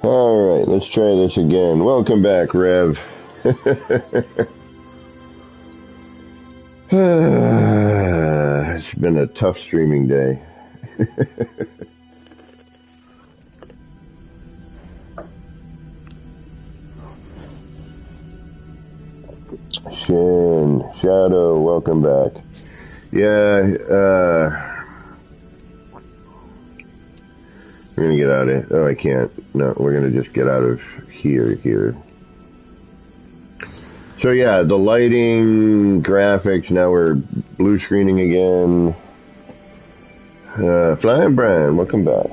Alright, let's try this again. Welcome back, Rev. It's been a tough streaming day. Shin, Shadow, welcome back. Yeah, we're gonna get out of... Oh, I can't. No, we're gonna just get out of here. So yeah, the lighting, graphics, now we're blue screening again. Flying Brian, welcome back.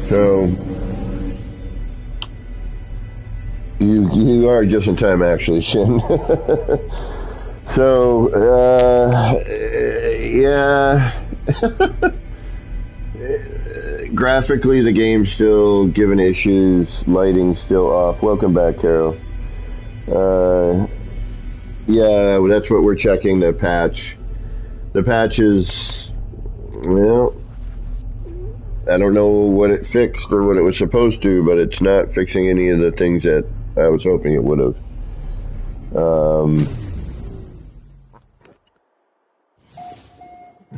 So, you are just in time, actually, Shin. So, yeah. Graphically, the game's still giving issues. Lighting's still off. Welcome back, Carol. Yeah, that's what we're checking, the patch. The patch is, well, I don't know what it fixed or what it was supposed to, but it's not fixing any of the things that I was hoping it would have.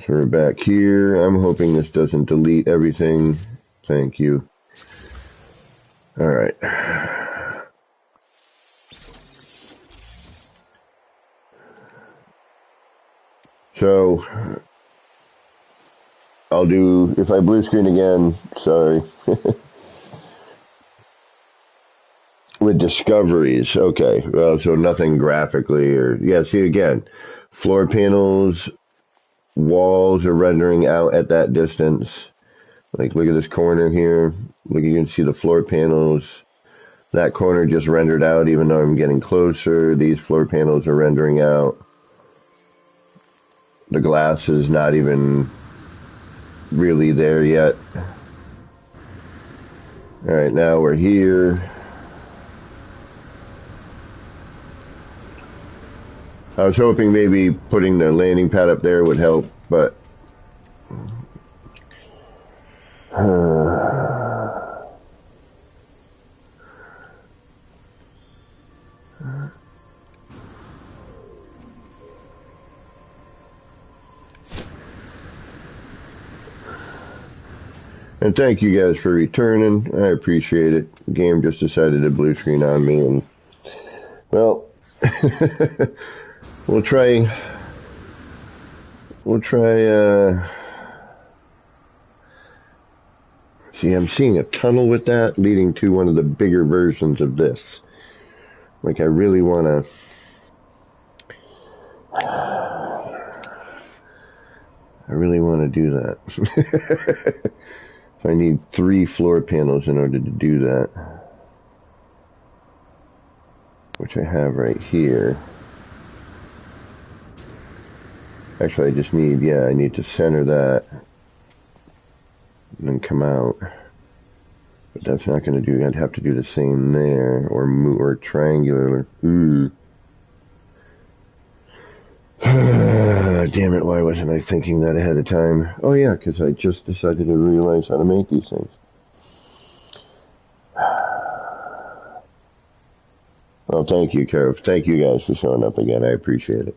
So we're back here. I'm hoping this doesn't delete everything. Thank you. Alright. So, I'll do, if I blue screen again, sorry. With discoveries, okay. Well, so nothing graphically, or, yeah, see again. Floor panels, walls are rendering out at that distance. Like, look at this corner here. Look, you can see the floor panels. That corner just rendered out, even though I'm getting closer. These floor panels are rendering out. The glass is not even really there yet. Alright, now we're here. I was hoping maybe putting the landing pad up there would help, but... And thank you guys for returning. I appreciate it. The game just decided to blue screen on me, and... Well... We'll try, see, I'm seeing a tunnel with that leading to one of the bigger versions of this. Like, I really want to, do that. So I need 3 floor panels in order to do that. Which I have right here. Actually, I just need, I need to center that and then come out. But that's not going to do, I'd have to do the same there, or triangular. Damn it, why wasn't I thinking that ahead of time? Oh yeah, because I just decided to realize how to make these things. Well, thank you, Kev. Thank you guys for showing up again. I appreciate it.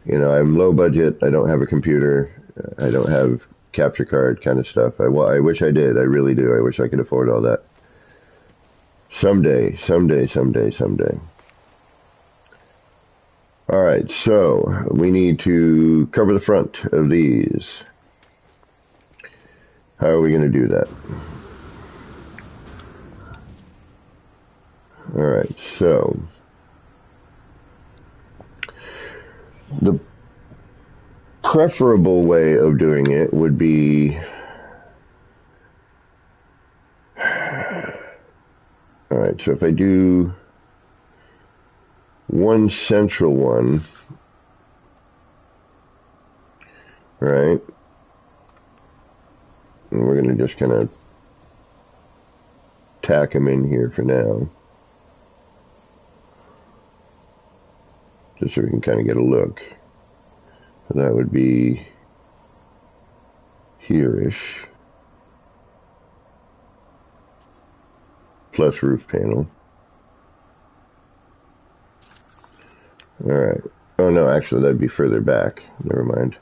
You know, I'm low budget. I don't have a computer. I don't have capture card kind of stuff. I wish I did. I really do. I wish I could afford all that. Someday. Alright, so we need to cover the front of these. How are we going to do that? Alright, so... The preferable way of doing it would be... Alright, so if I do one central one, right, and we're going to just kind of tack them in here for now. just so we can kind of get a look. So that would be here-ish, plus roof panel. All right. Oh no, actually that'd be further back. Never mind.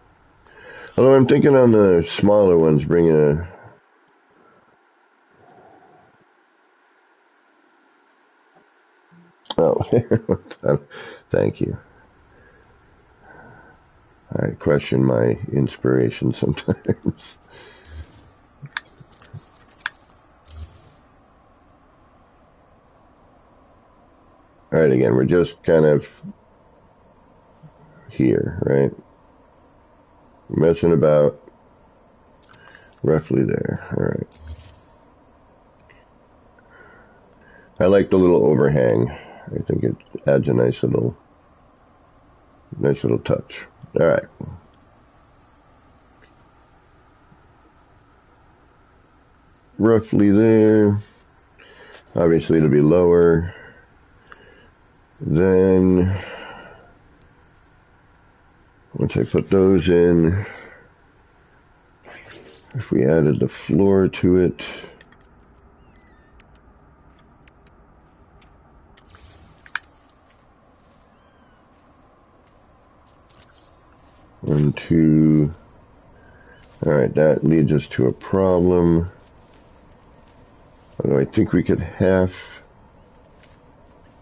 Although I'm thinking on the smaller ones, bring a... Oh, thank you. I question my inspiration sometimes. All right, again, we're just kind of here, right? Messing about roughly there. All right. I like the little overhang. I think it adds a nice little touch. All right. Roughly there. Obviously it'll be lower. Then once I put those in, if we added the floor to it, one, two. All right, that leads us to a problem. Although I think we could half.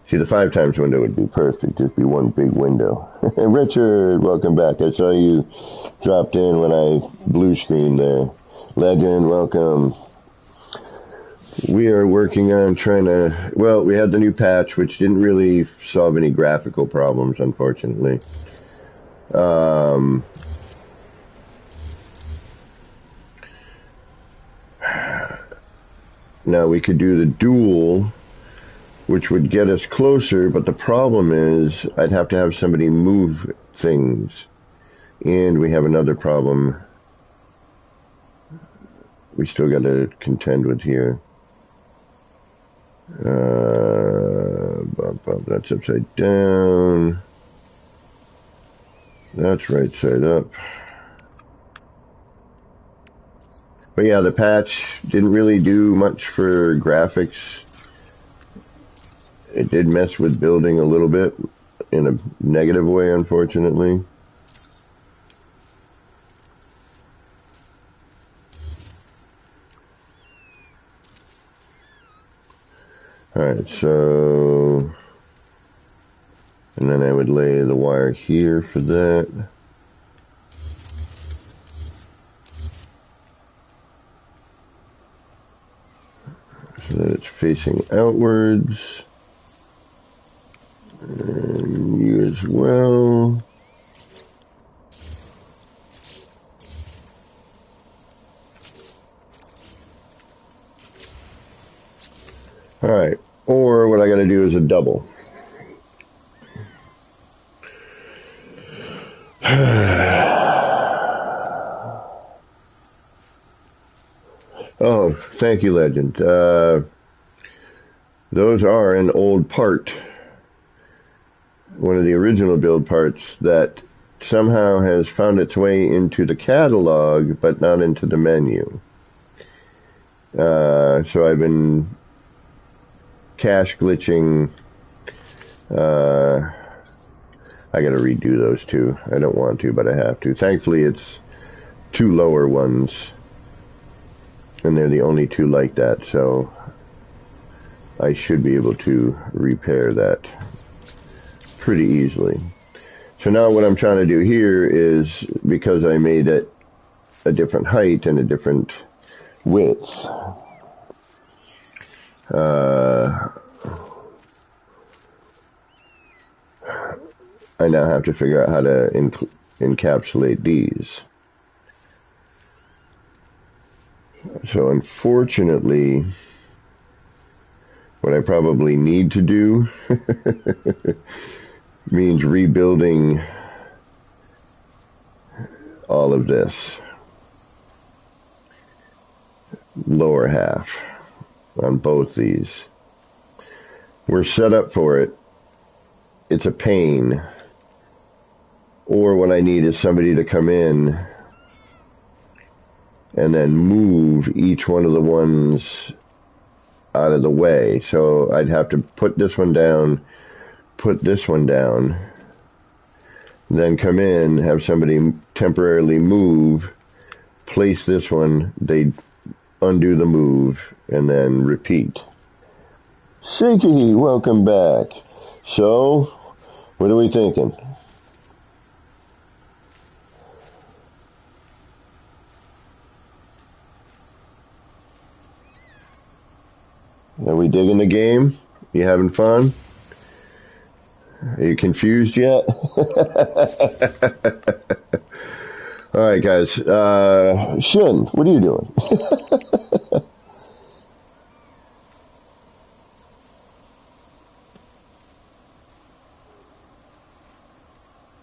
See, the 5 times window would be perfect. Just be one big window. Richard, welcome back. I saw you dropped in when I blue screened there. Legend, welcome. We are working on trying to... Well, we had the new patch, which didn't really solve any graphical problems, unfortunately. Now we could do the dual, which would get us closer, but the problem is I'd have to have somebody move things. And we have another problem we still got to contend with here. That's upside down. That's right side up. But yeah, the patch didn't really do much for graphics. It did mess with building a little bit in a negative way, unfortunately. Alright, so... And then I would lay the wire here for that. So that it's facing outwards. And you as well. Alright, or what I gotta do is a double. Oh, thank you, Legend. Those are an old part. One of the original build parts that somehow has found its way into the catalog, but not into the menu. So I've been cache glitching. I gotta redo those too. I don't want to, but I have to. Thankfully, it's 2 lower ones. And they're the only 2 like that, so I should be able to repair that pretty easily. So now what I'm trying to do here is, because I made it a different height and a different width, I now have to figure out how to encapsulate these. So unfortunately, what I probably need to do means rebuilding all of this lower half on both these. We're set up for it. It's a pain, Or what I need is somebody to come in and then move each one of the ones out of the way. So I'd have to put this one down, put this one down, then come in, have somebody temporarily move, place this one, they undo the move, and then repeat. Siki, welcome back. So, what are we thinking? Are we digging the game? You having fun? Are you confused yet? Alright guys, Shin, what are you doing?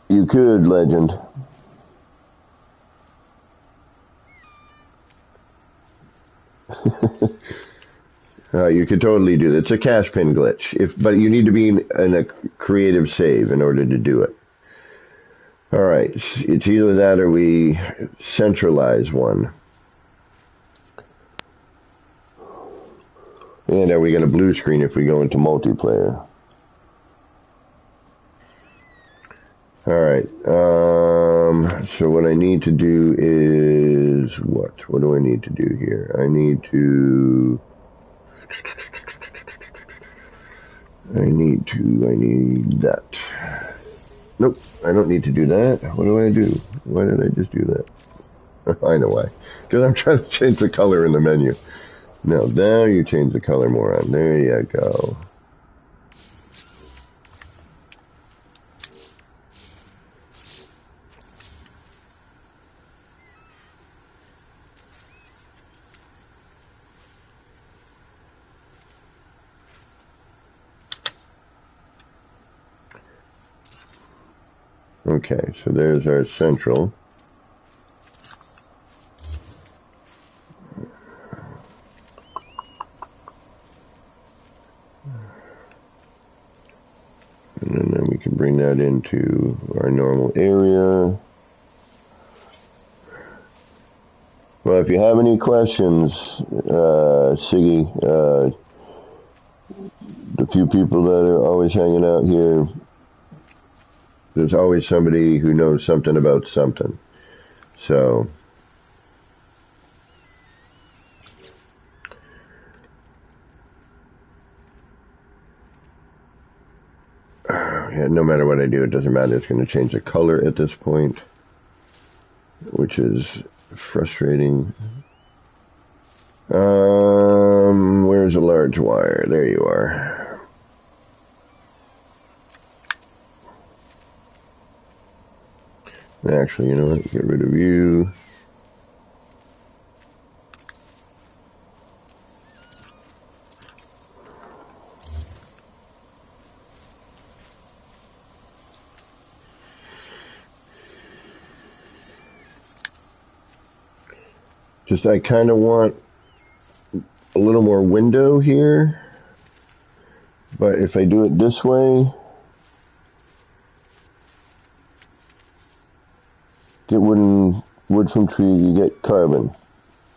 You could, legend. You could totally do that. It's a cash pin glitch, but you need to be in a creative save in order to do it. Alright, it's either that or we centralize one. And are we going to blue screen if we go into multiplayer? Alright, so what I need to do is what? What do I need to do here? I need that. Nope, I don't need to do that. What do I do? Why did I just do that? I know why. Because I'm trying to change the color in the menu. No, now you change the color more on. There you go. Okay, so there's our central. And then we can bring that into our normal area. Well, if you have any questions, Siggy, the few people that are always hanging out here, there's always somebody who knows something about something. So, yeah, no matter what I do, it doesn't matter. It's going to change the color at this point, which is frustrating. Where's a large wire? There you are. Actually, you know what? Get rid of you. Just, I kind of want a little more window here. But if I do it this way, get wood from tree, you get carbon.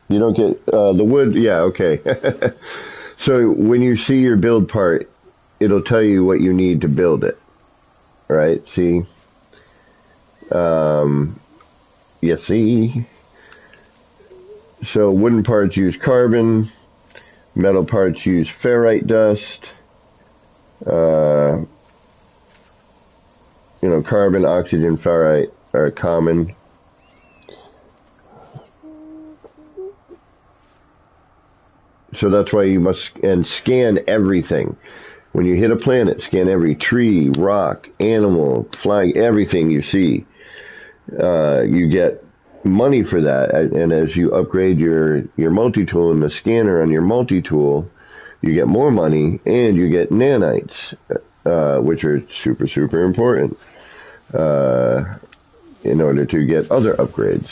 You don't get the wood, yeah, okay. So when you see your build part, it'll tell you what you need to build it. Right, see? You see? So wooden parts use carbon, metal parts use ferrite dust, you know, carbon, oxygen, ferrite are common. So that's why you must scan everything. When you hit a planet, scan every tree, rock, animal, flying, everything you see. You get money for that, and as you upgrade your multi-tool and the scanner on your multi-tool, you get more money, and you get nanites, which are super, super important in order to get other upgrades.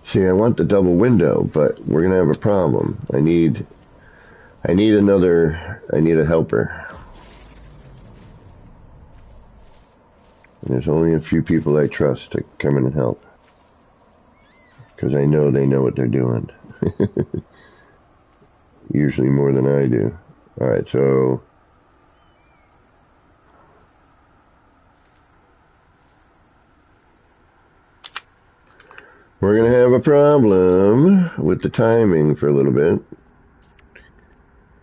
See, I want the double window, but we're gonna have a problem. I need a helper. And there's only a few people I trust to come in and help. Because I know they know what they're doing. Usually more than I do. Alright, so... we're going to have a problem with the timing for a little bit.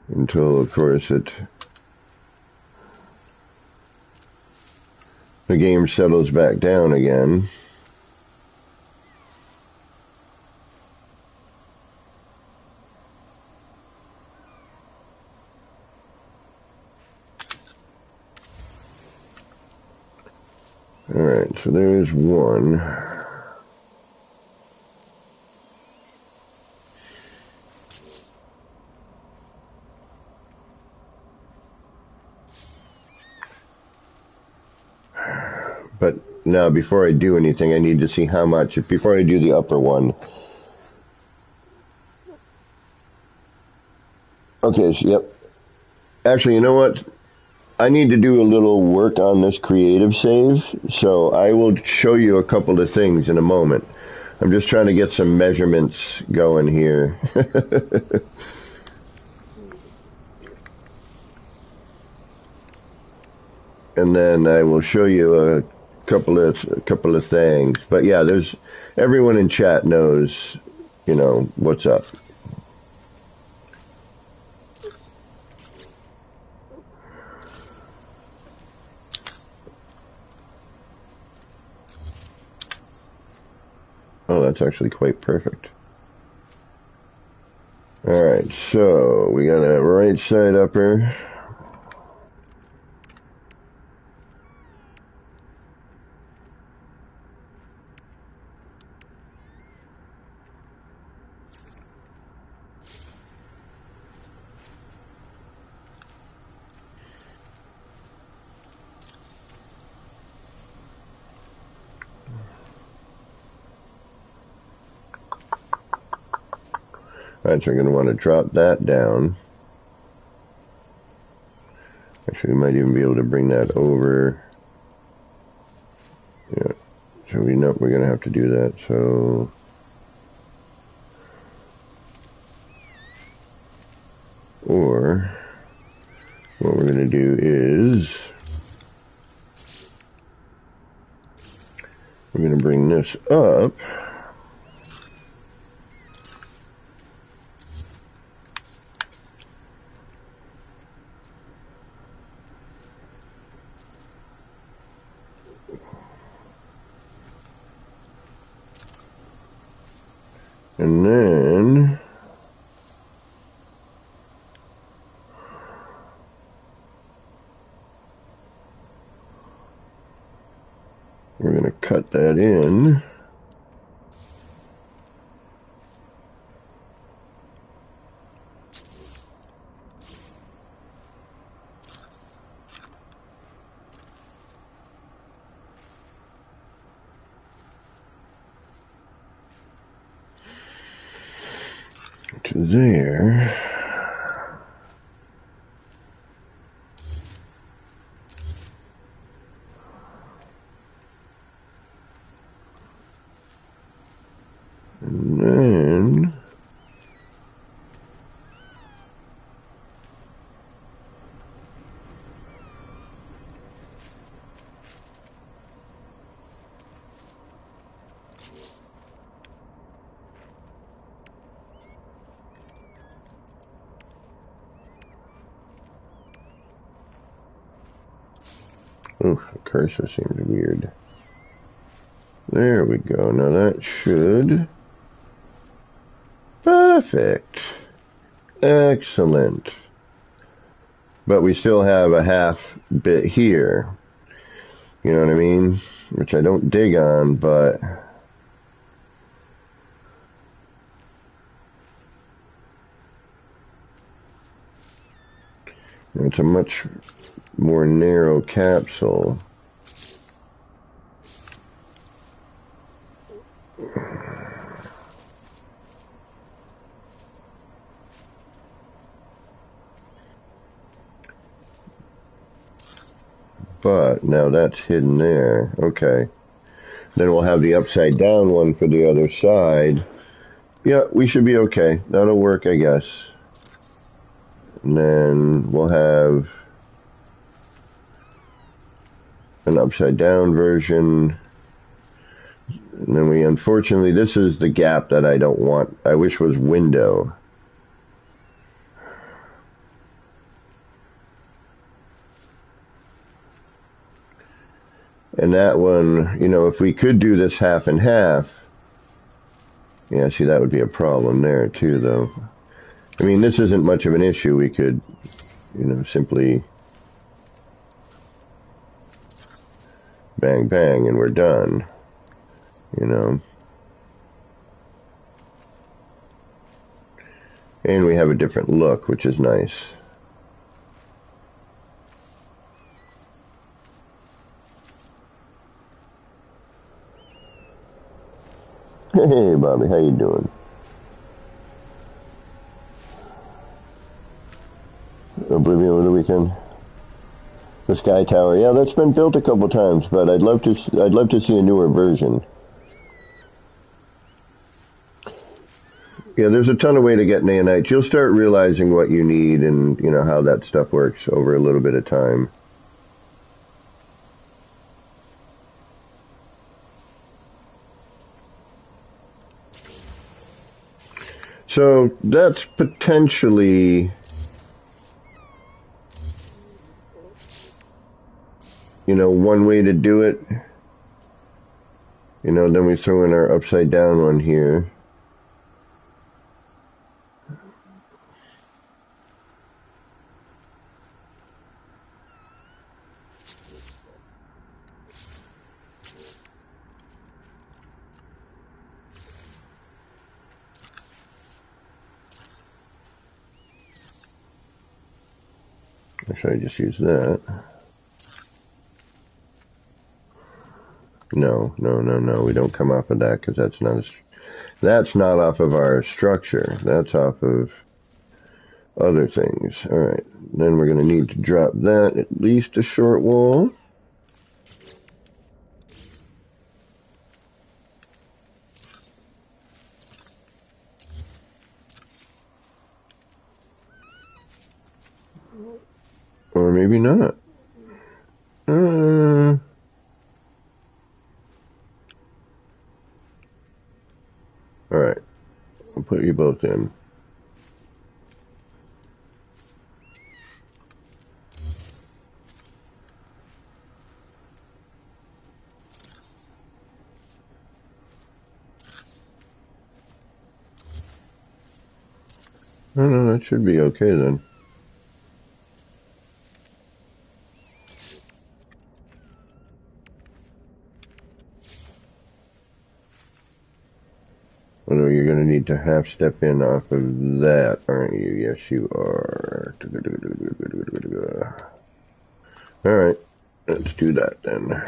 Until, of course, the game settles back down again. Alright, so there's one. But now, before I do anything, I need to see how much, before I do the upper one. Okay, so, yep. Actually, you know what? I need to do a little work on this creative save, so I will show you a couple of things in a moment. I'm just trying to get some measurements going here. And then I will show you a couple of things. But yeah, there's everyone in chat knows, you know, what's up. Oh, that's actually quite perfect. Alright, so we got a right side upper. Alright, so we're going to want to drop that down. Actually, we might even be able to bring that over. Yeah, so we know we're going to have to do that, so... or, what we're going to do is... we're going to bring this up. And then we're going to cut that in. To there. And then oh, the cursor seems weird. There we go. Now that should... perfect. Excellent. But we still have a half bit here. You know what I mean? Which I don't dig on, but... it's a much more narrow capsule. But now that's hidden there. Okay. Then we'll have the upside down one for the other side. Yeah, we should be okay. That'll work, I guess. And then we'll have an upside down version. And then we, unfortunately, this is the gap that I don't want. I wish was window. And that one, you know, if we could do this half and half, yeah, see, that would be a problem there too, though. I mean, this isn't much of an issue. We could, you know, simply bang, bang, and we're done, you know. And we have a different look, which is nice. Hey, Bobby, how you doing? Oblivion over the weekend. The Sky Tower, yeah, that's been built a couple times, but I'd love to see a newer version. Yeah, there's a ton of way to get nanites. You'll start realizing what you need and, you know, how that stuff works over a little bit of time. So that's potentially, you know, one way to do it. You know, then we throw in our upside down one here. Or should I just use that? No. We don't come off of that because that's not off of our structure. That's off of other things. All right. Then we're going to need to drop that at least a short wall. Or maybe not. Alright. I'll put you both in. No, that should be okay then. Although you're going to need to half step in off of that, aren't you? Yes, you are. Alright, let's do that then.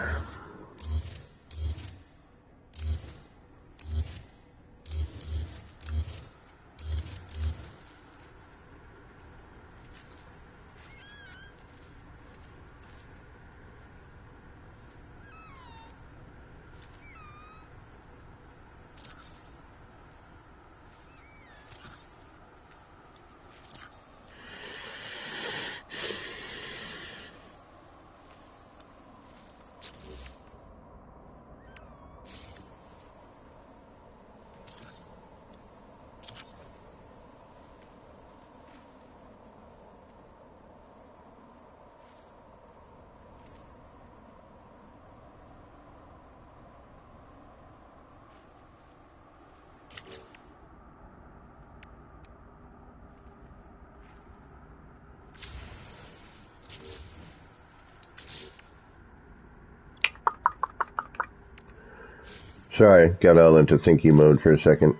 Sorry, got all into thinky mode for a second.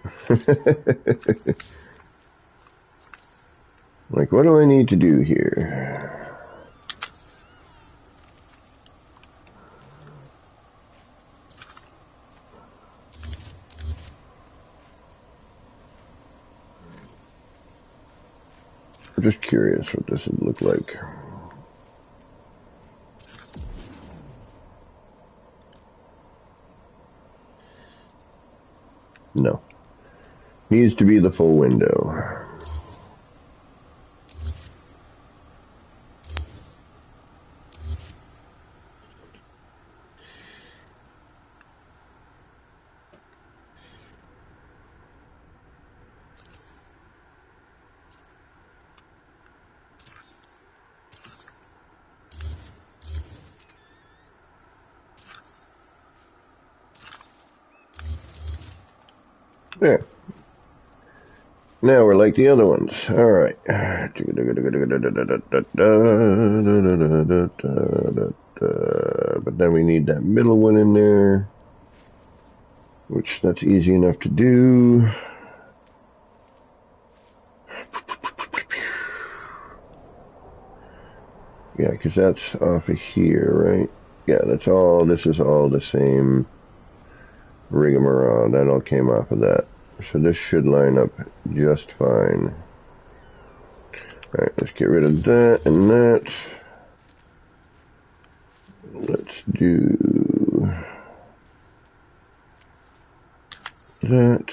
Like, what do I need to do here? I'm just curious what this would look like. No. Needs to be the full window. There. Now we're like the other ones. All right. But then we need that middle one in there, which that's easy enough to do. Yeah, because that's off of here, right? Yeah, that's all. This is all the same rigmarole. That all came off of that. So this should line up just fine. Alright, let's get rid of that and that. Let's do that.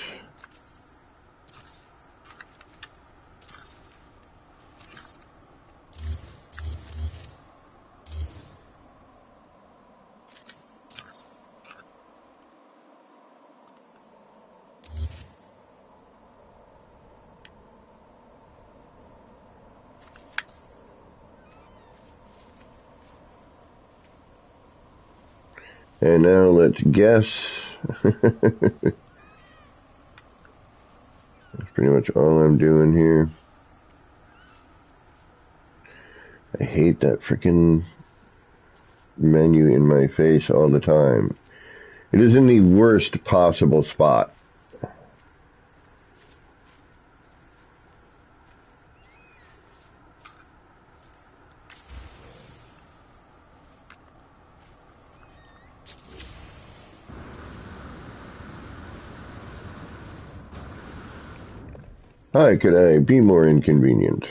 And now let's guess. That's pretty much all I'm doing here. I hate that freaking menu in my face all the time. It is in the worst possible spot. How could I be more inconvenient?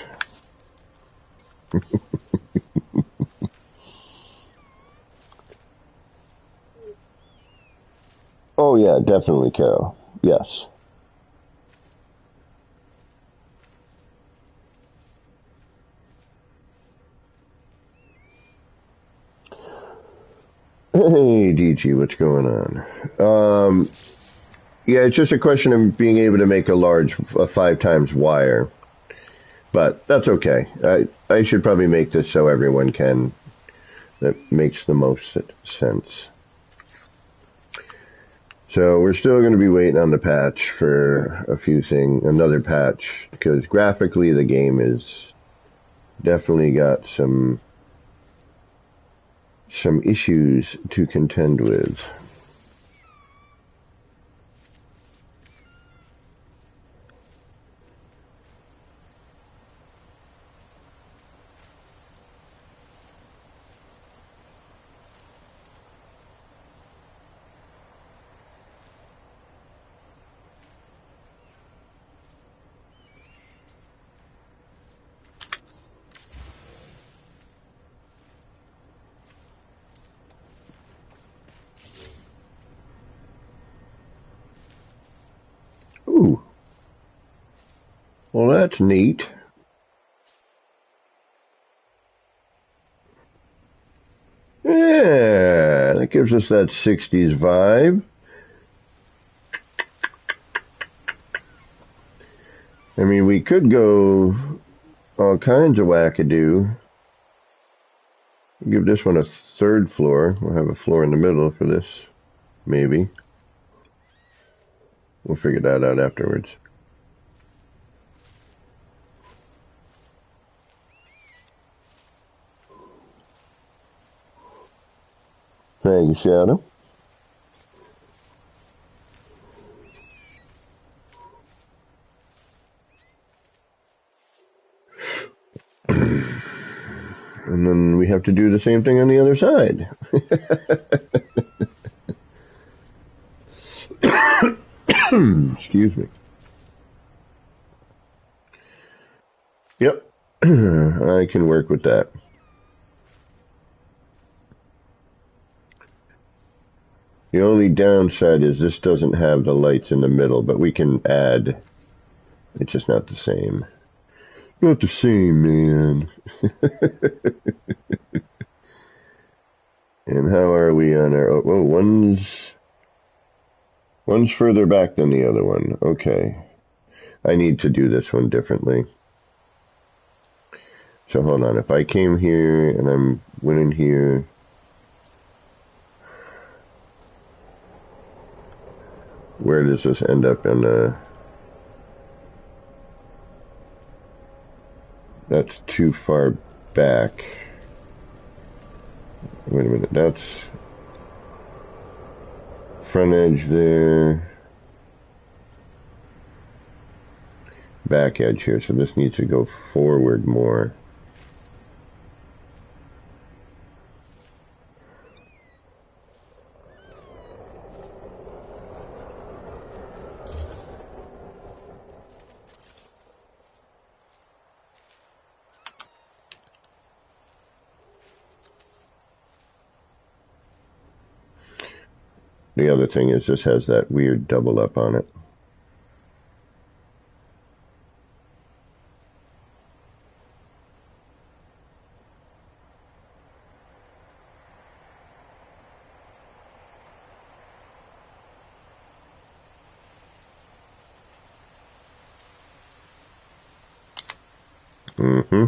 Oh yeah, definitely, Carol. Yes. Hey, DG, what's going on? Yeah, it's just a question of being able to make a 5 times wire. But that's okay. I should probably make this so everyone can. That makes the most sense. So we're still going to be waiting on the patch for another patch, because graphically the game is definitely got some issues to contend with. Ooh. Well, that's neat. Yeah, that gives us that 60s vibe. I mean, we could go all kinds of wackadoo. Give this one a 3rd floor. We'll have a floor in the middle for this, maybe. We'll figure that out afterwards. Thank you, Shadow. And then we have to do the same thing on the other side. Excuse me. Yep. I can work with that. The only downside is this doesn't have the lights in the middle, but we can add. It's just not the same. Not the same, man. And how are we on our... Oh, one's further back than the other one. Okay. I need to do this one differently. So hold on. If I came here and I'm winning here... Where does this end up in the... That's too far back. Wait a minute. That's... Front edge there. Back edge here. So this needs to go forward more. The other thing is this has that weird double up on it. Mm-hmm.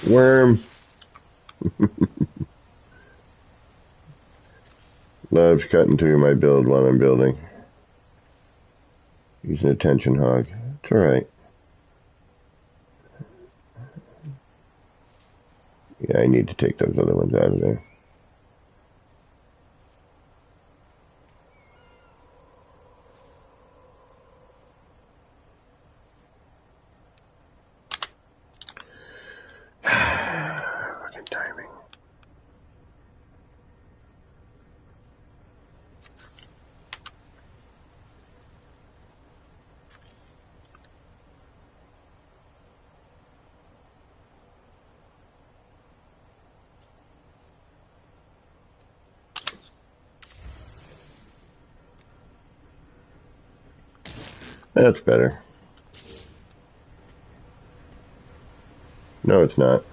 Worm. Loves cutting through my build while I'm building. He's an attention hog. It's alright. Yeah, I need to take those other ones out of there. Fucking timing. That's better. No, it's not.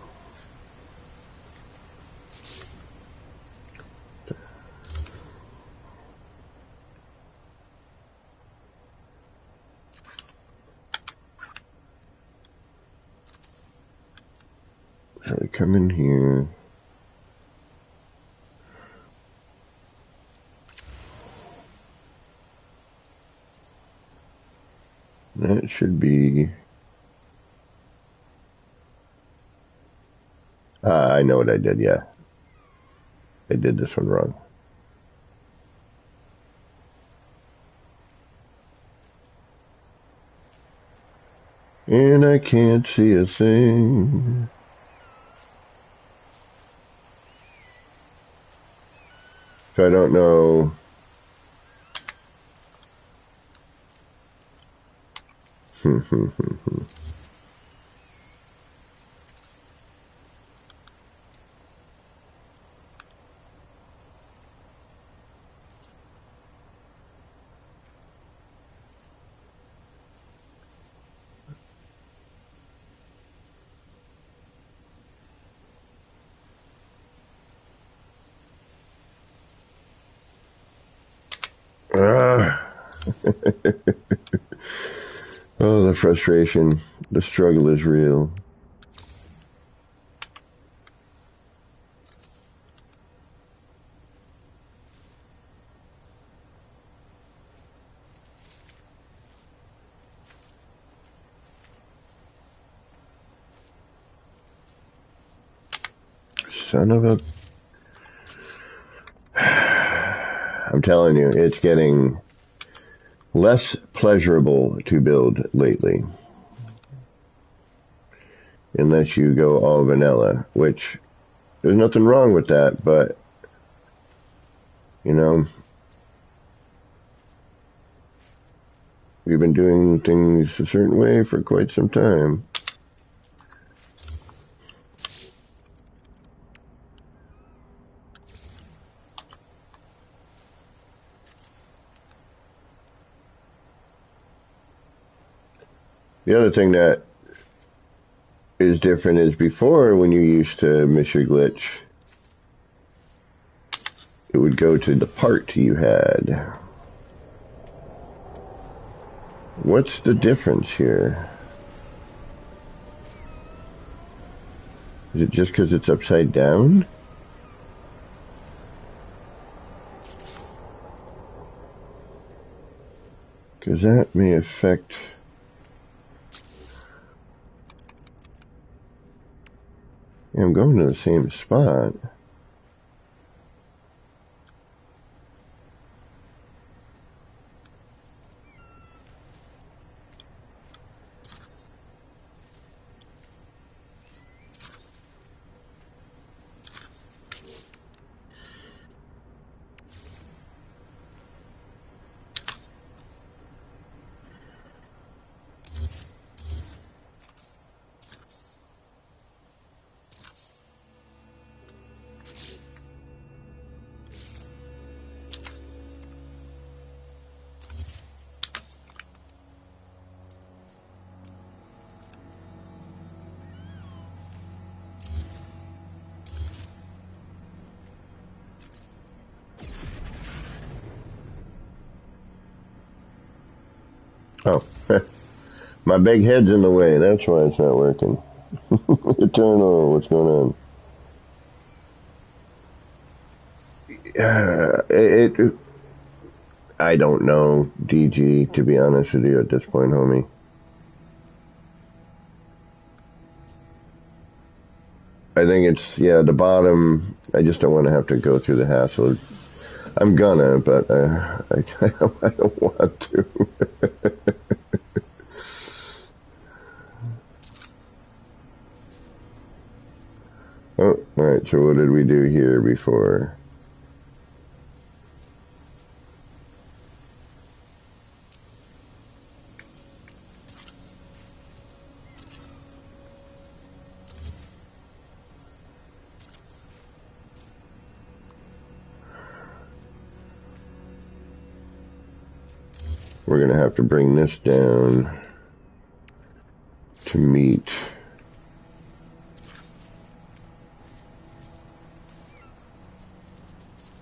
So we come in here. That should be... I know what I did, yeah. I did this one wrong. And I can't see a thing. So I don't know... Oh, the frustration. The struggle is real. Son of a... I'm telling you, it's getting less pleasurable to build lately. Unless you go all vanilla, which there's nothing wrong with that, but, you know, we've been doing things a certain way for quite some time. The other thing that is different is before, when you used to miss your glitch, it would go to the part you had. What's the difference here? Is it just because it's upside down? Because that may affect... Yeah, I'm going to the same spot. Oh, my big head's in the way. That's why it's not working. Eternal, what's going on? I don't know, DG, to be honest with you at this point, homie. I think it's, yeah, the bottom. I just don't want to have to go through the hassle. I'm gonna, but I don't want to. Oh, alright, so what did we do here before? We're going to have to bring this down to meet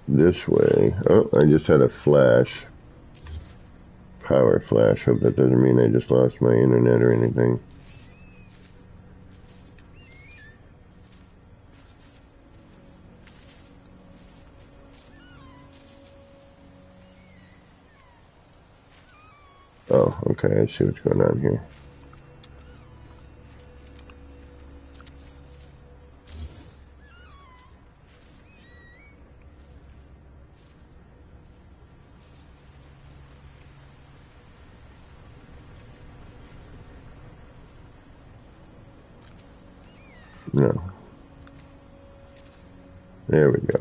this way. Oh, I just had a flash. Power flash. Hope that doesn't mean I just lost my internet or anything. Oh, okay, I see what's going on here. No. There we go.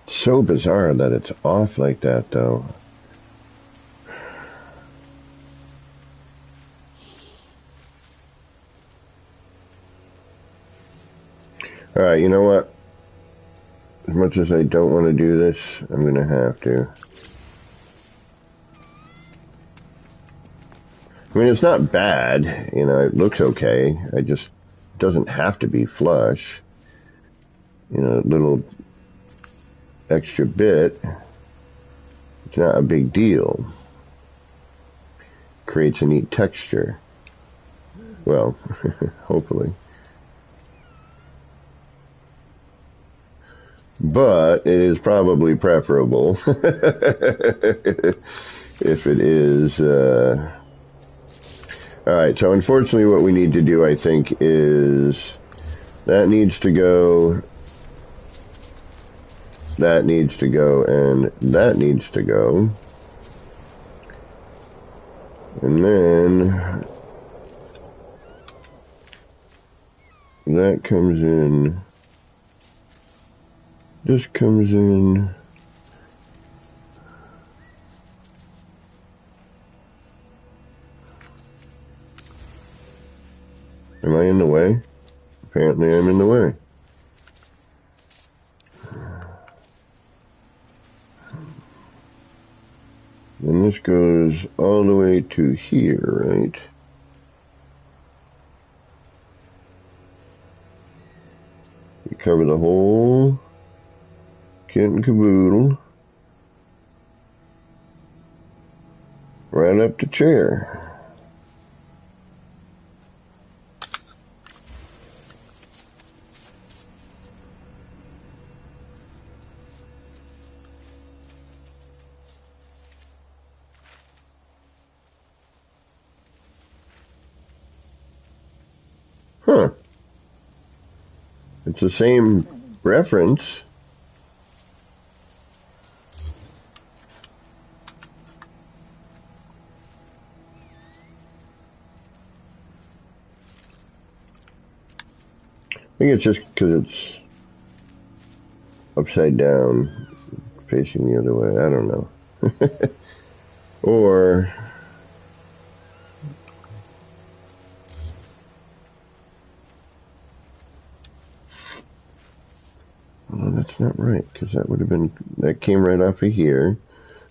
So bizarre that it's off like that, though. Alright, you know what? As much as I don't want to do this, I'm going to have to. I mean, it's not bad. You know, it looks okay. It just doesn't have to be flush. You know, a little extra bit. It's not a big deal. Creates a neat texture. Well, hopefully. But it is probably preferable if it is. Alright, so unfortunately what we need to do, I think, is that needs to go that needs to go, and that needs to go. And then that comes in. This comes in. Am I in the way? Apparently I'm in the way. And this goes all the way to here, right? You cover the whole kit and caboodle. Right up the chair. Huh. It's the same reference. I think it's just because it's upside down, facing the other way. I don't know. Or well, that's not right, because that would have been, that came right off of here.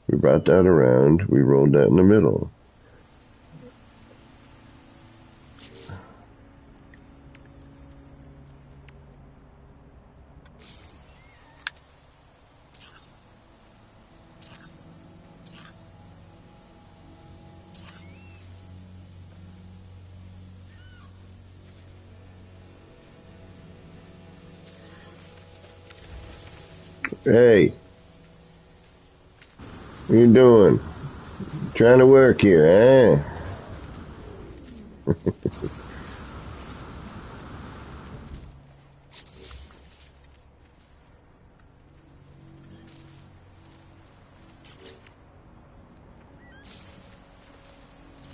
We brought that around. We rolled that in the middle. Hey, what you doing? Trying to work here, eh?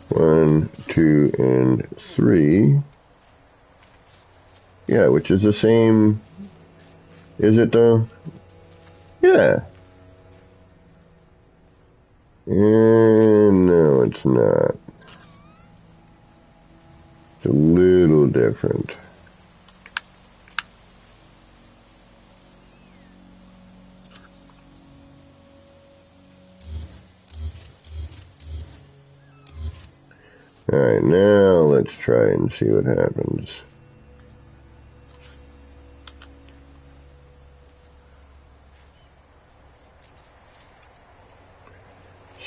1, 2, and 3. Yeah, which is the same. Is it though? Yeah. And no, it's not. It's a little different. Alright, now let's try and see what happens.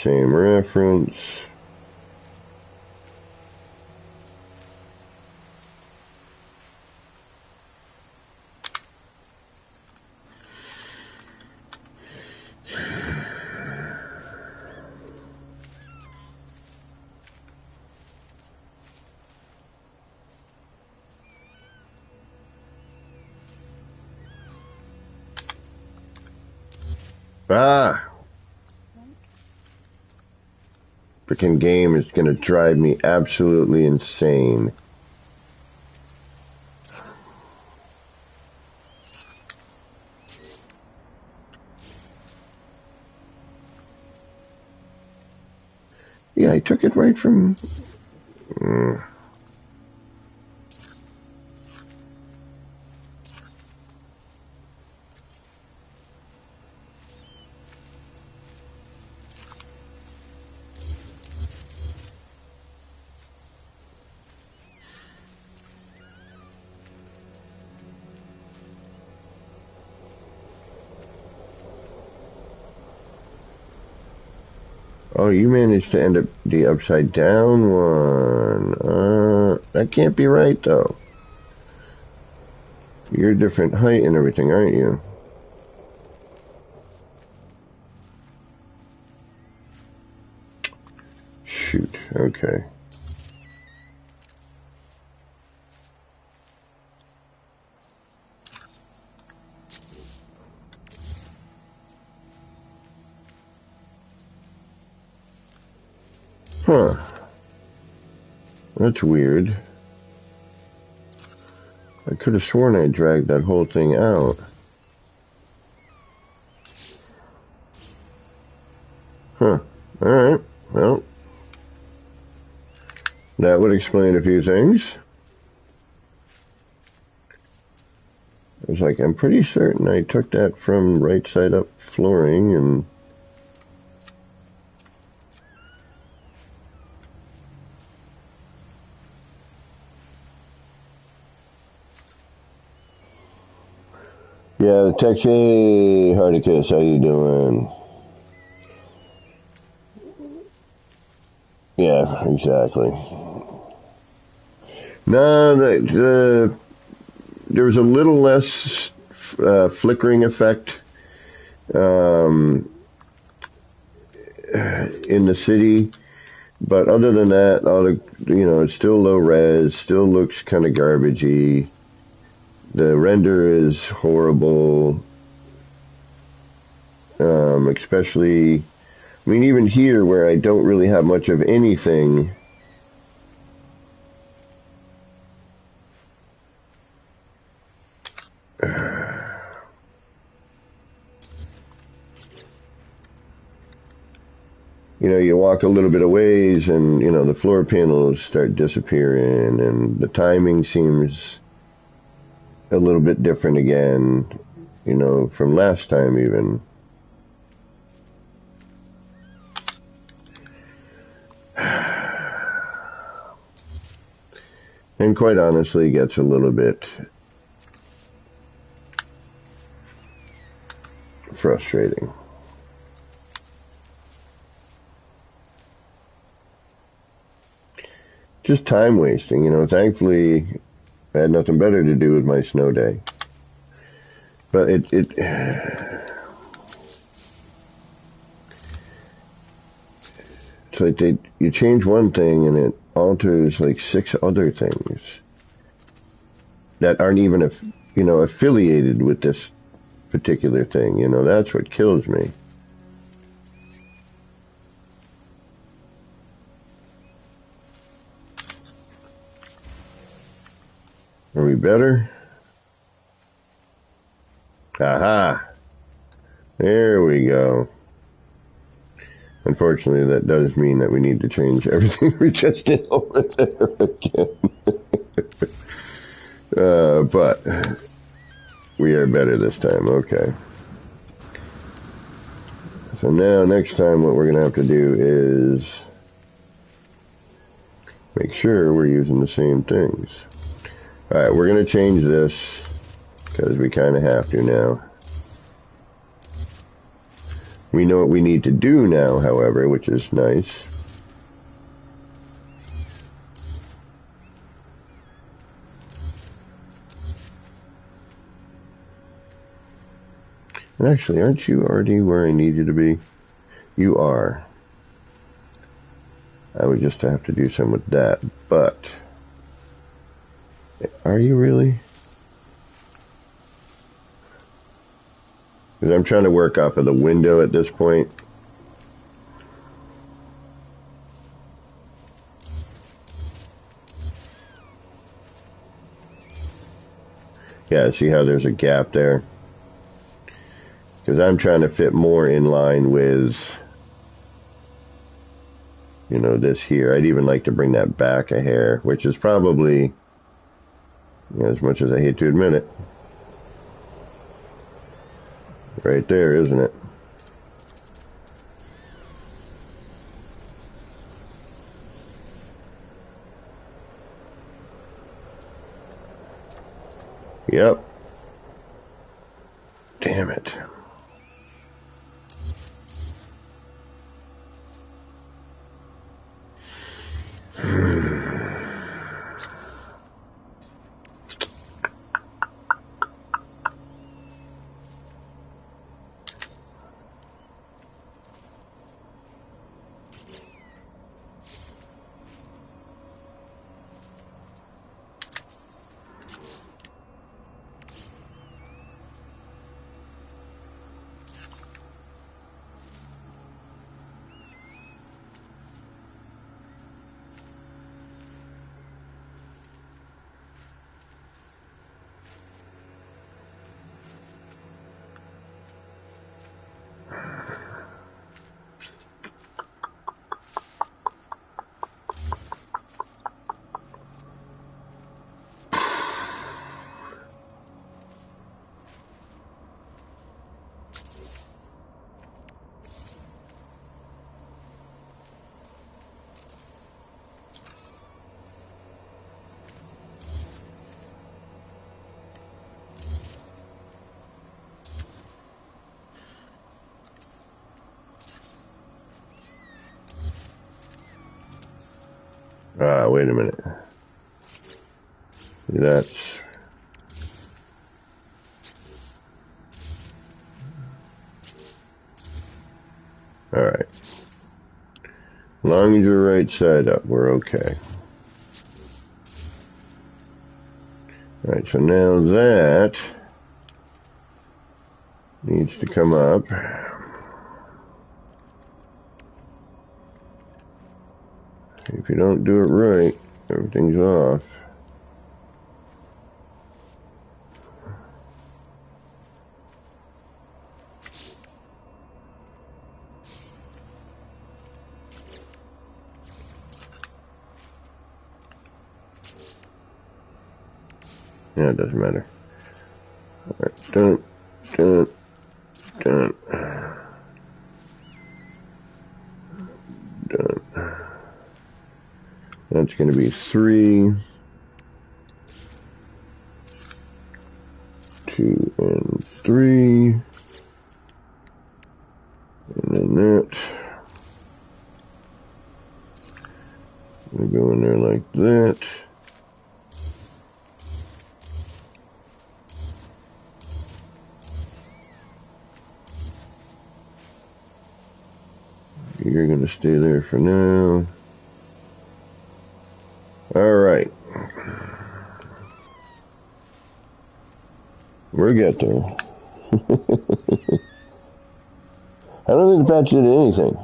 Same reference. Ah! Freaking game is gonna drive me absolutely insane. Yeah, I took it right from... Oh, you managed to end up the upside down one. That can't be right, though. You're a different height and everything, aren't you? Shoot, okay. Huh. That's weird. I could have sworn I dragged that whole thing out. Huh. Alright. Well, that would explain a few things. I was like, I'm pretty certain I took that from right side up flooring and... Yeah, Texie Hardicus, how you doing? Yeah, exactly. No, there was a little less flickering effect in the city, but other than that, all the, it's still low res, still looks kind of garbagey. The render is horrible, especially, I mean, even here where I don't really have much of anything. You walk a little bit of ways and, the floor panels start disappearing and the timing seems a little bit different again, from last time even. And quite honestly, gets a little bit frustrating. Just time wasting, thankfully I had nothing better to do with my snow day. But it's like you change one thing and it alters like 6 other things that aren't even, affiliated with this particular thing. That's what kills me. Are we better? Aha! There we go. Unfortunately, that does mean that we need to change everything we just did over there again. But we are better this time. Okay. So now, next time, what we're going to have to do is make sure we're using the same things. Alright, we're going to change this because we kind of have to now. We know what we need to do now, however, which is nice. And actually, aren't you already where I need you to be? You are. I would just have to do some with that, but... Are you really? Because I'm trying to work off of the window at this point. Yeah, see how there's a gap there? Because I'm trying to fit more in line with, this here. I'd even like to bring that back a hair, which is probably, as much as I hate to admit it, right there, isn't it? Yep. Damn it. Wait a minute. That's... Alright. As long as you're right side up, we're okay. Alright, so now that needs to come up. If you don't do it right, everything's off. Yeah, it doesn't matter. Alright, done. Done. That's going to be 3, 2, and 3. And then that. We go in there like that. You're going to stay there for now. Alright. We'll get there. I don't think the patch did anything.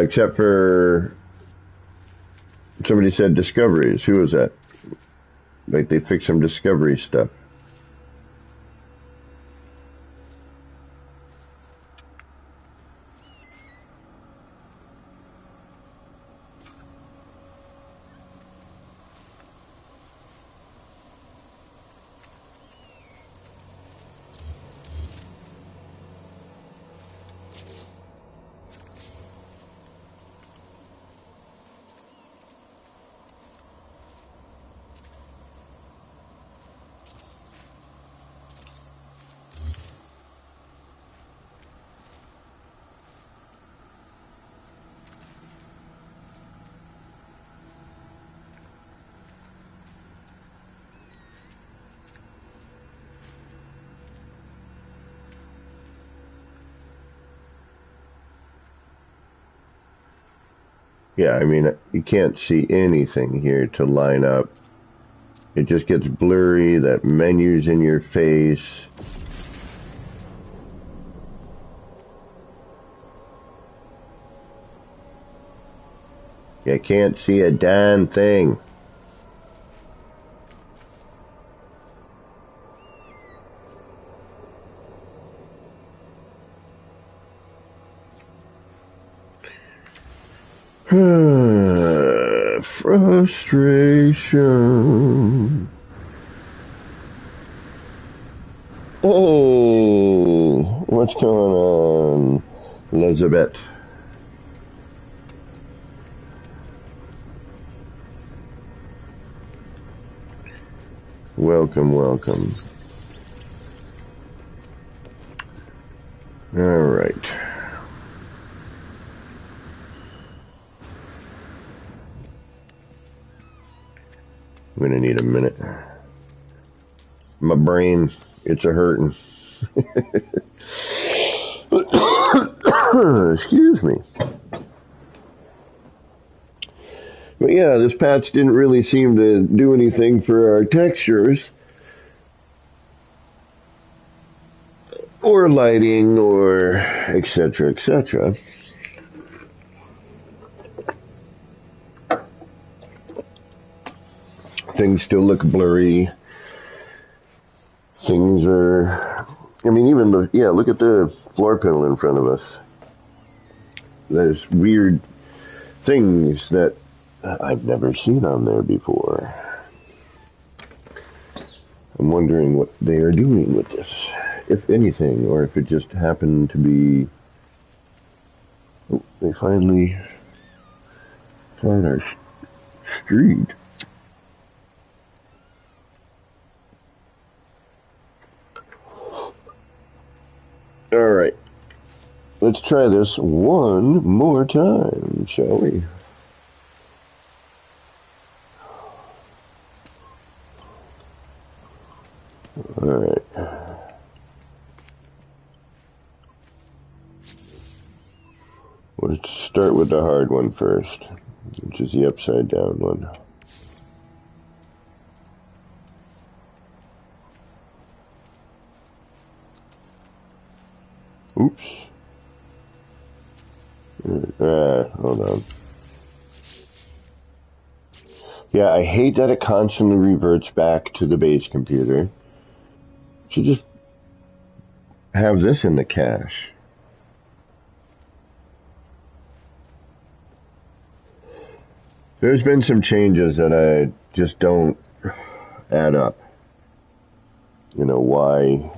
Except for somebody said discoveries. Who was that? Like they fixed some discovery stuff. Yeah, I mean, you can't see anything here to line up. It just gets blurry, that menu's in your face. You can't see a darn thing. Frustration. Hey, what's going on, Elizabeth? Welcome, welcome. All right. I'm gonna need a minute. My brain, it's a hurting. Excuse me. But yeah, this patch didn't really seem to do anything for our textures. Or lighting, or etc., etc. Things still look blurry. Things are... I mean, even the... Yeah, look at the floor panel in front of us. There's weird things that I've never seen on there before. I'm wondering what they are doing with this, if anything, or if it just happened to be... Oh, they finally found our street. Alright. Let's try this one more time, shall we? Alright. Let's start with the hard one first, which is the upside down one. Oops. Hold on. Yeah, I hate that it constantly reverts back to the base computer. Should just have this in the cache. There's been some changes that I just don't add up. You know, why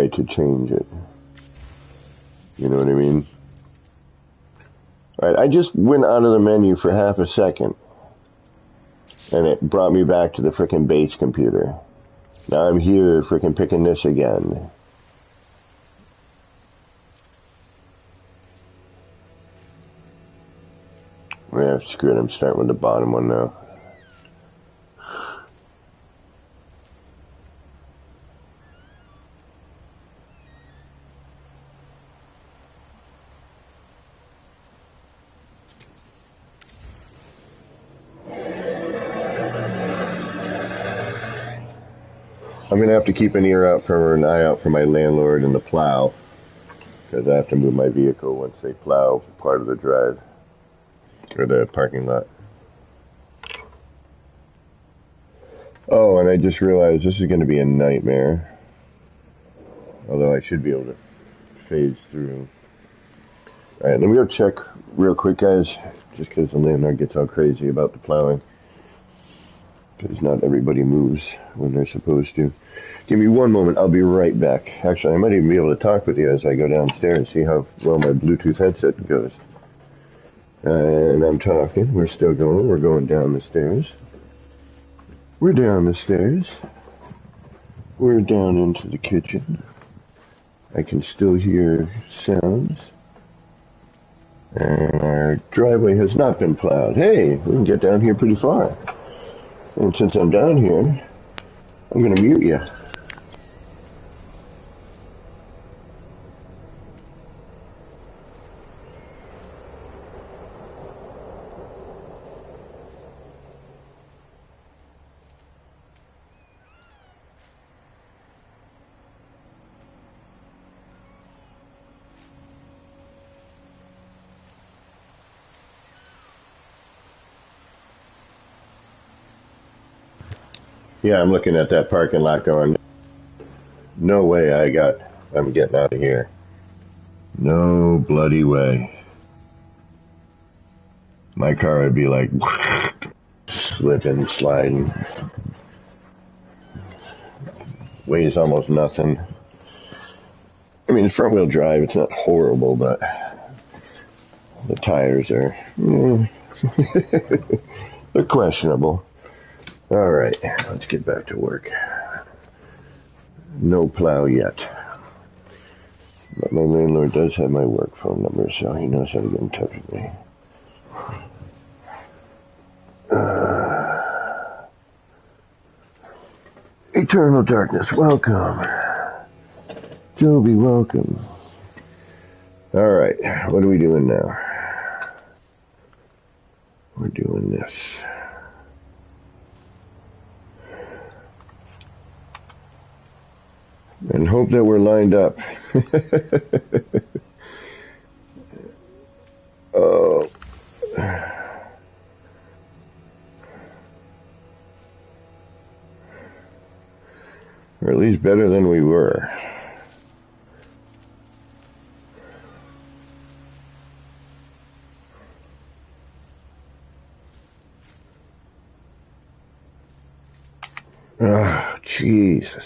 to change it? You know what I mean? Alright, I just went out of the menu for half a second, and it brought me back to the frickin' base computer. Now I'm here frickin' picking this again. Yeah, screw it, I'm starting with the bottom one now. I'm going to have to keep an eye out for my landlord and the plow, because I have to move my vehicle once they plow part of the drive, or the parking lot. Oh, and I just realized this is going to be a nightmare, although I should be able to phase through. Alright, let me go check real quick, guys, just because the landlord gets all crazy about the plowing. Because not everybody moves when they're supposed to. Give me one moment, I'll be right back. Actually, I might even be able to talk with you as I go downstairs and see how well my Bluetooth headset goes. And I'm talking, we're still going, we're going down the stairs. We're down the stairs. We're down into the kitchen. I can still hear sounds. And our driveway has not been plowed. Hey, we can get down here pretty far. And since I'm down here, I'm going to mute you. Yeah, I'm looking at that parking lot going, no way I'm getting out of here. No bloody way. My car would be like, slipping, sliding. Weighs almost nothing. I mean, front wheel drive, it's not horrible, but the tires are, they're questionable. Alright, let's get back to work. No plow yet. But my landlord does have my work phone number, so he knows how to get in touch with me. Eternal Darkness, welcome. Joby, welcome. Alright, what are we doing now? We're doing this. And hope that we're lined up. Oh. Or at least better than we were. Oh, Jesus.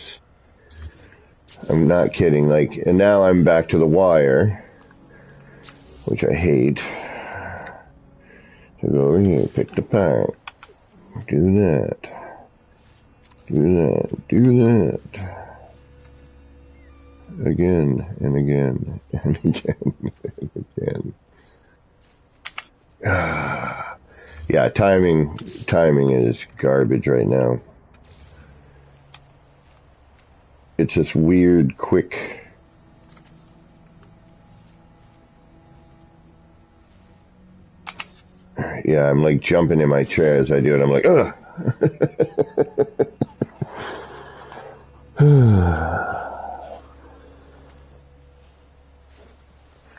I'm not kidding. Like, and now I'm back to the wire, which I hate. So go over here, pick the part. Do that. Do that. Do that. again and again and again and again. Yeah, timing is garbage right now. It's just weird, quick. Yeah, I'm like jumping in my chair as I do it. I'm like, ugh.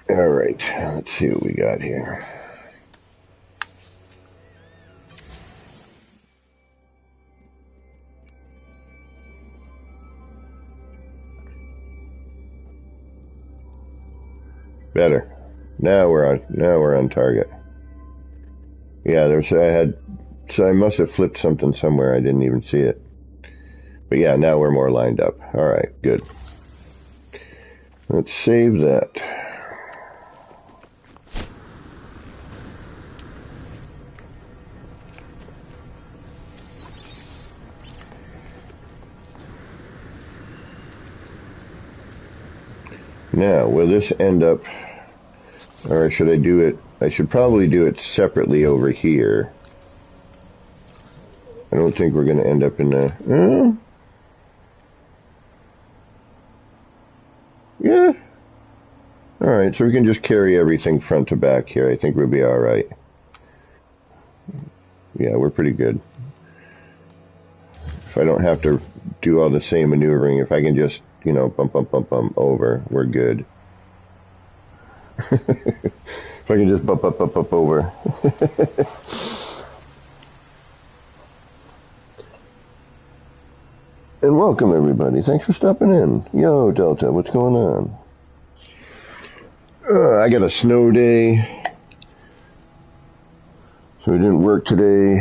All right, let's see what we got here. Better. Now we're on target. Yeah, so I must have flipped something somewhere. I didn't even see it. But yeah, now we're more lined up. All right, good. Let's save that. Now, will this end up, or should I do it? I should probably do it separately over here. I don't think we're going to end up in the... yeah. Alright, so we can just carry everything front to back here. I think we'll be alright. Yeah, we're pretty good. If I don't have to do all the same maneuvering, if I can just, you know, bump over, we're good. If I can just bump over. And welcome everybody. Thanks for stopping in. Yo, Delta, what's going on? I got a snow day, so we didn't work today.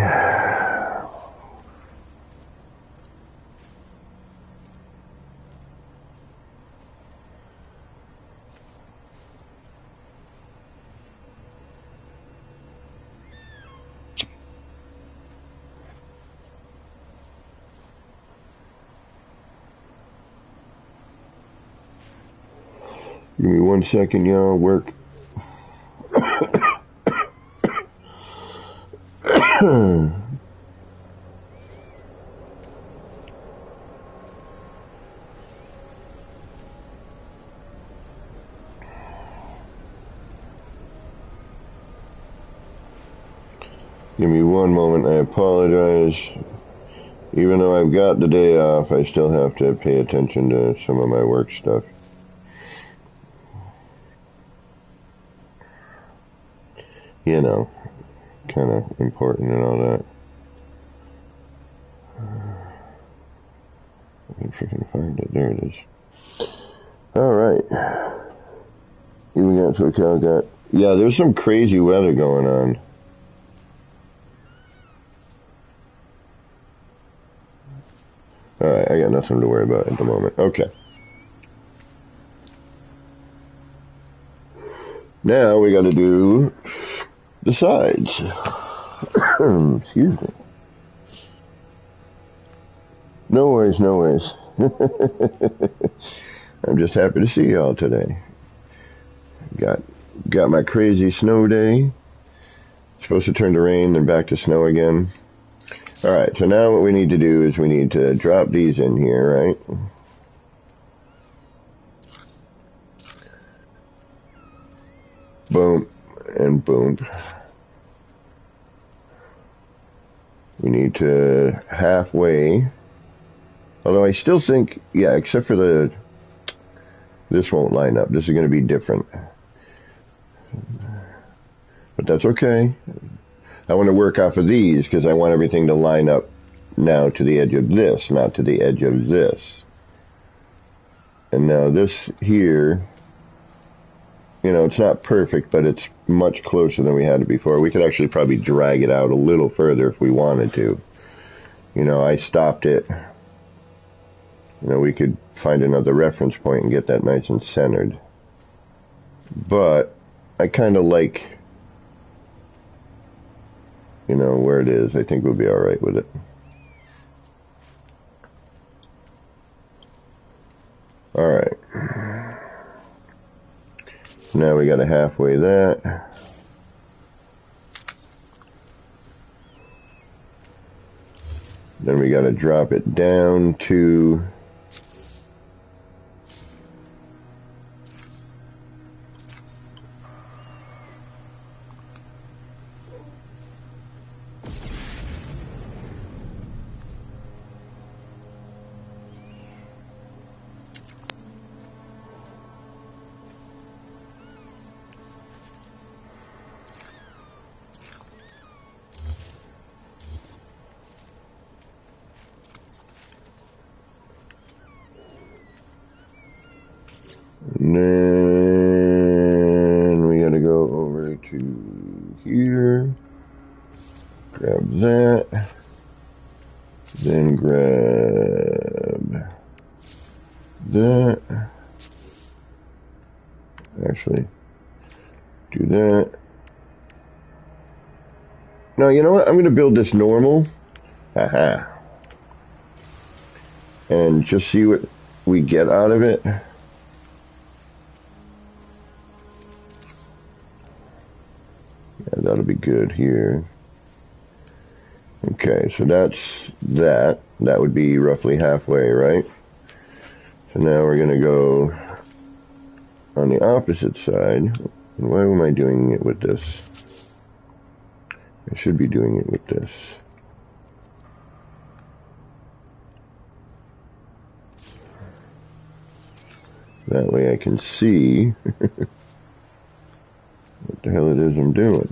Give me 1 second, y'all. Work. Give me one moment. I apologize. Even though I've got the day off, I still have to pay attention to some of my work stuff. You know, kind of important and all that. I can freaking find it. There it is. Alright. Even got SoCal got... Yeah, there's some crazy weather going on. Alright, I got nothing to worry about at the moment. Okay. Now we gotta do the sides. Excuse me. No worries, no worries. I'm just happy to see y'all today. Got my crazy snow day. Supposed to turn to rain, then back to snow again. Alright, so now what we need to do is we need to drop these in here, right? Boom and boom. We need to halfway. Although I still think, yeah, except for this won't line up. This is going to be different. But that's okay. I want to work off of these because I want everything to line up now to the edge of this, not to the edge of this. And now this here, you know, it's not perfect, but it's much closer than we had it before. We could actually probably drag it out a little further if we wanted to. You know, I stopped it. You know, we could find another reference point and get that nice and centered. But I kind of like, you know, where it is. I think we'll be alright with it. Alright. Now we got to halfway that. Then we got to drop it down to and then we got to go over to here, grab that, then grab that, actually do that. Now, you know what? I'm going to build this normal, and just see what we get out of it. Yeah, that'll be good here. Okay, so that's that. That would be roughly halfway, right? So now we're going to go on the opposite side. And why am I doing it with this? I should be doing it with this. That way I can see what the hell it is I'm doing.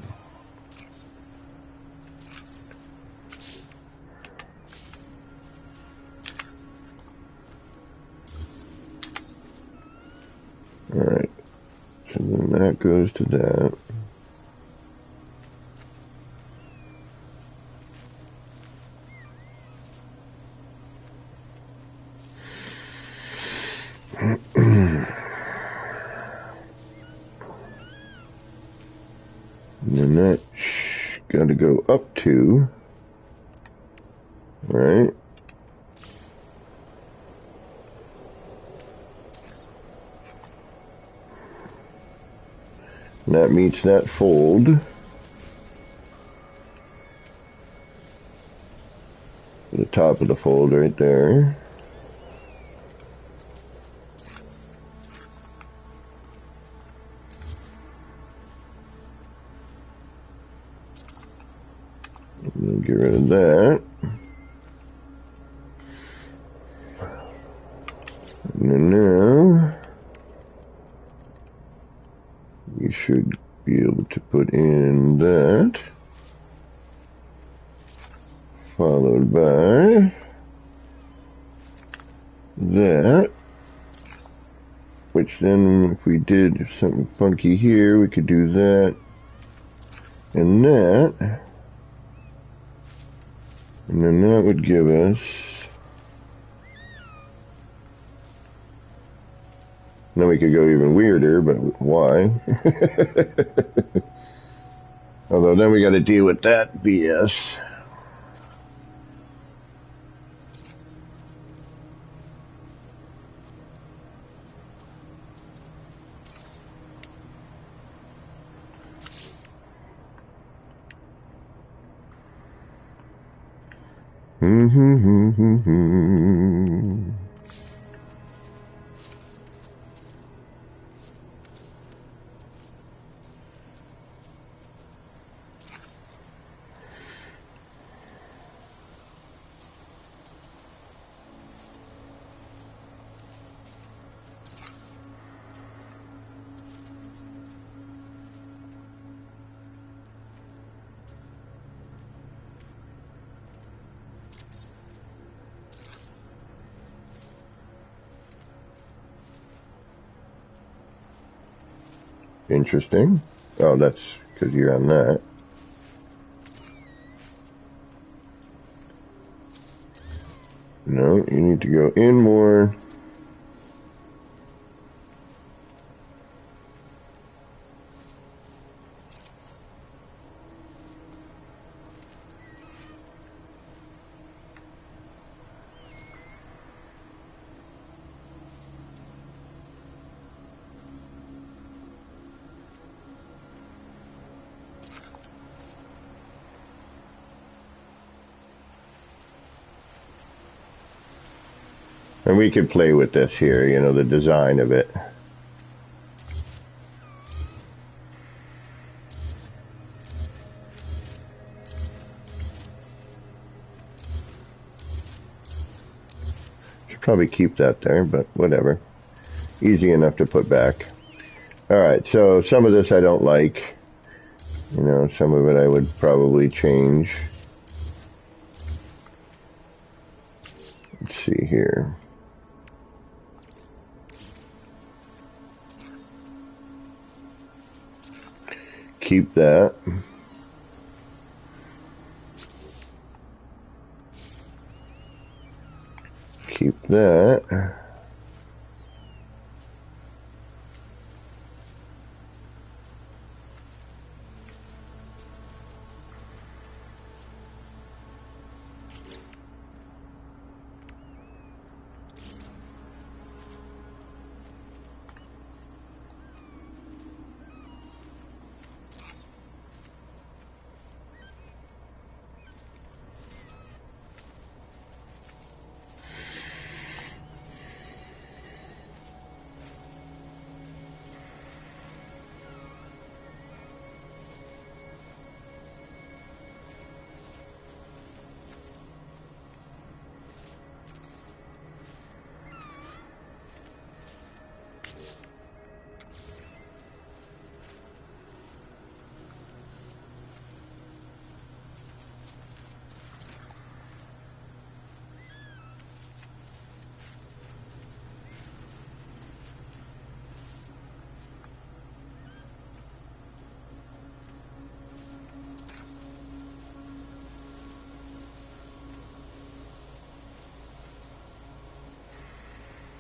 Alright, so then that goes to that. And then that's got to go up to, right? And that meets that fold. The top of the fold right there. Get rid of that. And then now we should be able to put in that, followed by that, which then if we did something funky here, we could do that and that. And then that would give us, then we could go even weirder, but why? Although then we got to deal with that BS. Interesting. Oh, that's because you're on that. No, you need to go in more. And we could play with this here, you know, the design of it. Should probably keep that there, but whatever. Easy enough to put back. Alright, so some of this I don't like. You know, some of it I would probably change. Let's see here. Keep that. Keep that.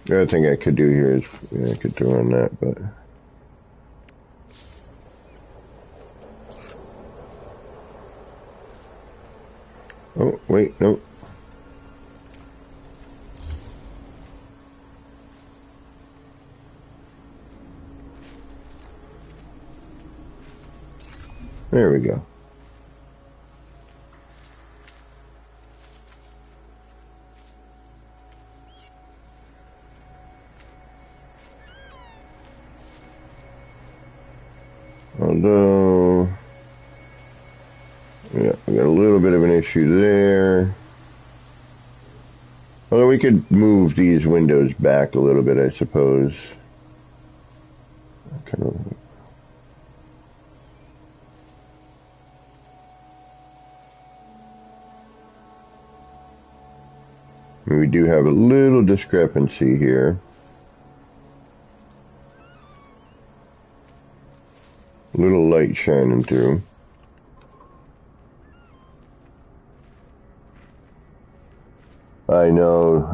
The other thing I could do here is, yeah, I could throw on that, but... Oh, wait, nope. There we go. Although, yeah, we got a little bit of an issue there. Although we could move these windows back a little bit, I suppose. Kind of. I mean, we do have a little discrepancy here. Little light shining through. I know.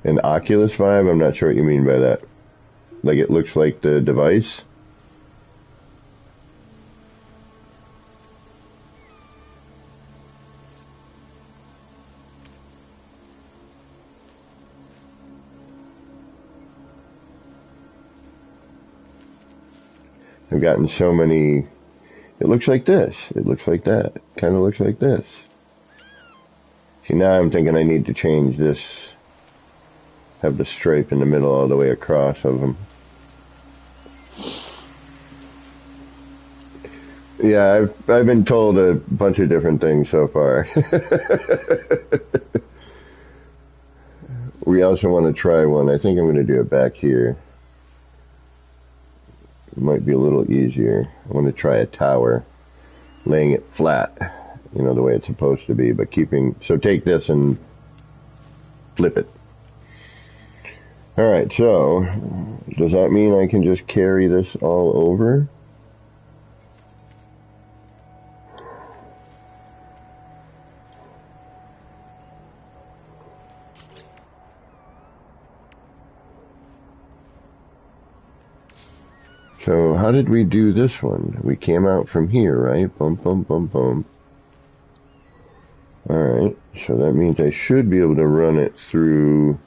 An Oculus vibe? I'm not sure what you mean by that. Like it looks like the device? I've gotten so many, it looks like this, it looks like that, kind of looks like this. See, now I'm thinking I need to change this, have the stripe in the middle all the way across of them. Yeah, I've been told a bunch of different things so far. We also want to try one. I think I'm going to do it back here. It might be a little easier. I want to try a tower, laying it flat, you know, the way it's supposed to be, but keeping, so take this and flip it. Alright, so, does that mean I can just carry this all over? So, how did we do this one? We came out from here, right? Boom, boom, boom, boom. Alright, so that means I should be able to run it through...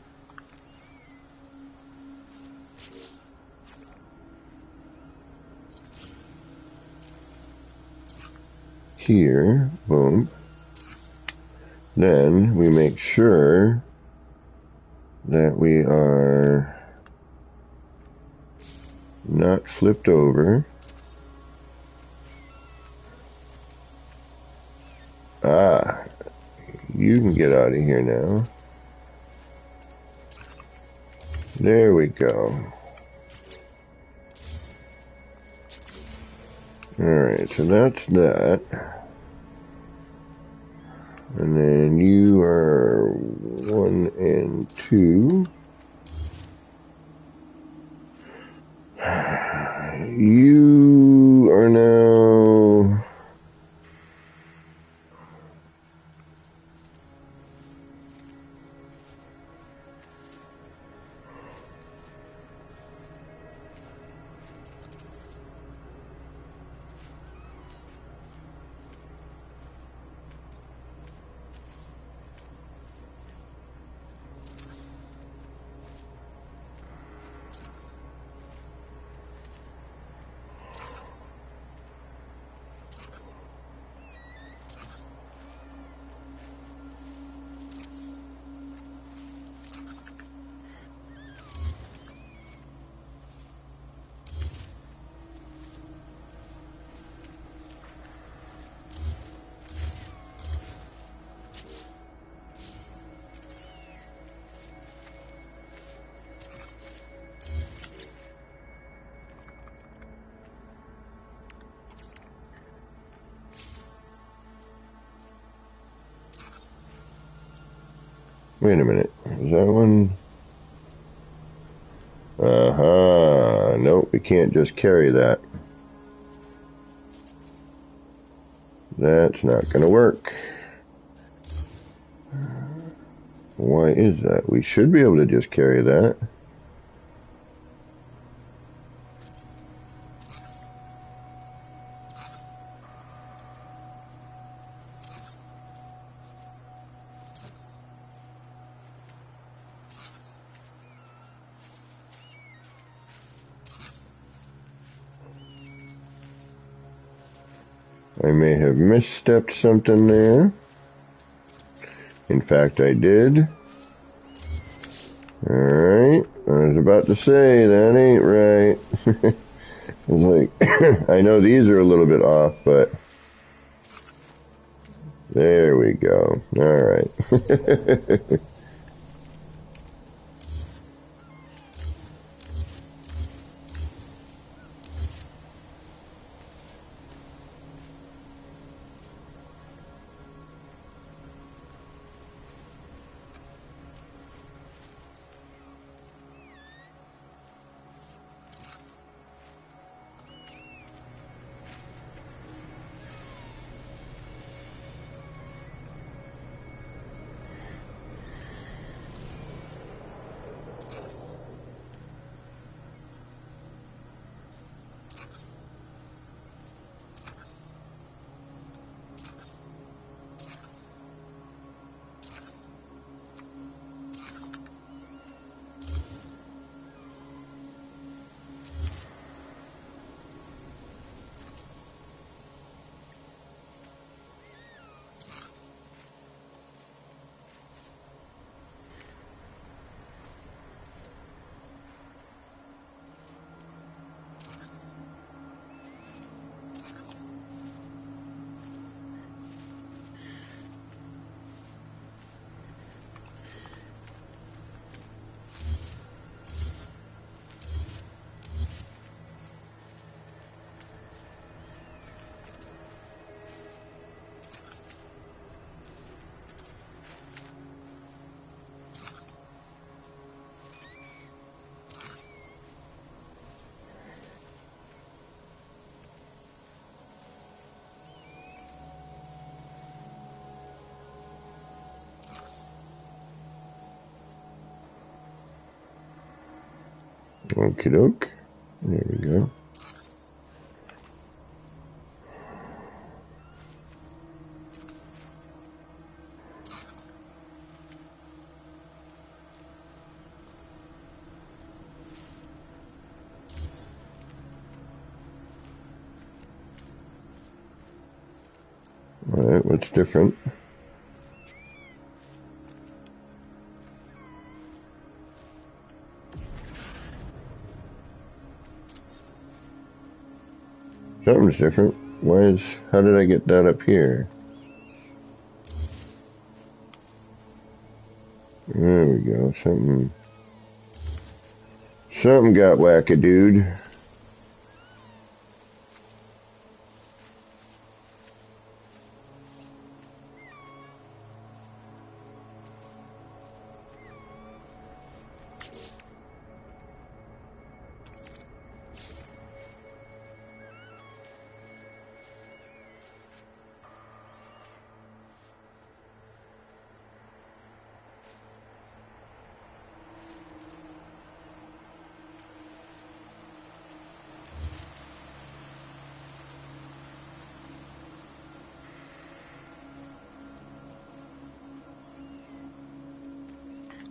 here. Boom. Then we make sure that we are not flipped over. Ah, you can get out of here now. There we go. Alright, so that's that. And then you are 1 and 2. You are now... Wait a minute. Is that one? Nope, we can't just carry that. That's not going to work. Why is that? We should be able to just carry that. I may have misstepped something there. In fact, I did. Alright, I was about to say, that ain't right. I was like, I know these are a little bit off, but... There we go. Alright. Okie doke. There we go. Alright, what's different? Something's different. How did I get that up here? There we go. Something got wackadood.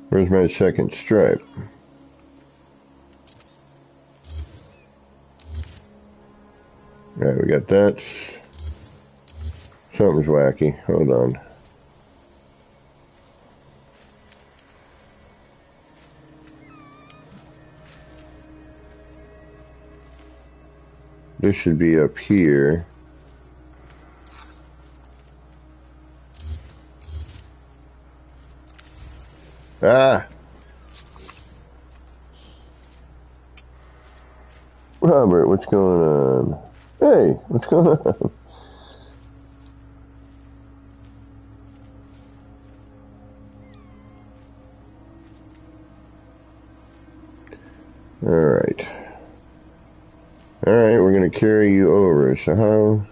Where's my second stripe? Alright, we got that. Something's wacky. Hold on. This should be up here. Ah! Robert, what's going on? Hey, what's going on? Alright. Alright, we're going to carry you over. So how?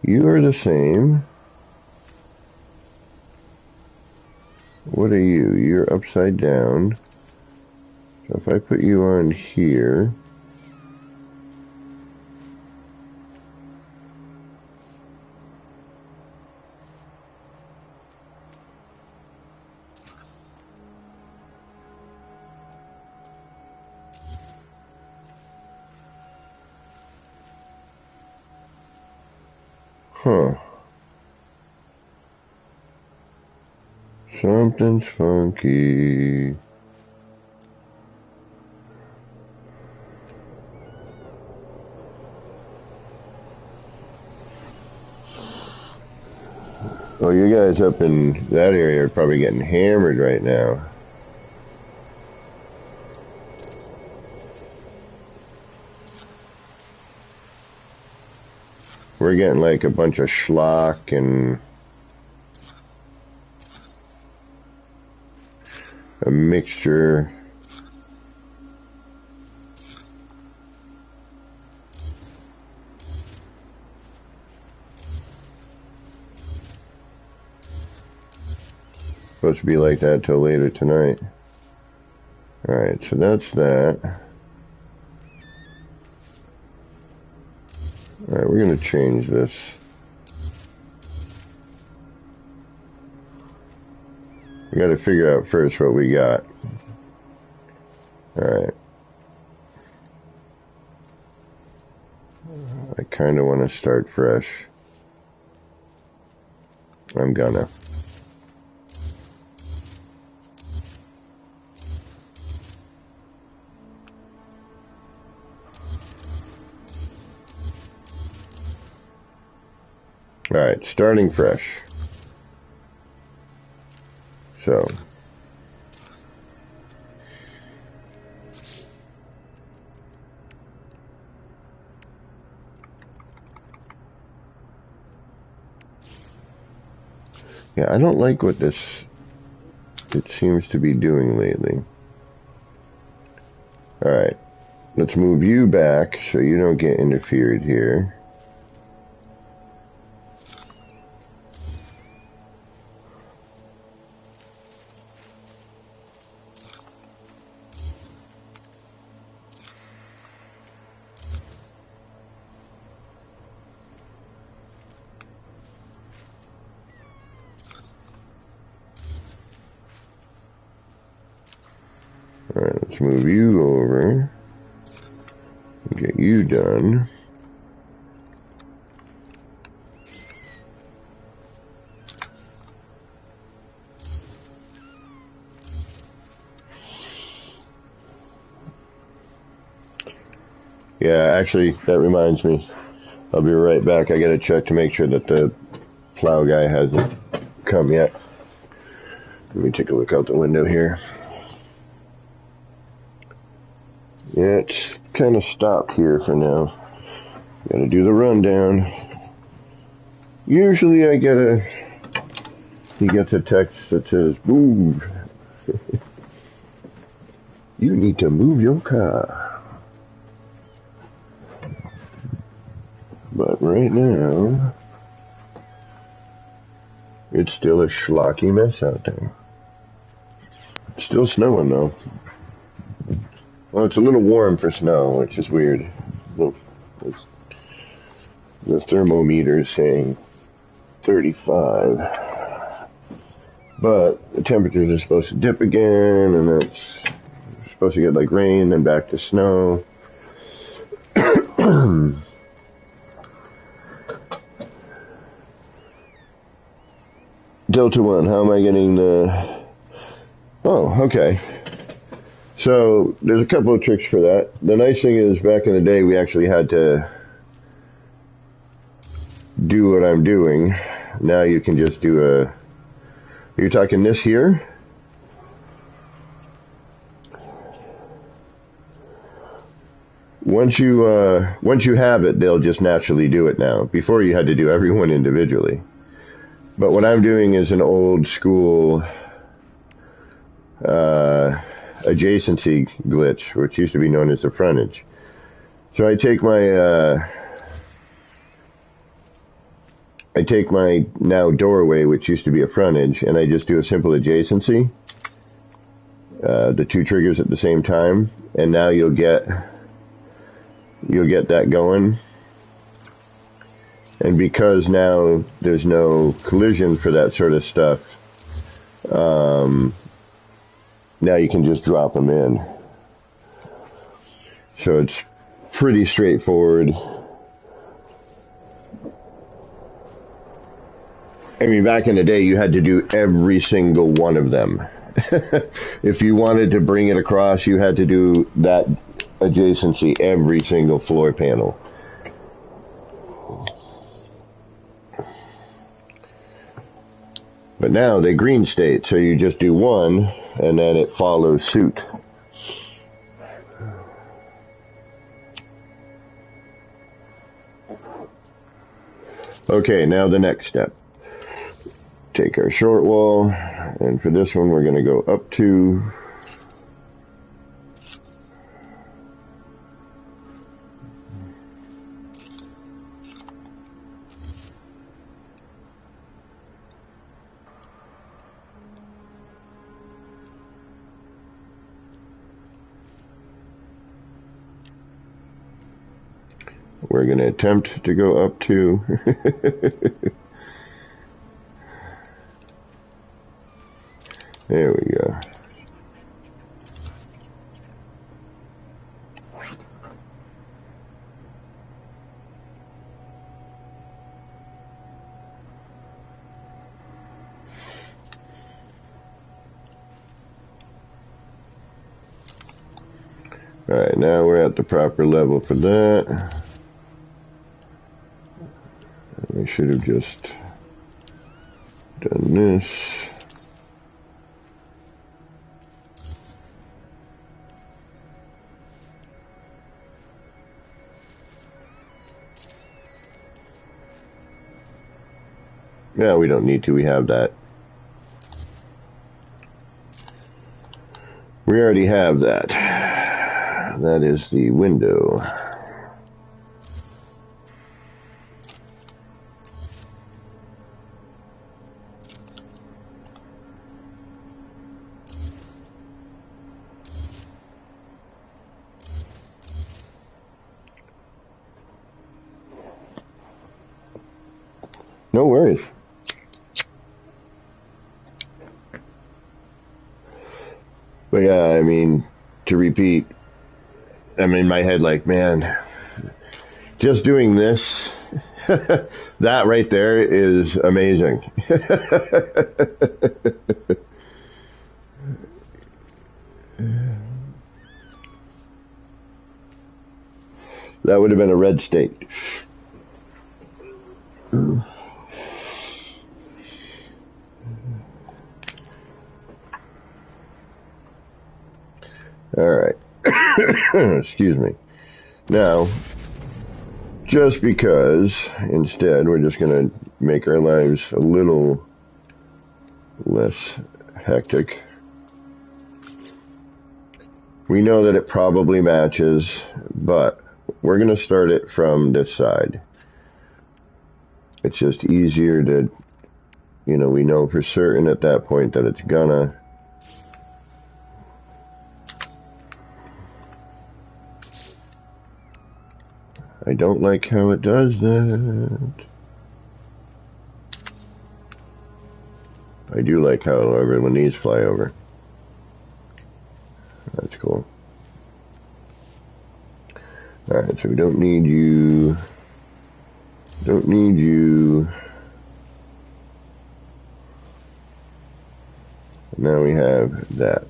You are the same. What are you? You're upside down. So if I put you on here... Huh. Something's funky. Oh, you guys up in that area are probably getting hammered right now. We're getting like a bunch of schlock and a mixture. Supposed to be like that till later tonight. Alright, so that's that. Alright, we're going to change this. We got to figure out first what we got. Alright. I kind of want to start fresh. I'm gonna. Alright, starting fresh. So. Yeah, I don't like what it seems to be doing lately. Alright, let's move you back so you don't get interfered here. Alright, let's move you over and get you done. Yeah, actually, that reminds me. I'll be right back. I gotta check to make sure that the plow guy hasn't come yet. Let me take a look out the window here. Yeah, it's kind of stopped here for now. Gotta do the rundown. Usually he gets a text that says, move. You need to move your car. But right now, it's still a schlocky mess out there. It's still snowing though. Well, it's a little warm for snow, which is weird. The thermometer is saying 35. But the temperatures are supposed to dip again, and it's supposed to get like rain, then back to snow. Delta 1, how am I getting the... Oh, okay. So, there's a couple of tricks for that. The nice thing is, back in the day, we actually had to do what I'm doing. Now you can just do a... You're talking this here? Once you have it, they'll just naturally do it now. Before you had to do everyone individually. But what I'm doing is an old school adjacency glitch, which used to be known as the frontage. So I take my now doorway, which used to be a frontage, and I just do a simple adjacency, the two triggers at the same time, and now you'll get that going. And because now there's no collision for that sort of stuff, now you can just drop them in. So it's pretty straightforward. I mean, back in the day, you had to do every single one of them. If you wanted to bring it across, you had to do that adjacency every single floor panel. But now they green state, so you just do one, and then it follows suit. Okay, now the next step. Take our short wall, and for this one we're going to go up to... We're going to attempt to go up to... There we go. Alright, now we're at the proper level for that. I should have just done this. Yeah, we don't need to, we have that. We already have that. That is the window. No worries. But yeah, I mean, to repeat, I'm in my head like, man, just doing this, that right there is amazing. would have been a red state. All right. Excuse me. Now, just because, instead, we're just going to make our lives a little less hectic. We know that it probably matches, but we're going to start it from this side. It's just easier to, you know, we know for certain at that point that it's gonna. I don't like how it does that. I do like how, however, when these fly over. That's cool. Alright, so we don't need you. Don't need you. Now we have that.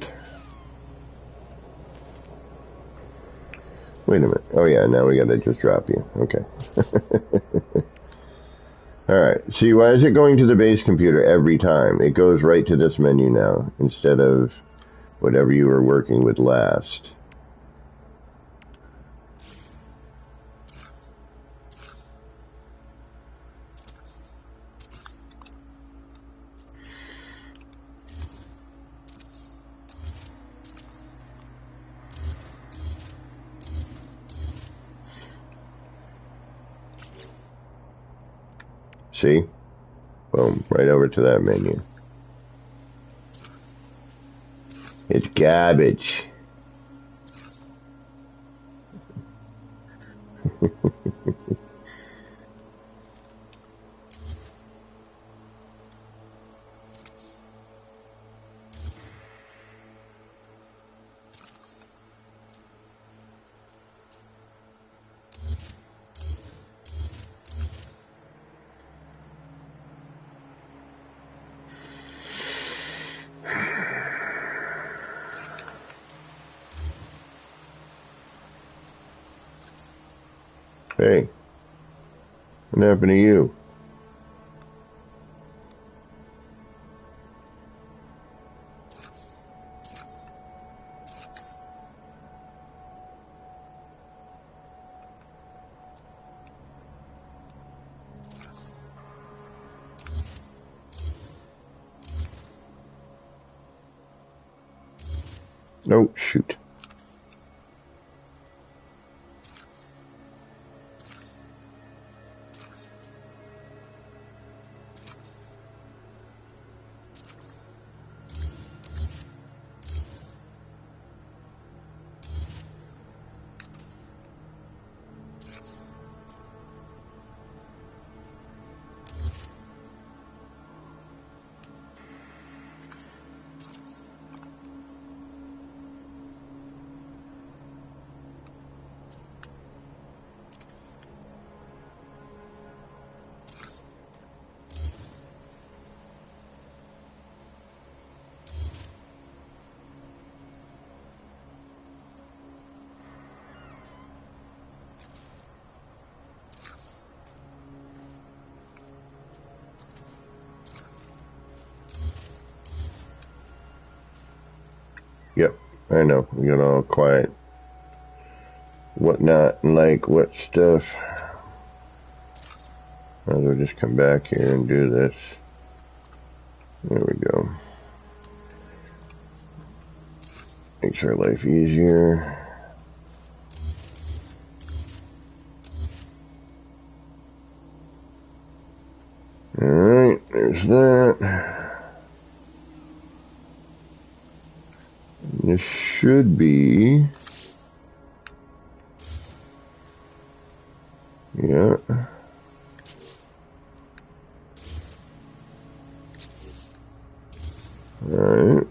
Wait a minute. Oh yeah, now we gotta just drop you. Okay. Alright, see, why is it going to the base computer every time? It goes right to this menu now, instead of whatever you were working with last. See? Boom, right over to that menu. It's garbage. Hey, what happened to you? Oh, shoot. Yep, I know. We got all quiet. Whatnot, like what stuff. Might as well just come back here and do this. There we go. Makes our life easier. Alright, there's that. This should be... Yeah. Alright.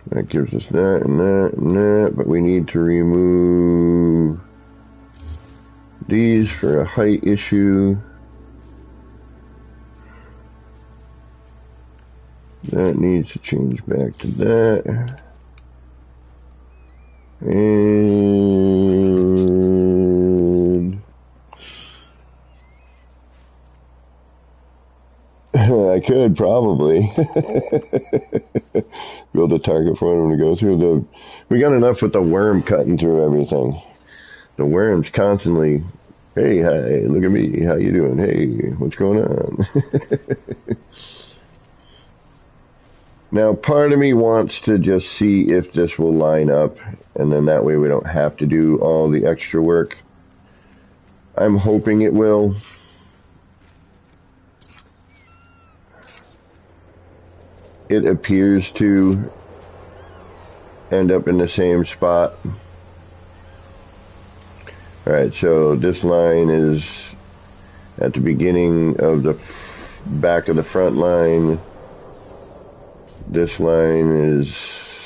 That gives us that and that and that, but we need to remove these for a height issue. That needs to change back to that. And I could probably build a target for him to go through. We got enough with the worm cutting through everything. The worm's constantly, hey, hi, look at me, how you doing? Hey, what's going on? Now, part of me wants to just see if this will line up, and then that way we don't have to do all the extra work. I'm hoping it will. It appears to end up in the same spot. Alright, so this line is at the beginning of the back of the front line. This line is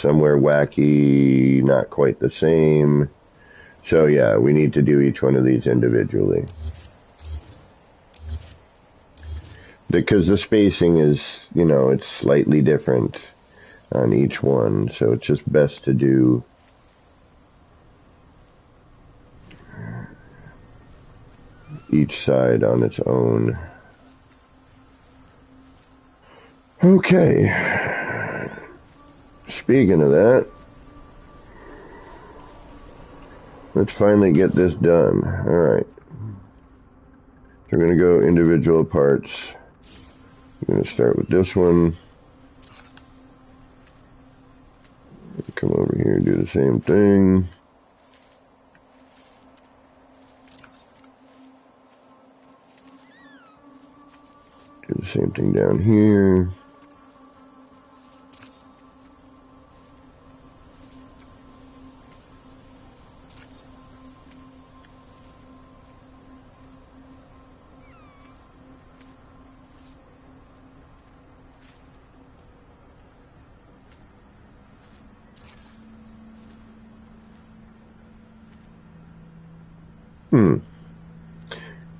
somewhere wacky, not quite the same. So yeah, we need to do each one of these individually. Because the spacing is, you know, it's slightly different on each one. So it's just best to do each side on its own. Okay. Speaking of that, let's finally get this done. Alright. So we're going to go individual parts. I'm going to start with this one. Come over here and do the same thing. Do the same thing down here.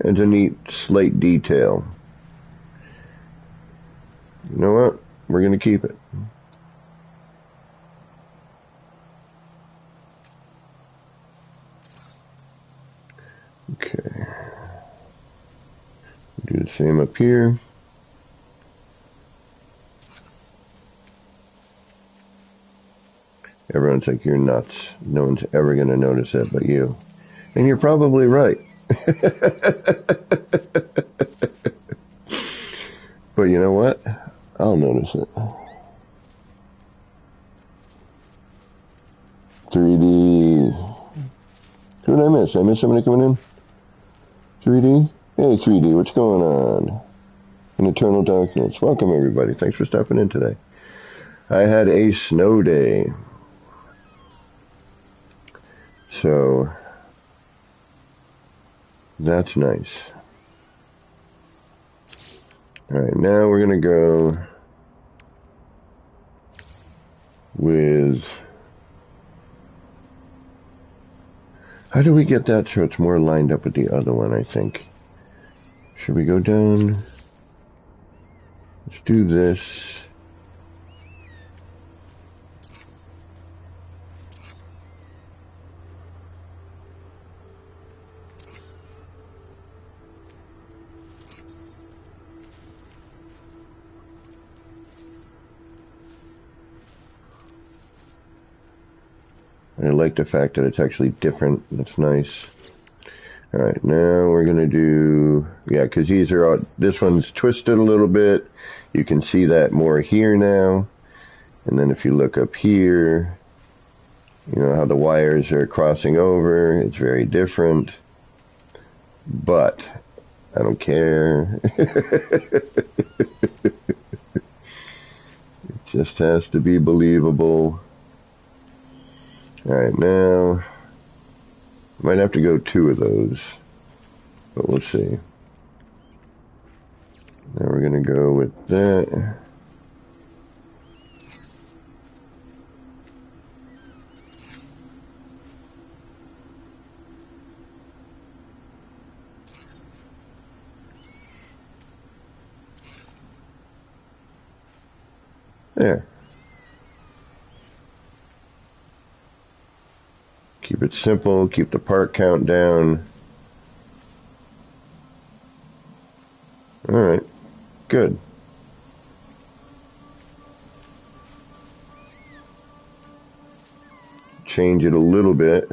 It's a neat slight detail. You know what? We're going to keep it. Okay. Do the same up here. Everyone's like, you're nuts. No one's ever going to notice it but you. And you're probably right. But you know what? I'll notice it. 3D. Who did I miss? Did I miss somebody coming in? 3D? Hey 3D, what's going on? In Eternal Darkness. Welcome everybody. Thanks for stopping in today. I had a snow day. So that's nice. Alright, now we're going to go with... How do we get that so it's more lined up with the other one, I think? Should we go down? Let's do this. I like the fact that it's actually different. That's nice. Alright, now we're going to do... Yeah, because these are all... This one's twisted a little bit. You can see that more here now. And then if you look up here, you know how the wires are crossing over. It's very different. But I don't care. It just has to be believable. Alright, now, might have to go 2 of those, but we'll see. Now we're going to go with that. There. Keep it simple, keep the part count down. Alright, good. change it a little bit.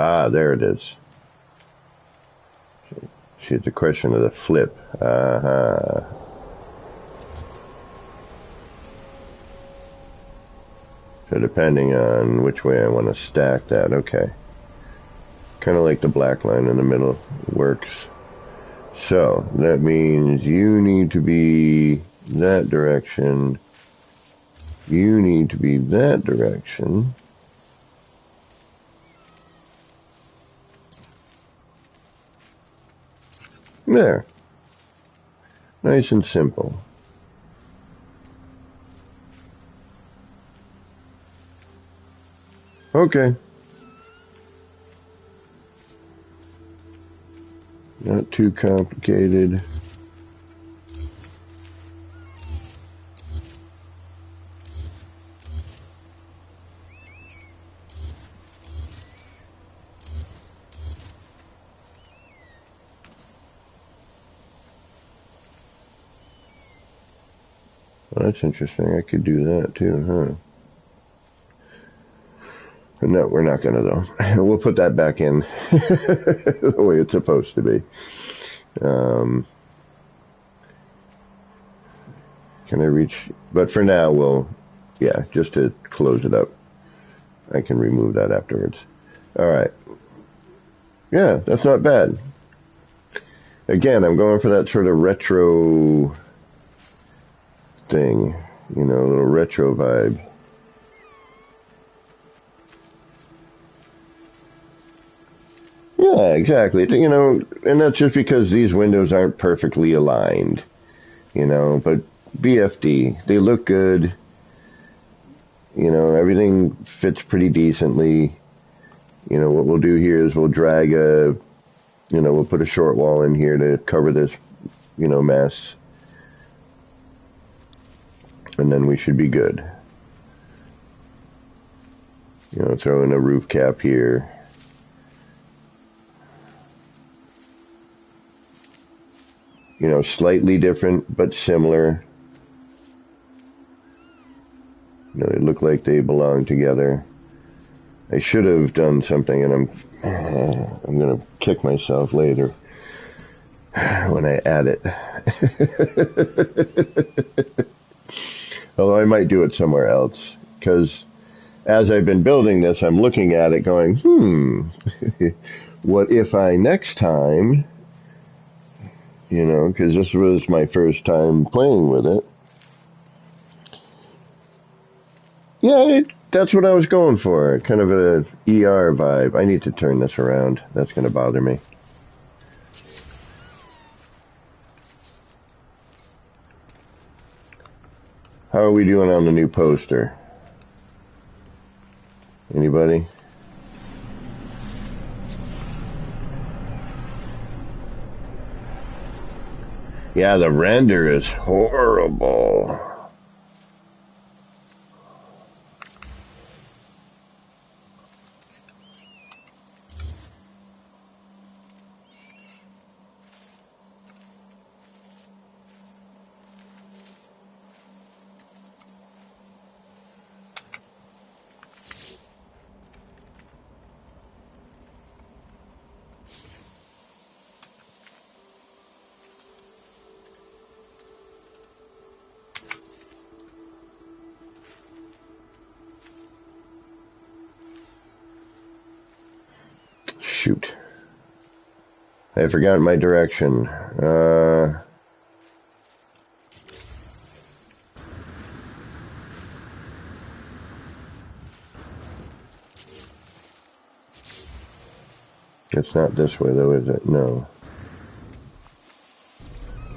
Ah, there it is. See, it's a question of the flip. Uh-huh. So depending on which way I want to stack that, okay. Kind of like the black line in the middle works. So that means you need to be that direction. You need to be that direction. There. Nice and simple. Okay. Not too complicated. Well, that's interesting. I could do that too, huh? No, we're not going to, though. We'll put that back in the way it's supposed to be. Can I reach? But for now, we'll, yeah, just to close it up. I can remove that afterwards. All right. Yeah, that's not bad. Again, I'm going for that sort of retro thing, you know, a little retro vibe. Yeah, exactly. You know, and that's just because these windows aren't perfectly aligned, you know, but BFD, they look good. You know, everything fits pretty decently. You know, what we'll do here is we'll drag a, you know, we'll put a short wall in here to cover this, you know, mess. And then we should be good. You know, throw in a roof cap here. You know, slightly different, but similar. You know, they look like they belong together. I should have done something, and I'm going to kick myself later when I add it. Although I might do it somewhere else, because as I've been building this, I'm looking at it going, what if I next time... You know, because this was my first time playing with it. Yeah, that's what I was going for. Kind of a ER vibe. I need to turn this around. That's going to bother me. How are we doing on the new poster? Anybody? Yeah, the render is horrible. Shoot. I forgot my direction. It's not this way though, is it? No.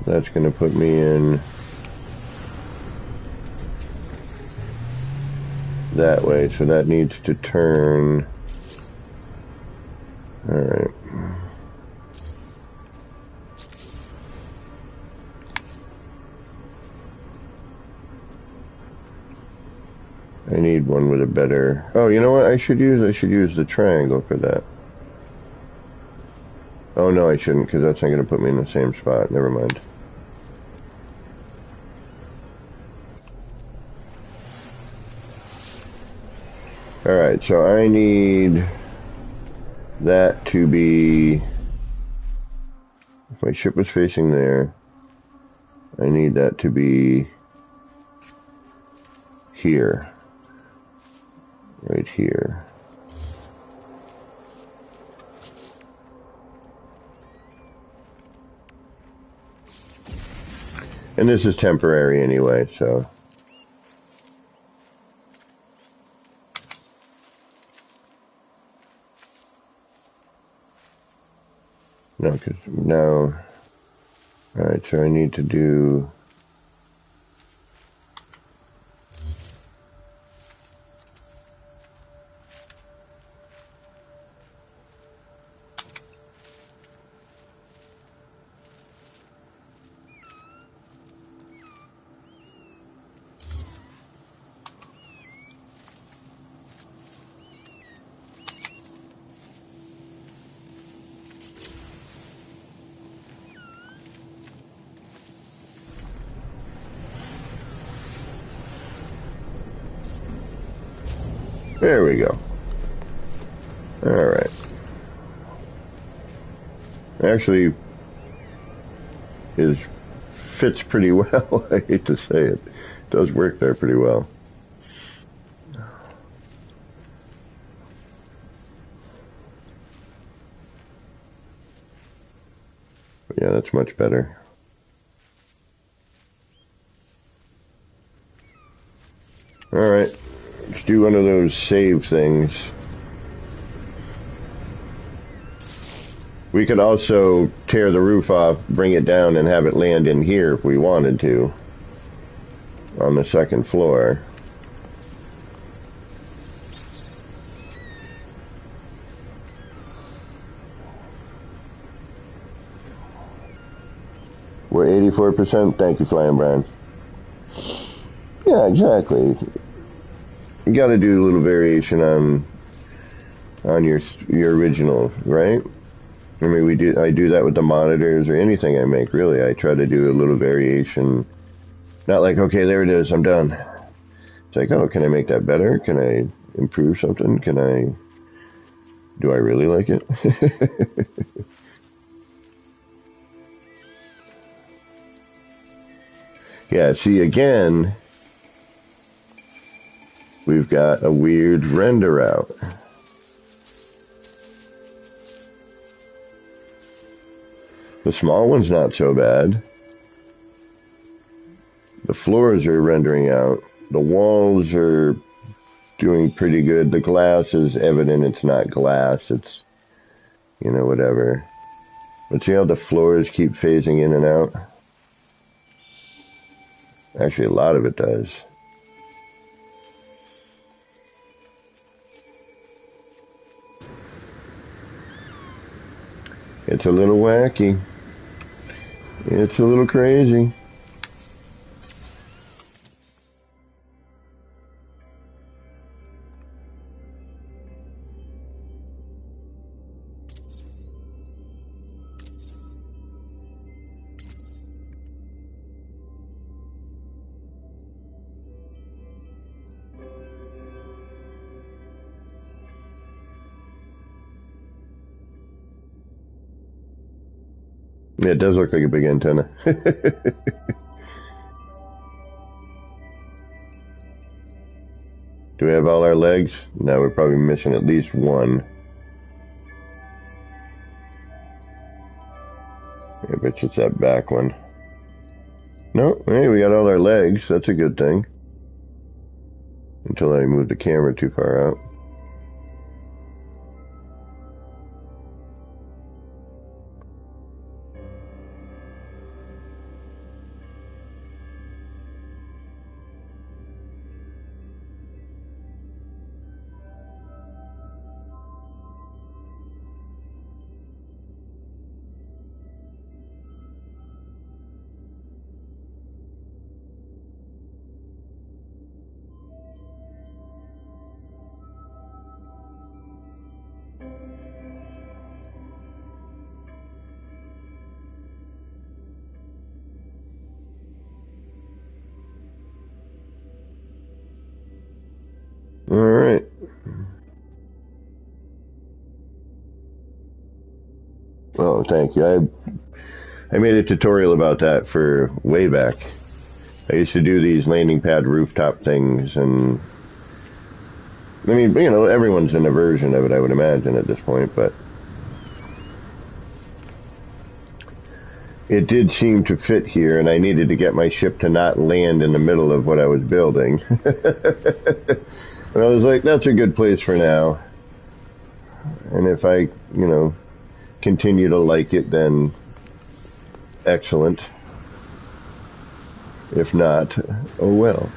That's going to put me in that way, so that needs to turn Alright. I need one with a better... Oh, you know what I should use? I should use the triangle for that. Oh, no, I shouldn't, because that's not going to put me in the same spot. Never mind. Alright, so I need that to be... If my ship was facing there, I need that to be here. Right here. And this is temporary anyway, so... No, because now... Alright, so I need to do... There we go. Alright. Actually, fits pretty well. I hate to say it. It does work there pretty well. But yeah, that's much better. Alright. Let's do one of those save things. We could also tear the roof off, bring it down, and have it land in here if we wanted to. On the second floor. We're 84%. Thank you, Flying Brian. Yeah, exactly. You got to do a little variation on your original, right? I mean, I do that with the monitors or anything I make. Really, I try to do a little variation. Not like, okay, there it is, I'm done. It's like, oh, can I make that better? Can I improve something? Do I really like it? Yeah, see, again, we've got a weird render out. The small one's not so bad. The floors are rendering out. The walls are doing pretty good. The glass is evident it's not glass. It's, whatever. But see how the floors keep phasing in and out? Actually, a lot of it does. It's a little wacky. It's a little crazy. Yeah, it does look like a big antenna. Do we have all our legs? No, we're probably missing at least one. I bet it's that back one. No, hey, we got all our legs. That's a good thing. Until I move the camera too far out. thank you. I made a tutorial about that for way back. I used to do these landing pad rooftop things, and I mean, you know, everyone's in a version of it, I would imagine, at this point, but it did seem to fit here, and I needed to get my ship to not land in the middle of what I was building. And I was like, that's a good place for now. And if I, you know, continue to like it, then excellent. If not, oh well.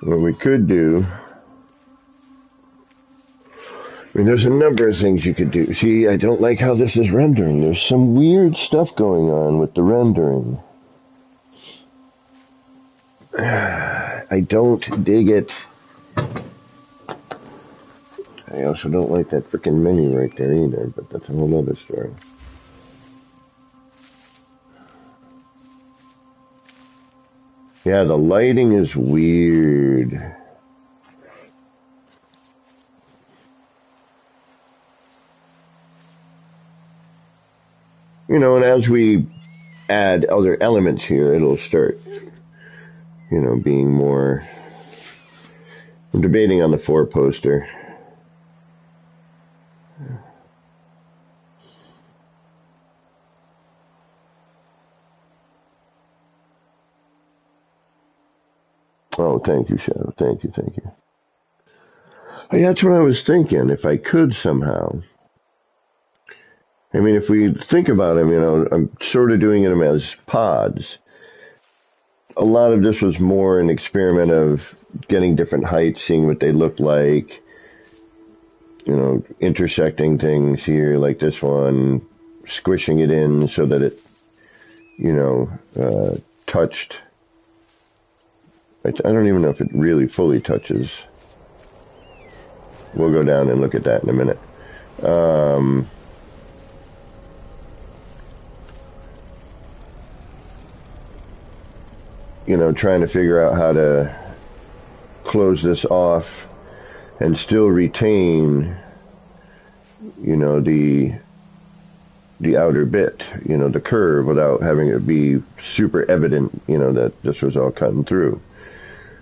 What we could do, I mean, there's a number of things you could do. See, I don't like how this is rendering. There's some weird stuff going on with the rendering. I don't dig it. I also don't like that frickin' menu right there either, but that's a whole other story. Yeah, the lighting is weird. You know, and as we add other elements here, it'll start, you know, being more... I'm debating on the 4 poster. Oh, thank you, Shadow. Thank you, thank you. Hey, that's what I was thinking. If I could somehow... I mean, if we think about them, you know, I'm sort of doing them as pods. A lot of this was more an experiment of getting different heights, seeing what they look like, you know, intersecting things here like this one, squishing it in so that it, you know, touched. I don't even know if it really fully touches. We'll go down and look at that in a minute. You know, trying to figure out how to close this off and still retain, you know, the outer bit, you know, the curve, without having it be super evident, you know, that this was all cutting through.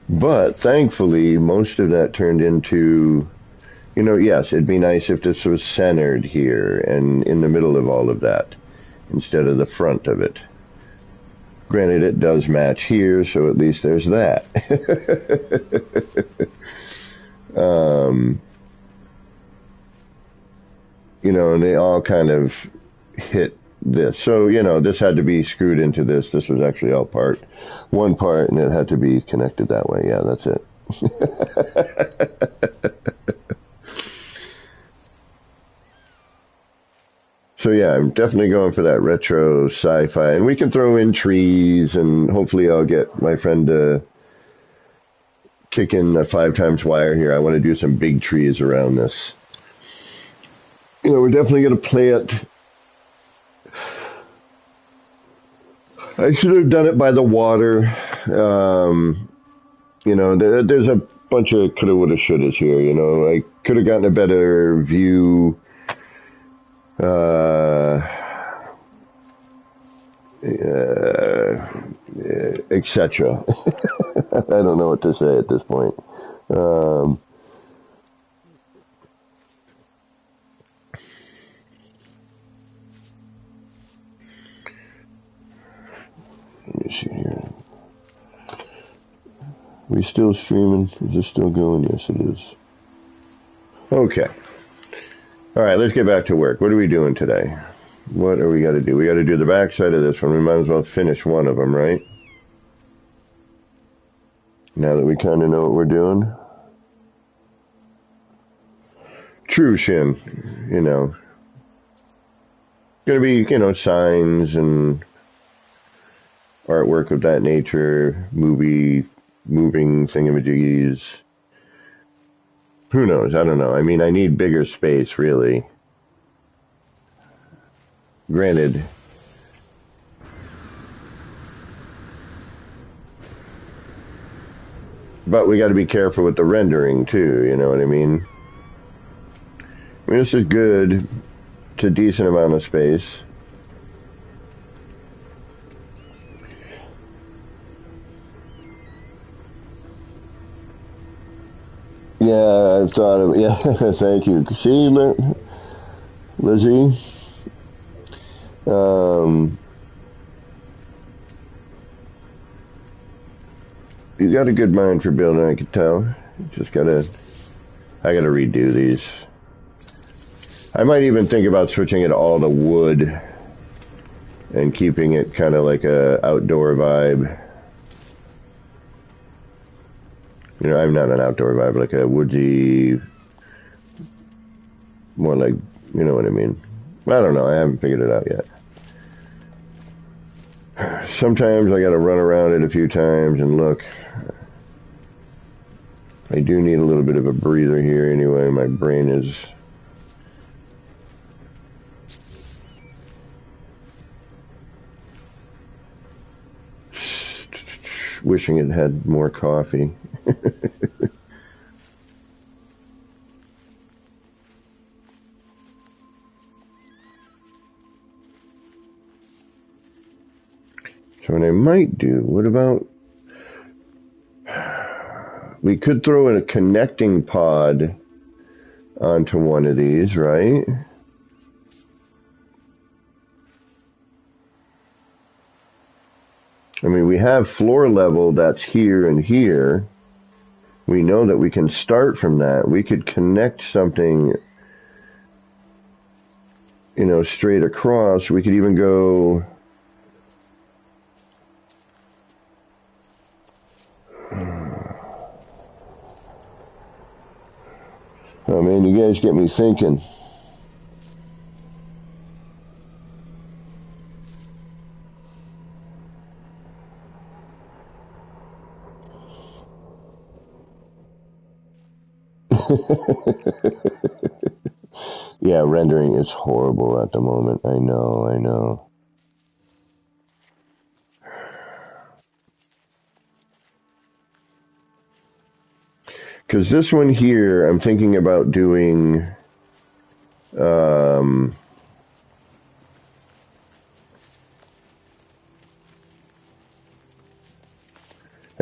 But thankfully, most of that turned into, you know, yes, it'd be nice if this was centered here and in the middle of all of that instead of the front of it. Granted, it does match here, so at least there's that. You know, and they all kind of hit this. So, you know, this had to be screwed into this. This was actually all one part, and it had to be connected that way. Yeah, that's it. So yeah, I'm definitely going for that retro sci-fi, and we can throw in trees, and hopefully I'll get my friend to kick in a 5x wire here. I want to do some big trees around this. You know, we're definitely going to play it. I should have done it by the water. You know, there's a bunch of coulda, woulda, shouldas here. You know, I could have gotten a better view. Etc. I don't know what to say at this point. Let me see here. We still streaming? Is this still going? Yes, it is. Okay. All right, let's get back to work. What are we doing today? What are we got to do? We got to do the back side of this one. We might as well finish one of them, right? Now that we kind of know what we're doing. True, Shin. You know. Going to be, you know, signs and artwork of that nature, moving thingamajiggies. Who knows? I don't know. I mean, I need bigger space, really. Granted, But we got to be careful with the rendering too, you know what I mean? I mean, this is good. It's a decent amount of space. Yeah, I've thought of, yeah, thank you. See, Lizzie? You got a good mind for building, I could tell. I gotta redo these. I might even think about switching it all to wood and keeping it kind of like a outdoor vibe. You know, I'm not an outdoor vibe, like a woodsy, more like, you know what I mean. I don't know, I haven't figured it out yet. Sometimes I gotta run around it a few times and look. I do need a little bit of a breather here anyway. My brain is... wishing it had more coffee. So what I might do, what about... we could throw in a connecting pod onto one of these, right? I mean, we have floor level that's here and here. We know that we can start from that. We could connect something, you know, straight across. We could even go... Oh man, you guys get me thinking. Yeah, rendering is horrible at the moment. I know. Because this one here, I'm thinking about doing...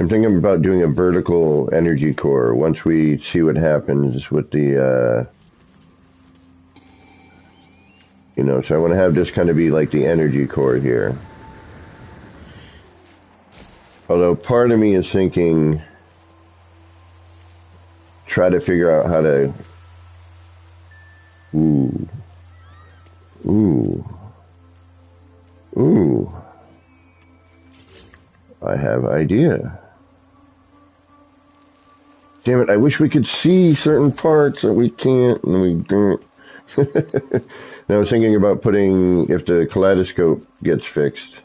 I'm thinking about doing a vertical energy core once we see what happens with the, you know, so I want to have this kind of be like the energy core here. Although part of me is thinking, try to figure out how to, ooh, I have idea. Damn it, I wish we could see certain parts that we can't, and we don't. Now I was thinking about putting, if the kaleidoscope gets fixed,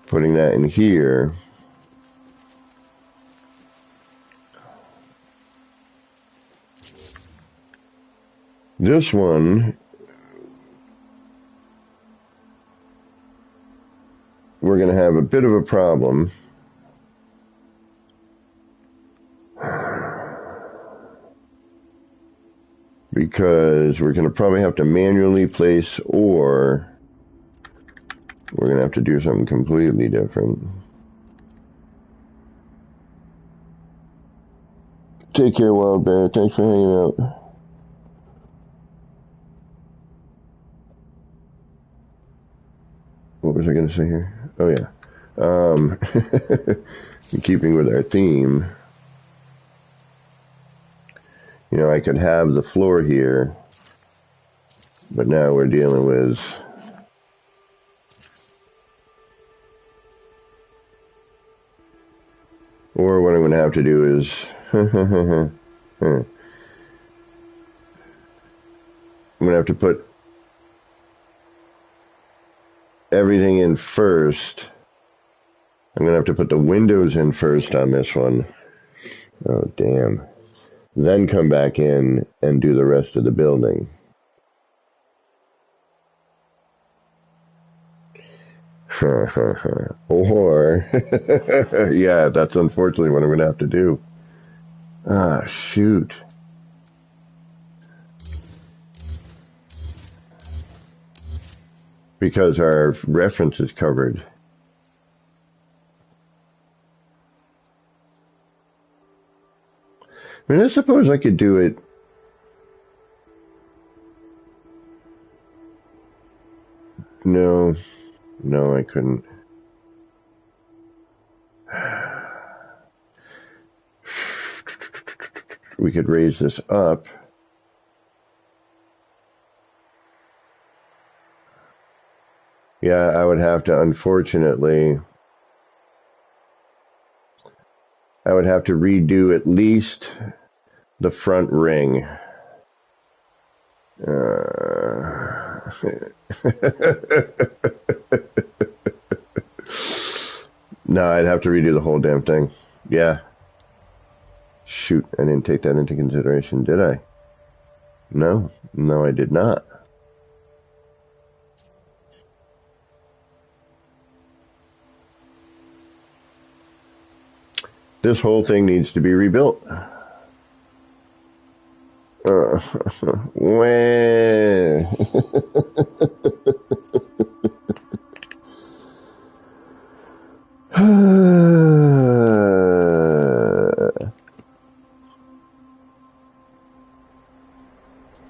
putting that in here. This one, we're going to have a bit of a problem. Because we're going to probably have to manually place, or we're going to have to do something completely different. Take care, Wild Bear. Thanks for hanging out. What was I going to say here? Oh, yeah. In keeping with our theme, you know, I could have the floor here, but now we're dealing with or what I'm going to have to do is I'm going to have to put everything in first. I'm going to have to put the windows in first on this one. Oh, damn. Then come back in and do the rest of the building. Or, yeah, that's unfortunately what I'm going to have to do. Ah, shoot. Because our reference is covered. I mean, I suppose I could do it. No, I couldn't. We could raise this up. Yeah, I would have to, unfortunately, I would have to redo at least the front ring. No, I'd have to redo the whole damn thing. Yeah. Shoot, I didn't take that into consideration, did I? No, I did not. This whole thing needs to be rebuilt.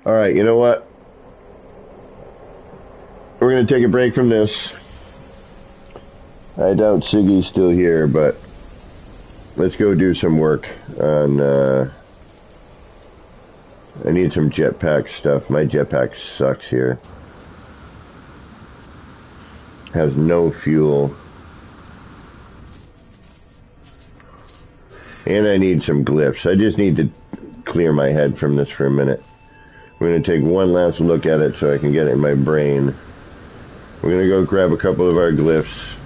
All right, you know what? We're going to take a break from this. I doubt Siggy's still here, but let's go do some work on, I need some jetpack stuff. My jetpack sucks here. Has no fuel. And I need some glyphs. I just need to clear my head from this for a minute. We're going to take one last look at it so I can get it in my brain. We're going to go grab a couple of our glyphs.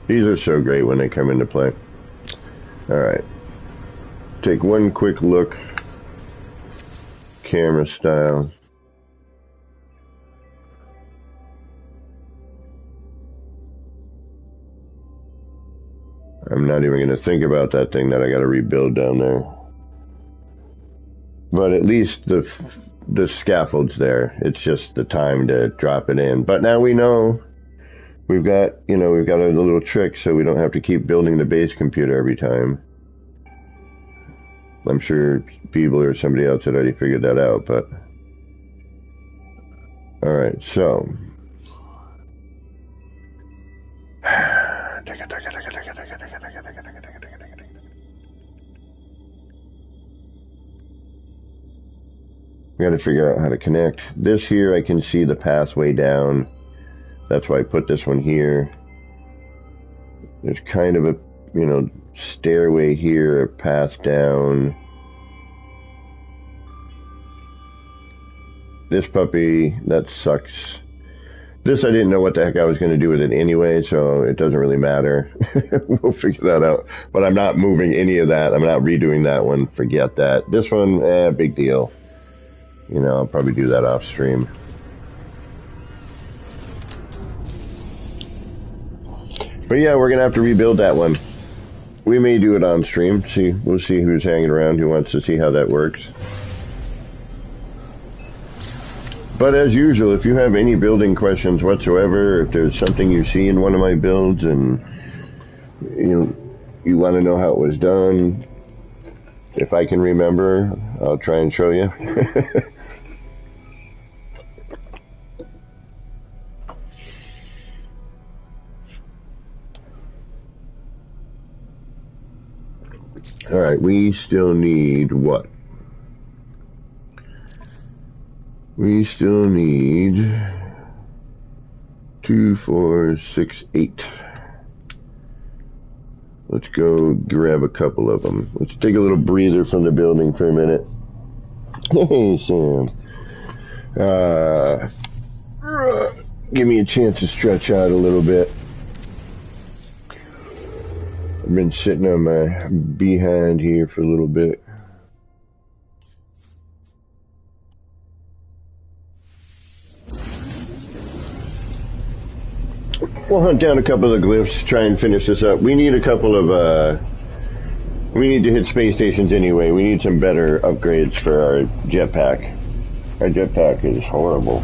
These are so great when they come into play. Alright. Take one quick look. Camera style. I'm not even going to think about that thing that I got to rebuild down there. But at least the scaffold's there. It's just the time to drop it in. But now we know we've got a little trick so we don't have to keep building the base computer every time. I'm sure people or somebody else had already figured that out, but alright, so we got to figure out how to connect. This here I can see the pathway down. That's why I put this one here. There's kind of a, stairway here, a path down. This puppy, that sucks. This I didn't know what the heck I was going to do with it anyway, so it doesn't really matter. We'll figure that out. But I'm not moving any of that. I'm not redoing that one. Forget that. This one, big deal. I'll probably do that off stream. But yeah, we're going to have to rebuild that one. We may do it on stream. We'll see who's hanging around, who wants to see how that works. But as usual, if you have any building questions whatsoever, if there's something you see in one of my builds and you want to know how it was done, if I can remember, I'll try and show you. Alright, we still need what? We still need 2, 4, 6, 8. Let's go grab a couple of them. Let's take a little breather from the building for a minute. Hey, Sam. Give me a chance to stretch out a little bit. I've been sitting on my behind here for a little bit. We'll hunt down a couple of the glyphs, try and finish this up. We need a couple of, we need to hit space stations anyway. We need some better upgrades for our jetpack. Our jetpack is horrible.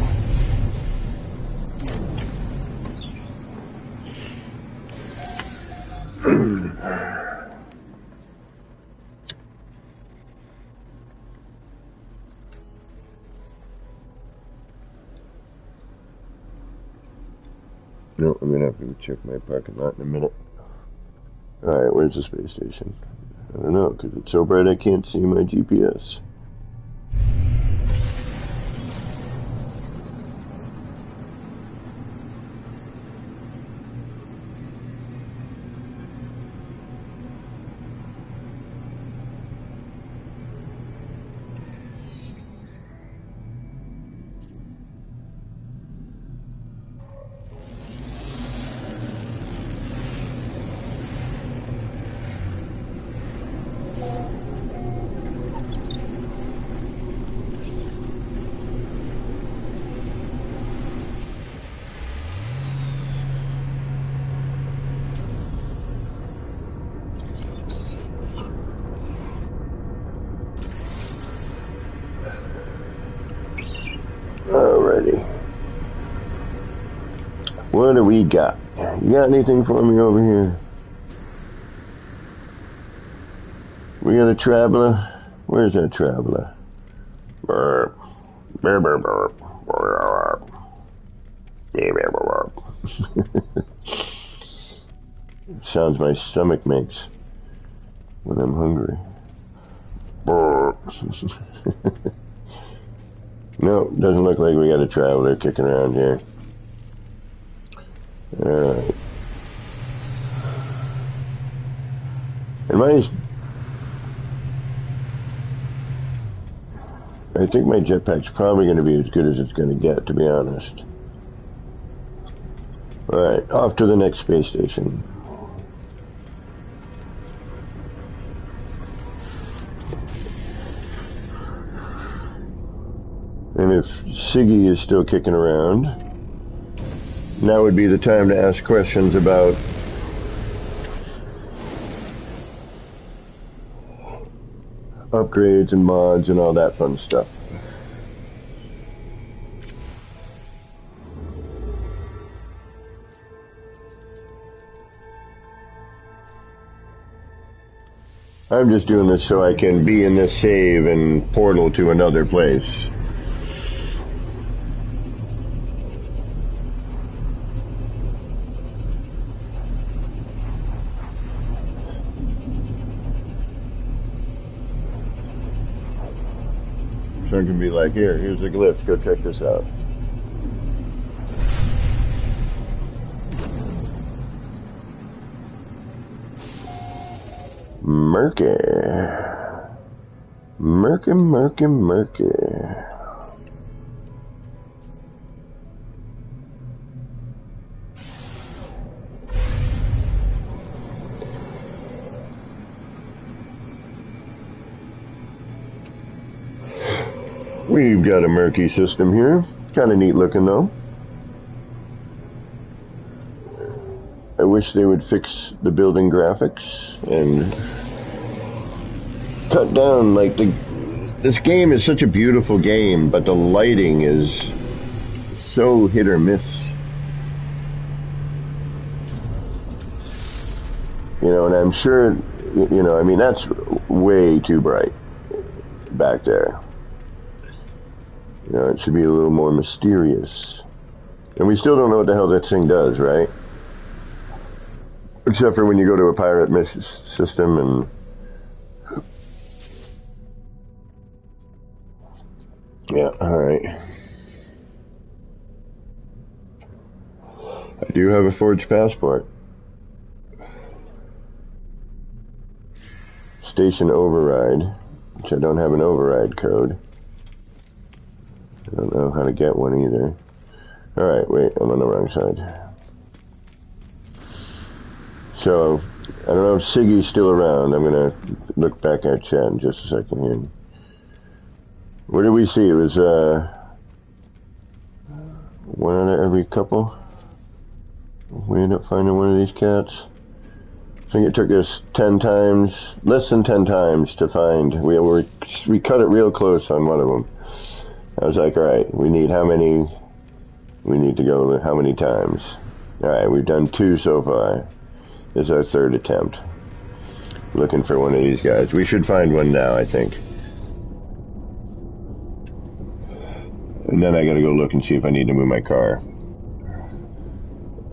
No, I'm gonna have to check my parking lot in a minute. Alright, where's the space station? I don't know, because it's so bright I can't see my GPS. Alrighty. What do we got? You got anything for me over here? We got a traveler? Where's that traveler? Burp. Burp, burp, burp. Burp. Sounds my stomach makes when I'm hungry. Burp. No, doesn't look like we got a traveler kicking around here. Alright. I think my jetpack's probably going to be as good as it's going to get, to be honest. Alright, off to the next space station. And if Siggy is still kicking around, now would be the time to ask questions about upgrades and mods and all that fun stuff. I'm just doing this so I can be in this save and portal to another place. So I can be like, here's the glyph, go check this out. Murky. Murky, murky, murky. We've got a murky system here. Kind of neat looking though. I wish they would fix the building graphics and cut down, like, this game is such a beautiful game, but the lighting is so hit or miss. You know, and I'm sure, you know, I mean, that's way too bright back there. You know, it should be a little more mysterious. And we still don't know what the hell that thing does, right? Except for when you go to a pirate system and... Yeah, alright. I do have a forged passport. Station override, which I don't have an override code. I don't know how to get one either. Alright, wait, I'm on the wrong side. So, I don't know if Siggy's still around. I'm gonna look back at chat in just a second here. What did we see? It was, one out of every couple. We ended up finding one of these cats. I think it took us 10 times, less than 10 times to find. We cut it real close on one of them. I was like, alright, we need how many, we need to go how many times. Alright, we've done 2 so far. This is our 3rd attempt. Looking for one of these guys. We should find one now, I think. And then I gotta go look and see if I need to move my car.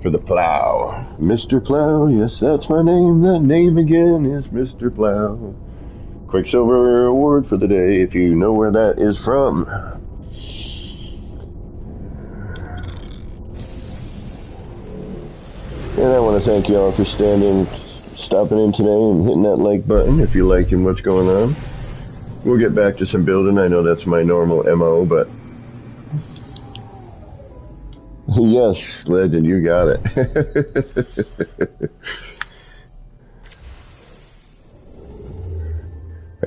For the plow. Mr. Plow, yes, that's my name. That name again is Mr. Plow. Quicksilver award for the day, if you know where that is from. And I want to thank you all for stopping in today and hitting that like button if you're liking what's going on. We'll get back to some building. I know that's my normal MO, but yes, Legend, you got it.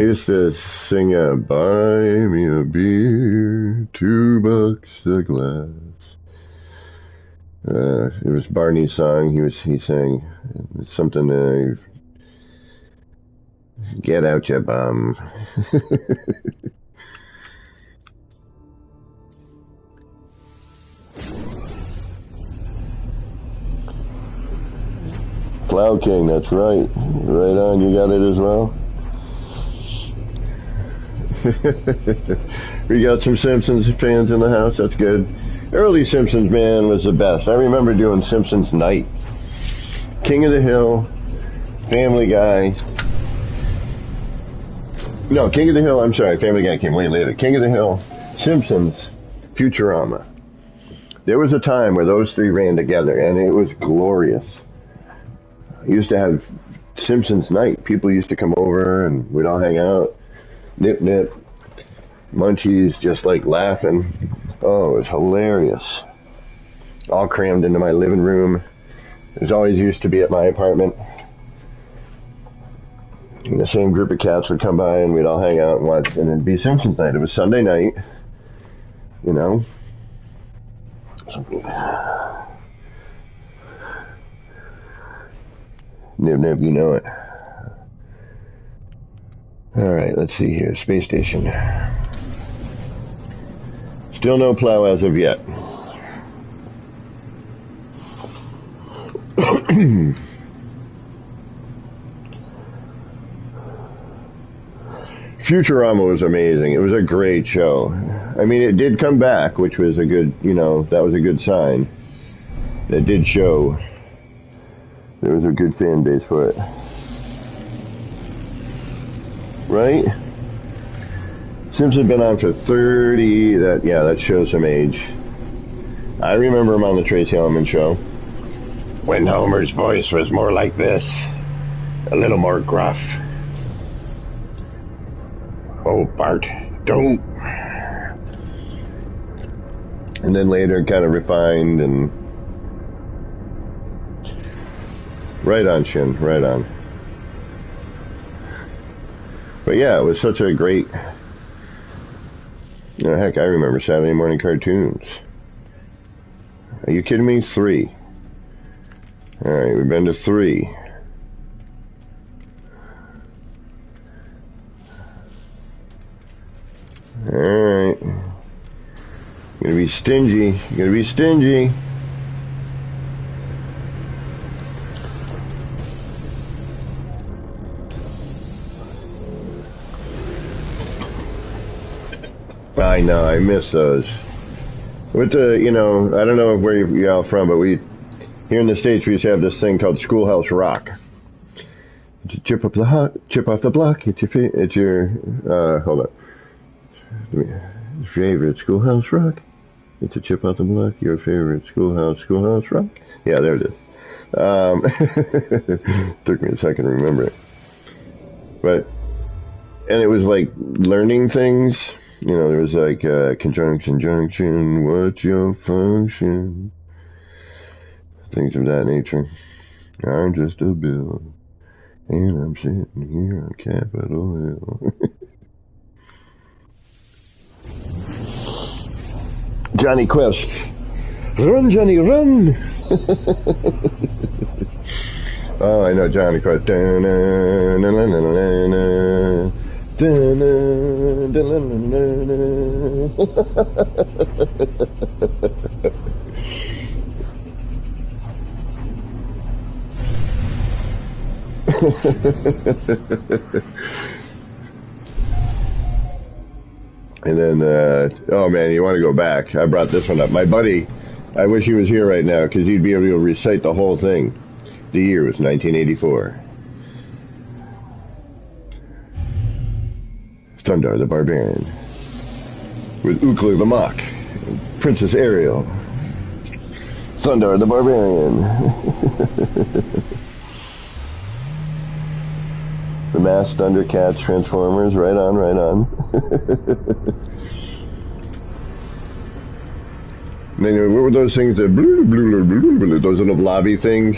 I used to sing buy me a beer, $2 a glass. It was Barney's song. He sang something, get out your bum. Cloud King, that's right. Right on, you got it as well? We got some Simpsons fans in the house, that's good. Early Simpsons, man, was the best. I remember doing Simpsons Night. King of the Hill, Family Guy. No, King of the Hill, I'm sorry, Family Guy came way later. King of the Hill, Simpsons, Futurama. There was a time where those 3 ran together, and it was glorious. I used to have Simpsons Night. People used to come over, and we'd all hang out. Nip, nip. Munchies, just like laughing. Oh, it was hilarious. All crammed into my living room. It always used to be at my apartment. And the same group of cats would come by and we'd all hang out and watch. And it'd be Simpsons night. It was Sunday night. You know. Nib nib, you know it. Alright, let's see here. Space station. Still no plow as of yet. Futurama was amazing. It was a great show. I mean, it did come back, which was a good, you know, that was a good sign. It did show there was a good fan base for it. Right? Simpsons have been on for 30, that shows some age. I remember him on the Tracy Ullman show. When Homer's voice was more like this. A little more gruff. Oh, Bart, don't. And then later kind of refined and... Right on, Shin, right on. But yeah, it was such a great... You know, heck, I remember Saturday morning cartoons. Are you kidding me? 3. Alright, we've been to 3. Alright. You're gonna be stingy. You're gonna be stingy. I know, I miss those. With the, you know, I don't know where you're all from, but here in the States, we used to have this thing called Schoolhouse Rock. Chip off the block, it's your, hold on. Favorite Schoolhouse Rock? It's a chip off the block, your favorite Schoolhouse Rock? Yeah, there it is. Took me a second to remember it. But, and it was like learning things. You know, there was like conjunction, junction, what's your function? Things of that nature. I'm just a bill, and I'm sitting here on Capitol Hill. Johnny Quest. Run, Johnny, run! Oh, I know Johnny Quest. And then, oh man, you want to go back. I brought this one up. My buddy, I wish he was here right now because he'd be able to recite the whole thing. The year was 1984. Thundar the Barbarian. With Ukla the Mock. Princess Ariel. Thundar the Barbarian. The Masked Thundercats, Transformers, right on, right on. And then, what were those things? Those little blobby things?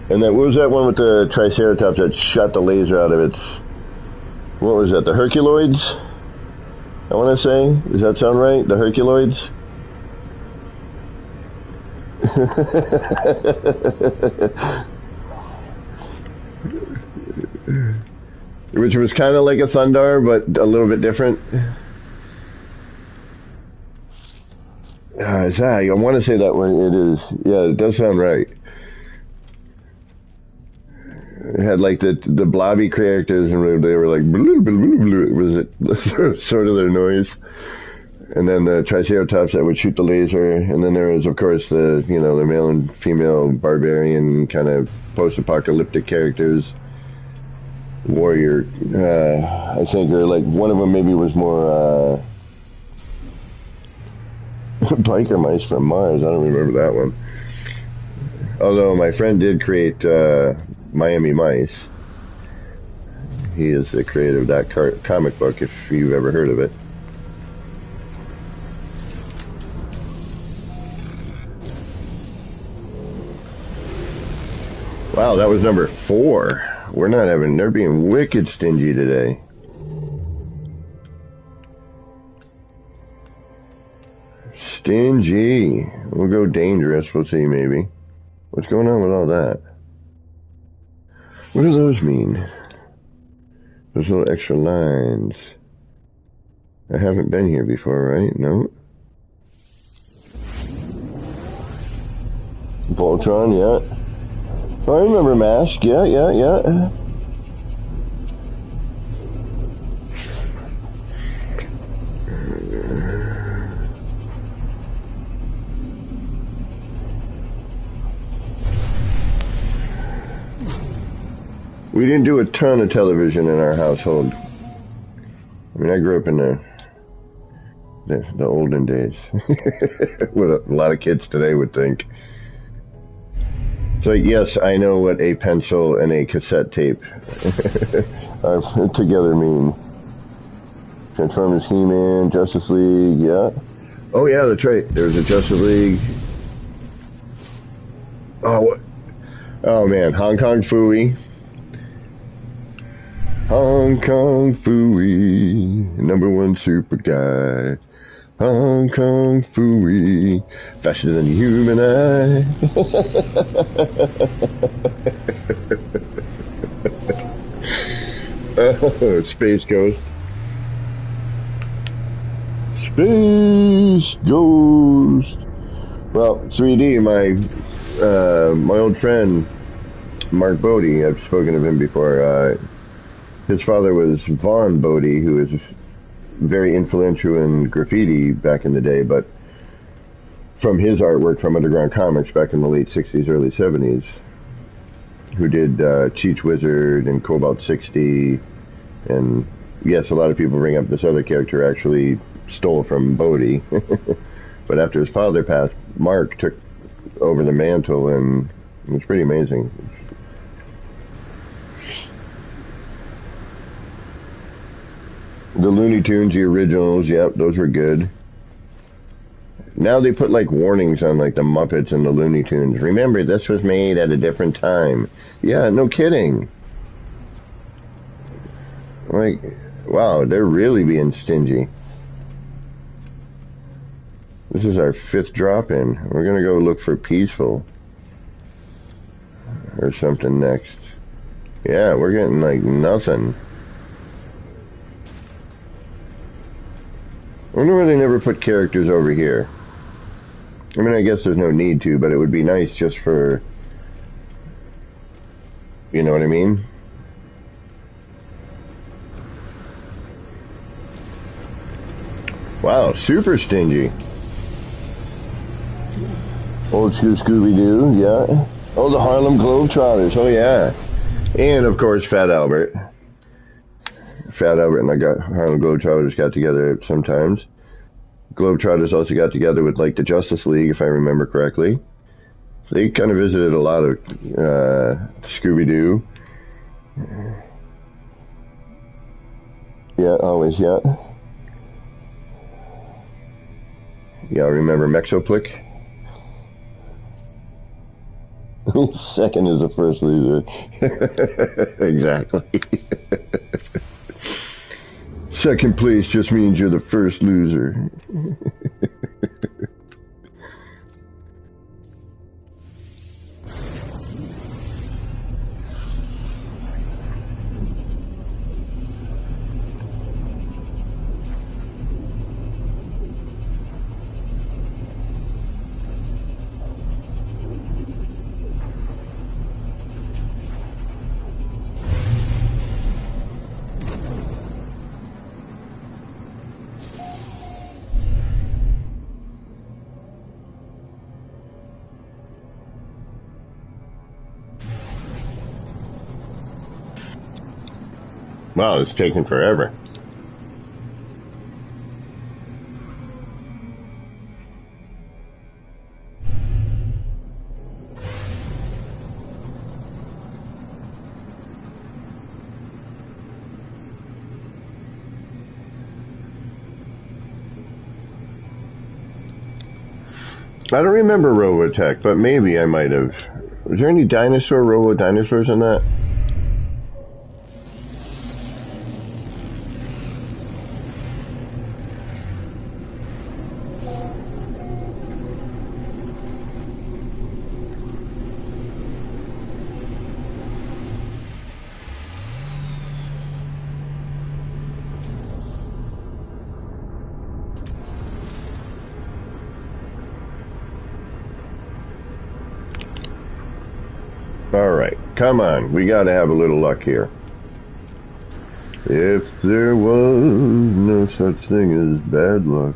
And then, what was that one with the Triceratops that shot the laser out of its... What was that? The Herculoids? I want to say? Does that sound right? The Herculoids? Which was kind of like a Thundar, but a little bit different. Is that? I want to say that one. It is. Yeah, it does sound right. It had like the blobby characters, and they were like, was it sort of their noise? And then the Triceratops that would shoot the laser, and then there was, of course, the the male and female barbarian kind of post-apocalyptic characters. Warrior, I think, or like one of them maybe was more biker mice from Mars. I don't remember that one. Although my friend did create Miami Mice. He is the creator of that comic book, if you've ever heard of it. Wow, that was number 4. They're being wicked stingy today. Stingy. We'll go dangerous. We'll see, maybe. What's going on with all that? What do those mean? Those little extra lines. I haven't been here before, right? No. Voltron, yeah. Oh, I remember Mask. Yeah. We didn't do a ton of television in our household. I mean, I grew up in the olden days. What a lot of kids today would think. So yes, I know what a pencil and a cassette tape together mean. Transformers, He-Man, Justice League, yeah. Oh yeah, that's right. There's a Justice League. Oh man, Hong Kong Phooey. Hong Kong Phooey, #1 super guy. Hong Kong Phooey, faster than the human eye. Oh, Space Ghost. Space Ghost. Well, 3D, my old friend, Mark Bodie, I've spoken of him before. His father was Vaughn Bodie, who was very influential in graffiti back in the day, but from his artwork from Underground Comics back in the late 60s, early 70s, who did Cheech Wizard and Cobalt 60, and yes, a lot of people bring up this other character actually stole from Bodie, but after his father passed, Mark took over the mantle, and it was pretty amazing. The Looney Tunes, the originals, yep, those were good. Now they put like warnings on like the Muppets and the Looney Tunes. Remember, this was made at a different time. Yeah, no kidding. Like, wow, they're really being stingy. This is our 5th drop-in. We're gonna go look for Peaceful or something next. Yeah, we're getting like nothing. I wonder why they never put characters over here. I mean, I guess there's no need to, but it would be nice just for, you know what I mean? Wow, super stingy. Old school Scooby-Doo, yeah. Oh, the Harlem Globetrotters, oh yeah. And, of course, Fat Albert. Fat Albert and Harlem Globetrotters got together sometimes. Globetrotters also got together with, like, the Justice League, if I remember correctly. They kind of visited a lot of Scooby-Doo. Yeah, always, yeah. Yeah, remember Mexoplick? Second is the first loser. Exactly. Second place just means you're the first loser. Wow, it's taking forever. I don't remember Robotech, but maybe I might have. Was there any Robo Dinosaurs in that? Alright, come on. We gotta have a little luck here. If there was no such thing as bad luck,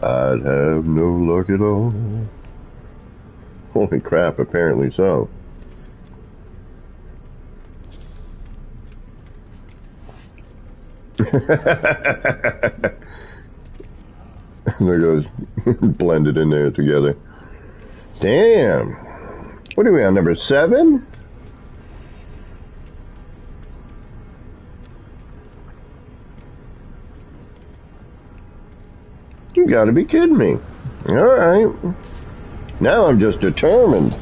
I'd have no luck at all. Holy crap, apparently so. There goes blended in there together. Damn. What are we on, number 7? You gotta be kidding me. Alright. Now I'm just determined.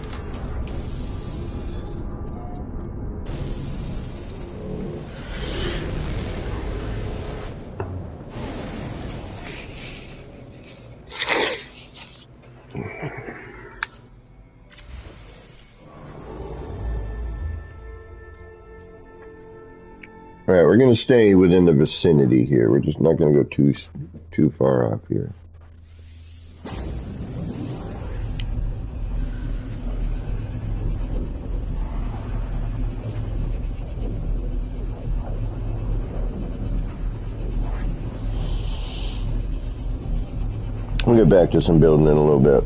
Alright, we're going to stay within the vicinity here. We're just not going to go too far off here. We'll get back to some building in a little bit.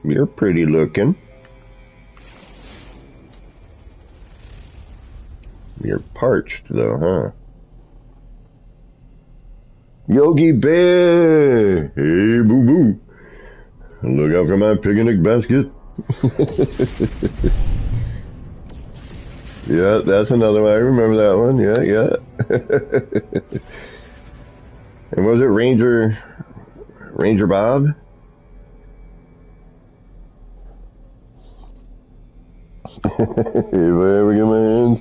You're pretty looking. You're parched, though, huh? Yogi Bear! Hey, boo-boo! Look out for my picnic basket. Yeah, that's another one. I remember that one. Yeah, yeah. And was it Ranger Bob? If I ever get my hands.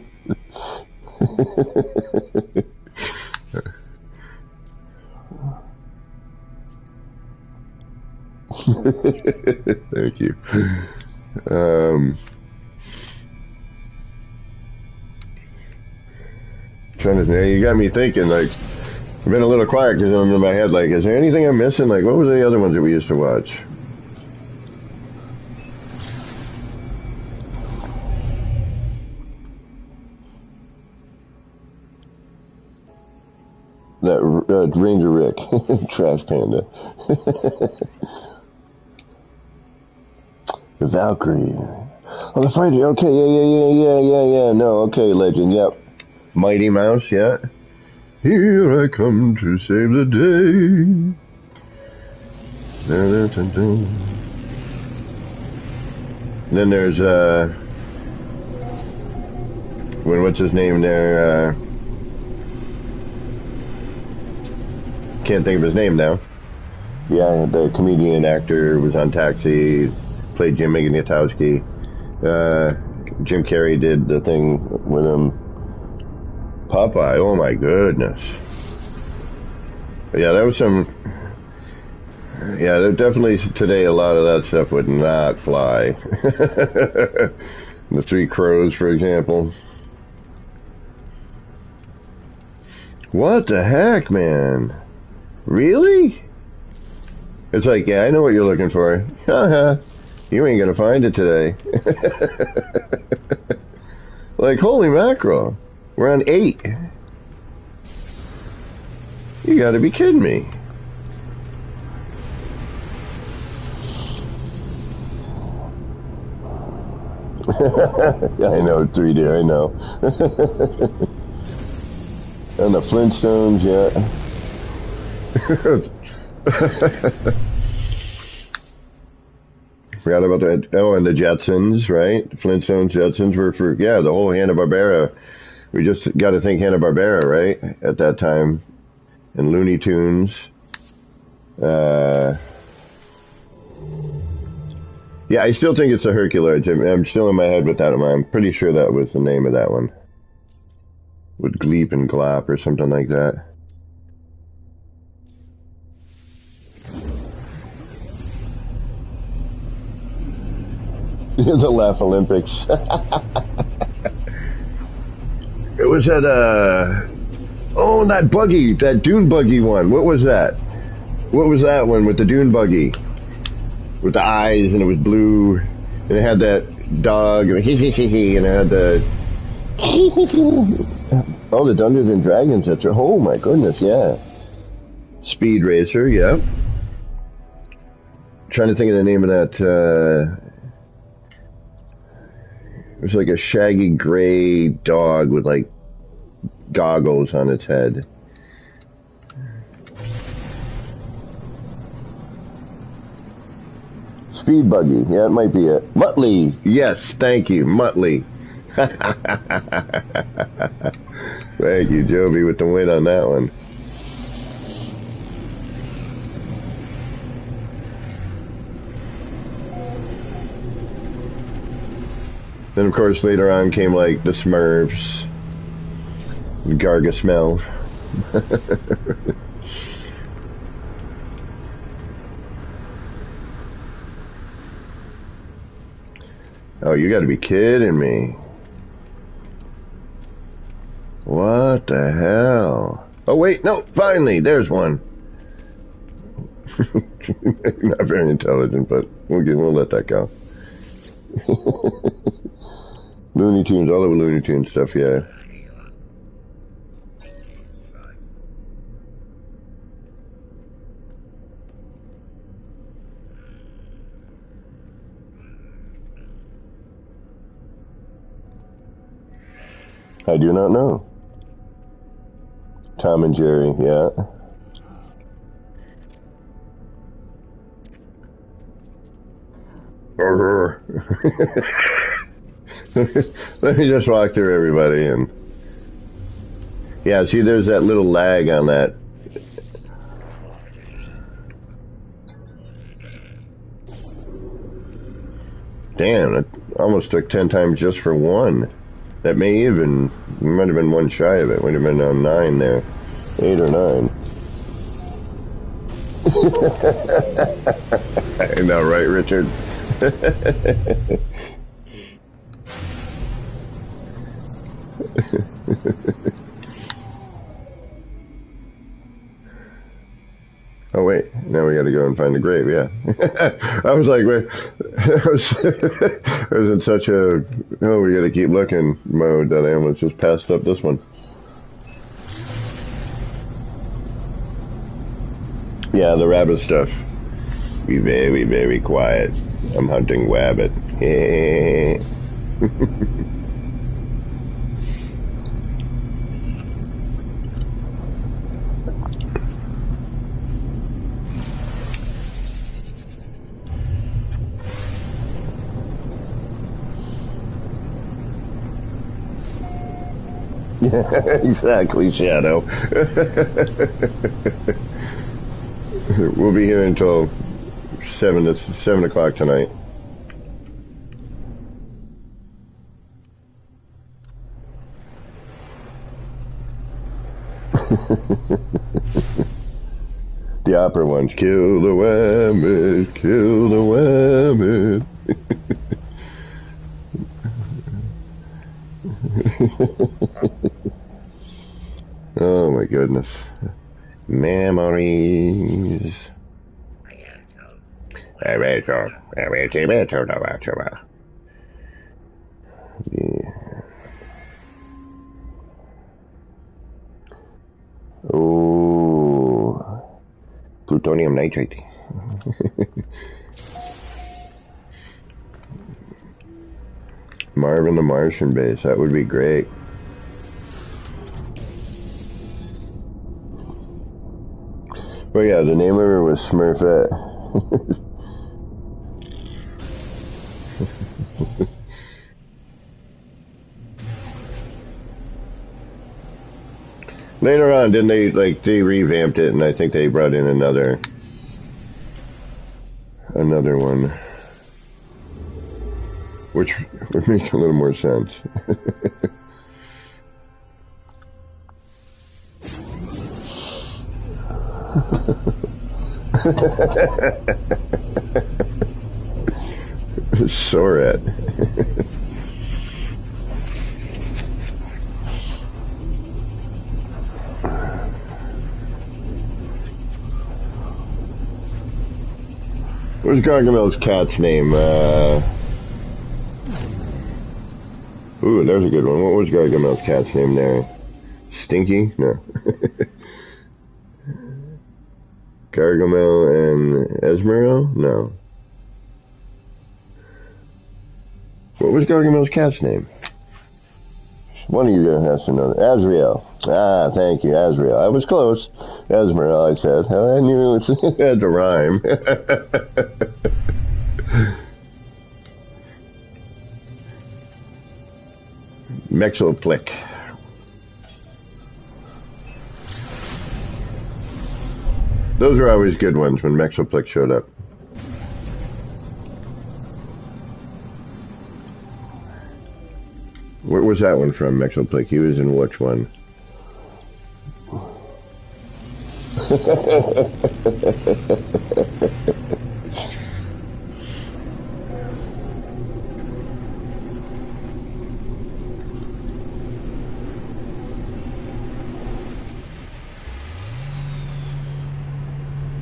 Thank you. Trying to think, you got me thinking, like, I've been a little quiet because I'm in my head, like, is there anything I'm missing? Like, what were the other ones that we used to watch? That Ranger Rick, Trash Panda. The Valkyrie. Oh, the fighter. Okay, yeah. No, okay, Legend. Yep. Mighty Mouse. Yeah. Here I come to save the day. Then there's what's his name there? Can't think of his name now. Yeah, the comedian actor was on Taxi, played Jim Ignatowski. Jim Carrey did the thing with him. Popeye, oh my goodness. Yeah, that was some... Yeah, definitely today a lot of that stuff would not fly. The Three Crows, for example. What the heck, man? Really? It's like, yeah, I know what you're looking for. Haha, you ain't gonna find it today. Like, holy mackerel. We're on 8. You gotta be kidding me. I know, 3D, I know. And the Flintstones, yeah. Forgot about that. Oh, and the Jetsons, right? Flintstones, Jetsons were for, yeah, the whole Hanna-Barbera. We just got to think Hanna-Barbera, right? At that time. And Looney Tunes. Yeah, I still think it's the Herculoids. I'm still in my head with that one. I'm pretty sure that was the name of that one. With Gleep and Glop or something like that. The Laugh Olympics. It was at oh, that buggy, that dune buggy one. What was that? What was that one with the dune buggy? With the eyes, and it was blue, and it had that dog, and it had the oh, the Dungeons and Dragons. That's oh my goodness, yeah. Speed Racer, yeah. Trying to think of the name of that. It was like a shaggy gray dog with like goggles on its head. Speed Buggy, yeah, it might be it. Muttley, yes, thank you, Muttley. Thank you, Joby, with the win on that one. Then, of course, later on came, like, the Smurfs, Gargamel. Oh, you gotta be kidding me. What the hell? Oh, wait, no, finally, there's one. Not very intelligent, but we'll let that go. Looney Tunes, all over Looney Tunes stuff, yeah. I do not know. Tom and Jerry, yeah. Let me just walk through everybody and yeah, see there's that little lag on that. Damn, it almost took 10 times just for one. That might have been one shy of it. Would have been on 9 there. 8 or 9. I know, right, Richard? Oh wait, now we got to go and find the grave. Yeah, I was like, wait, I was in such a we got to keep looking mode that I almost just passed up this one. Yeah, the rabbit stuff. Be very, very quiet. I'm hunting rabbit. Yeah, exactly, Shadow. We'll be here until 7 o'clock tonight. The opera ones. Kill the rabbit, kill the rabbit. Oh my goodness. Memories. Yeah. Oh, plutonium nitrate. Marvin the Martian base, that would be great. But yeah, the name of her was Smurfette. Later on, didn't they, they revamped it, and I think they brought in another one, which would make a little more sense. Soret. What's Gargamel's cat's name? Ooh, there's a good one. What was Gargamel's cat's name there? Stinky? No. Gargamel and Esmeril? No. What was Gargamel's cat's name? One of you has to know that. Azrael. Ah, thank you, Azrael. I was close. Esmeril, I said. I knew it had to rhyme. Mexoplick. Those are always good ones when Mexoplick showed up. Where was that one from, Mexoplick? He was in which one?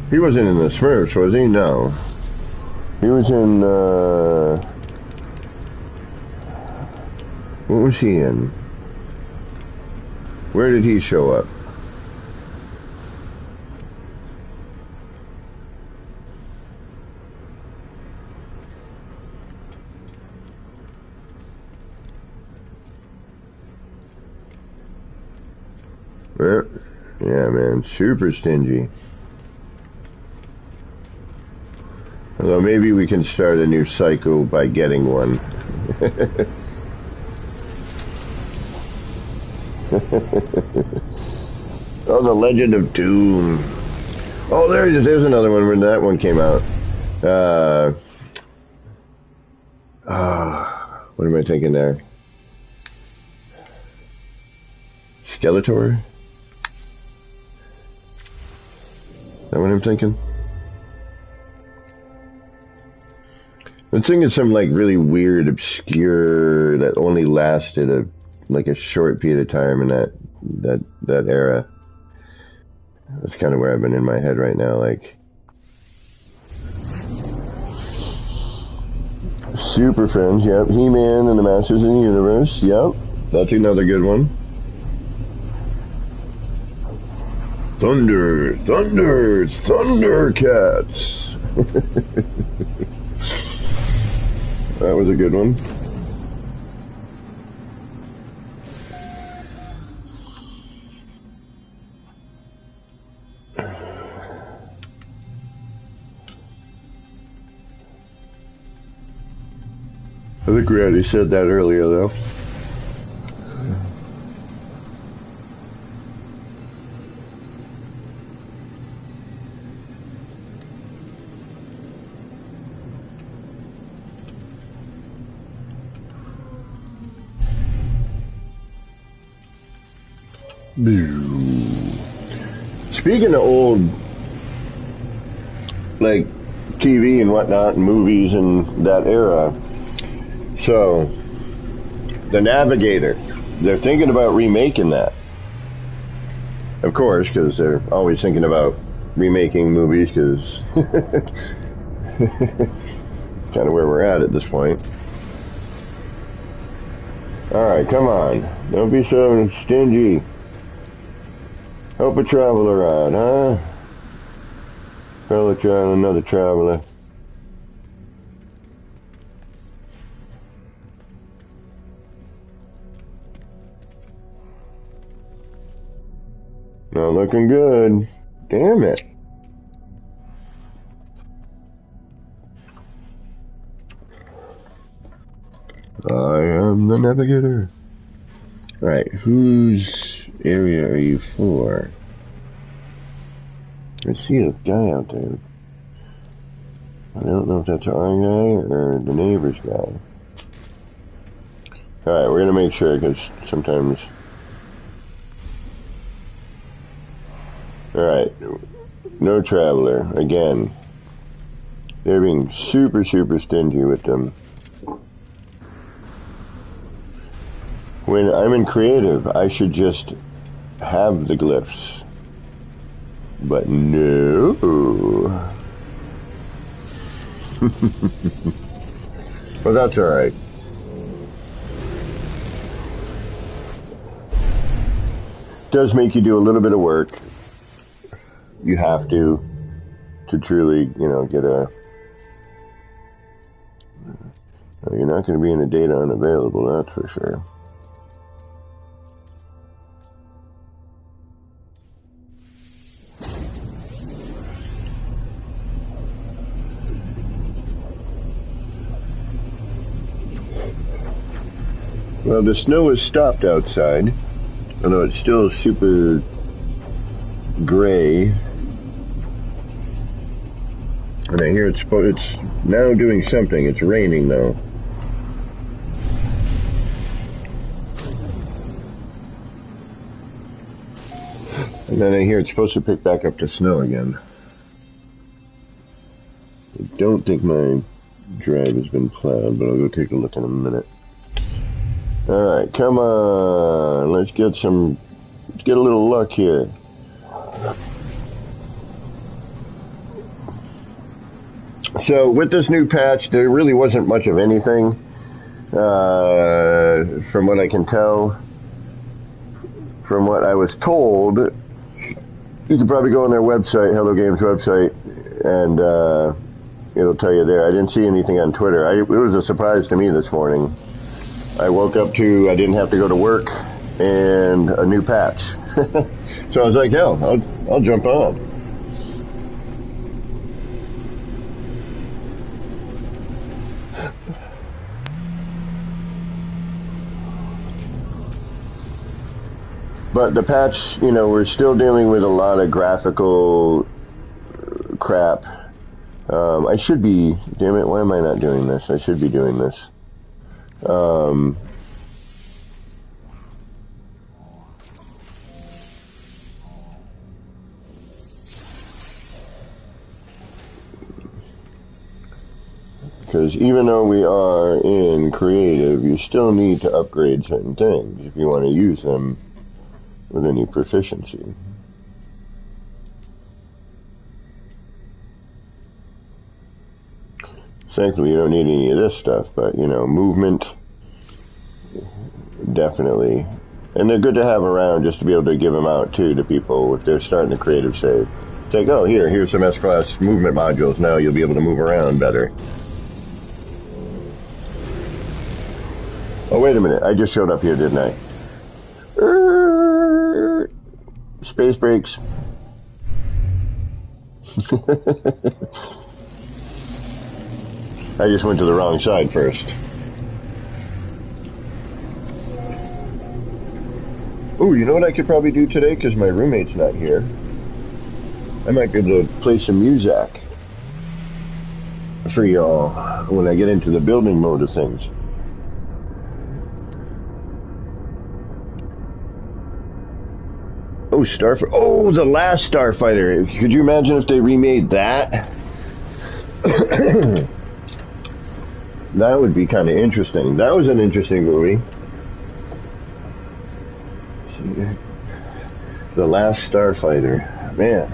He wasn't in the Smurfs, was he? No. He was in, what was he in? Where did he show up? Yeah, man, super stingy. Although maybe we can start a new cycle by getting one. Oh, the Legend of Doom. Oh, there it is. There's another one when that one came out. What am I thinking there? Skeletor? Is that what I'm thinking? I'm thinking some like really weird, obscure that only lasted a short period of time in that era. That's kind of where I've been in my head right now, like Super Friends, yep. He-Man and the Masters of the Universe, yep. That's another good one. Thundercats. That was a good one. I think we already said that earlier, though. Speaking of old, like, TV and whatnot, and movies and that era, so, The Navigator, they're thinking about remaking that. Of course, because they're always thinking about remaking movies, because kind of where we're at this point. Alright, come on. Don't be so stingy. Help a traveler out, huh? Fellow traveler, another traveler. Not looking good. Damn it. I am the navigator. Alright, whose area are you for? I see a guy out there. I don't know if that's our guy or the neighbor's guy. Alright, we're gonna make sure, because sometimes... Alright, no traveler, again. They're being super, super stingy with them. When I'm in creative, I should just have the glyphs. But no. Well, that's alright. Does make you do a little bit of work. You have to truly, get a... You're not going to be in a data unavailable, that's for sure. Well, the snow has stopped outside, although it's still super gray. And I hear it's now doing something. It's raining, though. And then I hear it's supposed to pick back up to snow again. I don't think my drive has been plowed, but I'll go take a look in a minute. Alright, come on. Let's get a little luck here. So, with this new patch, there really wasn't much of anything, from what I can tell. From what I was told, you could probably go on their website, Hello Games website, and it'll tell you there. I didn't see anything on Twitter. It was a surprise to me this morning. I woke up to, I didn't have to go to work, and a new patch. So I was like, hell, I'll jump on. But the patch, you know, we're still dealing with a lot of graphical crap. I should be, damn it, why am I not doing this? I should be doing this. Because even though we are in creative, you still need to upgrade certain things if you want to use them with any proficiency. Thankfully, you don't need any of this stuff, but, you know, movement, definitely. And they're good to have around just to be able to give them out, too, to people if they're starting a creative save. It's like, oh, here's some S-Class movement modules. Now you'll be able to move around better. Oh, wait a minute. I just showed up here, didn't I? Space brakes. I just went to the wrong side first. Ooh, you know what I could probably do today? Because my roommate's not here. I might be able to play some music for y'all when I get into the building mode of things. Oh, Starfighter. Oh, the last Starfighter. Could you imagine if they remade that? That would be kind of interesting. That was an interesting movie. The Last Starfighter. Man.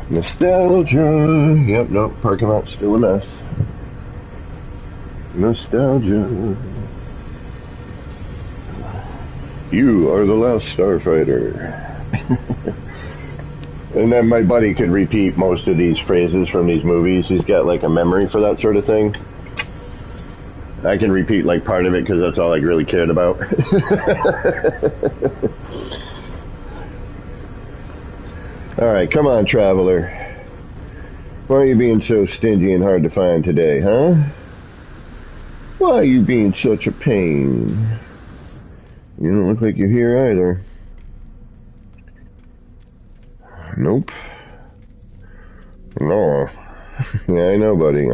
Nostalgia. Yep, nope. Parking lot still a mess. Nostalgia. You are the last Starfighter. And then my buddy could repeat most of these phrases from these movies. He's got like a memory for that sort of thing. I can repeat like part of it because that's all I really cared about. Alright, come on, traveler. Why are you being so stingy and hard to find today, huh? Why are you being such a pain? You don't look like you're here either. Nope. No. Yeah, I know, buddy.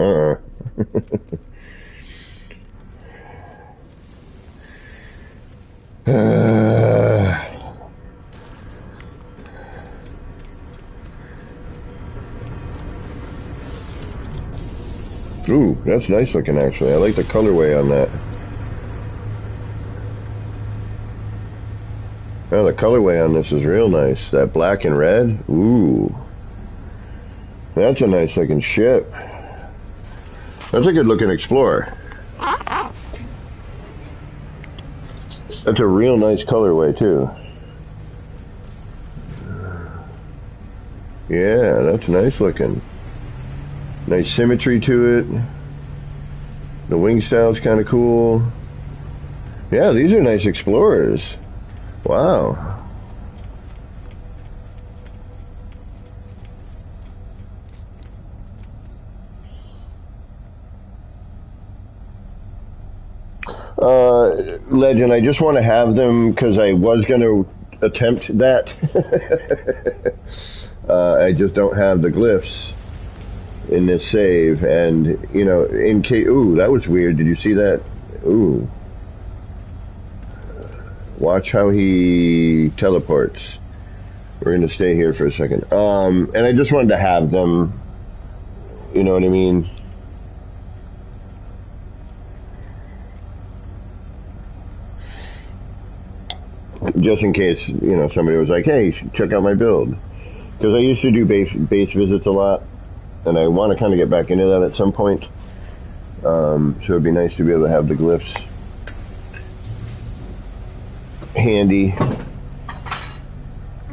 Ooh, that's nice looking, actually. I like the colorway on that. Oh, the colorway on this is real nice. That black and red. Ooh. That's a nice looking ship. That's a good looking Explorer. That's a real nice colorway too. Yeah, that's nice looking. Nice symmetry to it. The wing style's kind of cool. Yeah, these are nice Explorers. Wow. Legend, I just want to have them because I was going to attempt that. I just don't have the glyphs in this save, and, you know, in case... Ooh, that was weird. Did you see that? Ooh. Watch how he teleports. We're going to stay here for a second. And I just wanted to have them. You know what I mean? Just in case, you know, somebody was like, hey, check out my build. Because I used to do base visits a lot. And I want to kind of get back into that at some point. So it'd be nice to be able to have the glyphs handy.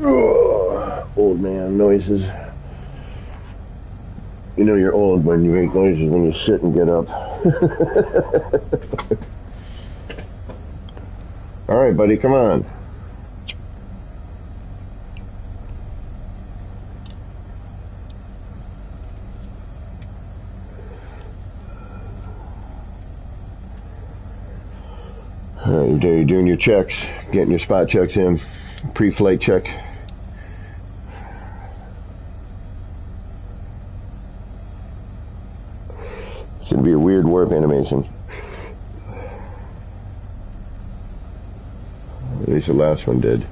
Oh, old man noises. You know you're old when you make noises when you sit and get up. Alright, buddy, come on. You're doing your checks, getting your spot checks in, pre-flight check. It's going to be a weird warp animation. At least the last one did.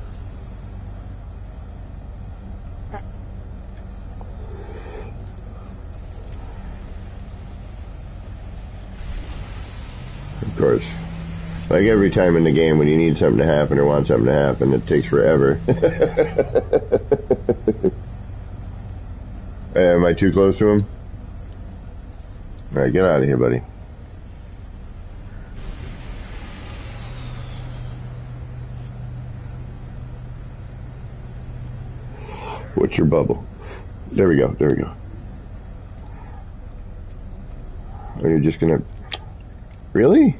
Of course. Like every time in the game when you need something to happen or want something to happen, it takes forever. Hey, am I too close to him? Alright, get out of here, buddy. What's your bubble? There we go, there we go. Are you just gonna... Really?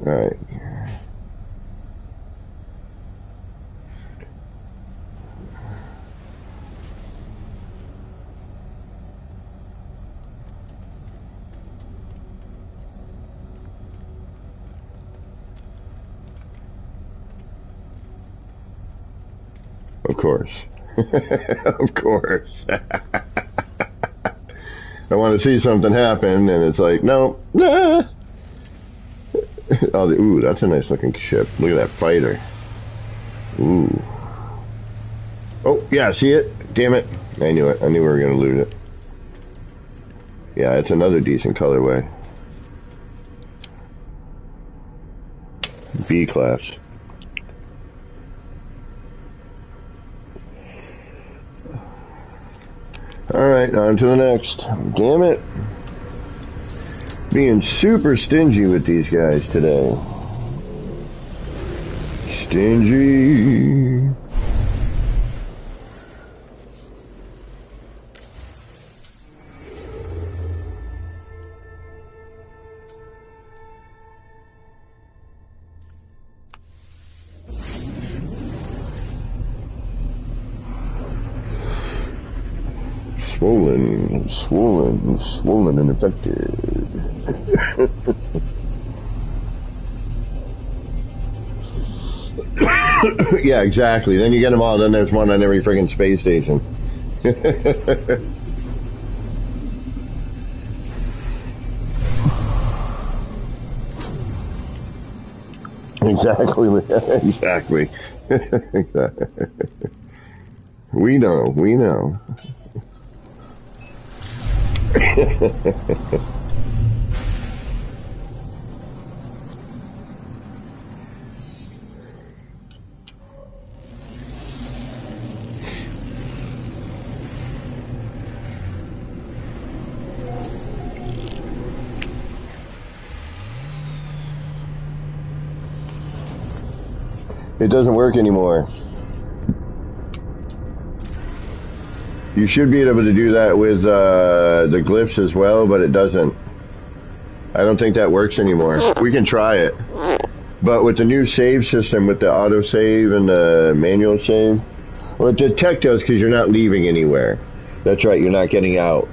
Alright. Of course. Of course. I want to see something happen, and it's like, no. Nah. Oh, ooh, that's a nice looking ship. Look at that fighter. Ooh. Oh, yeah, see it? Damn it. I knew it. I knew we were going to lose it. Yeah, it's another decent colorway. B-class. Alright, on to the next. Damn it. Being super stingy with these guys today. Stingy. Swollen and infected. Yeah, exactly. Then you get them all, then there's one on every friggin' space station. Exactly. Exactly. We know. It doesn't work anymore. You should be able to do that with the glyphs as well, but it doesn't. I don't think that works anymore. We can try it. But with the new save system, with the auto save and the manual save, well, the tech does because you're not leaving anywhere. That's right, you're not getting out.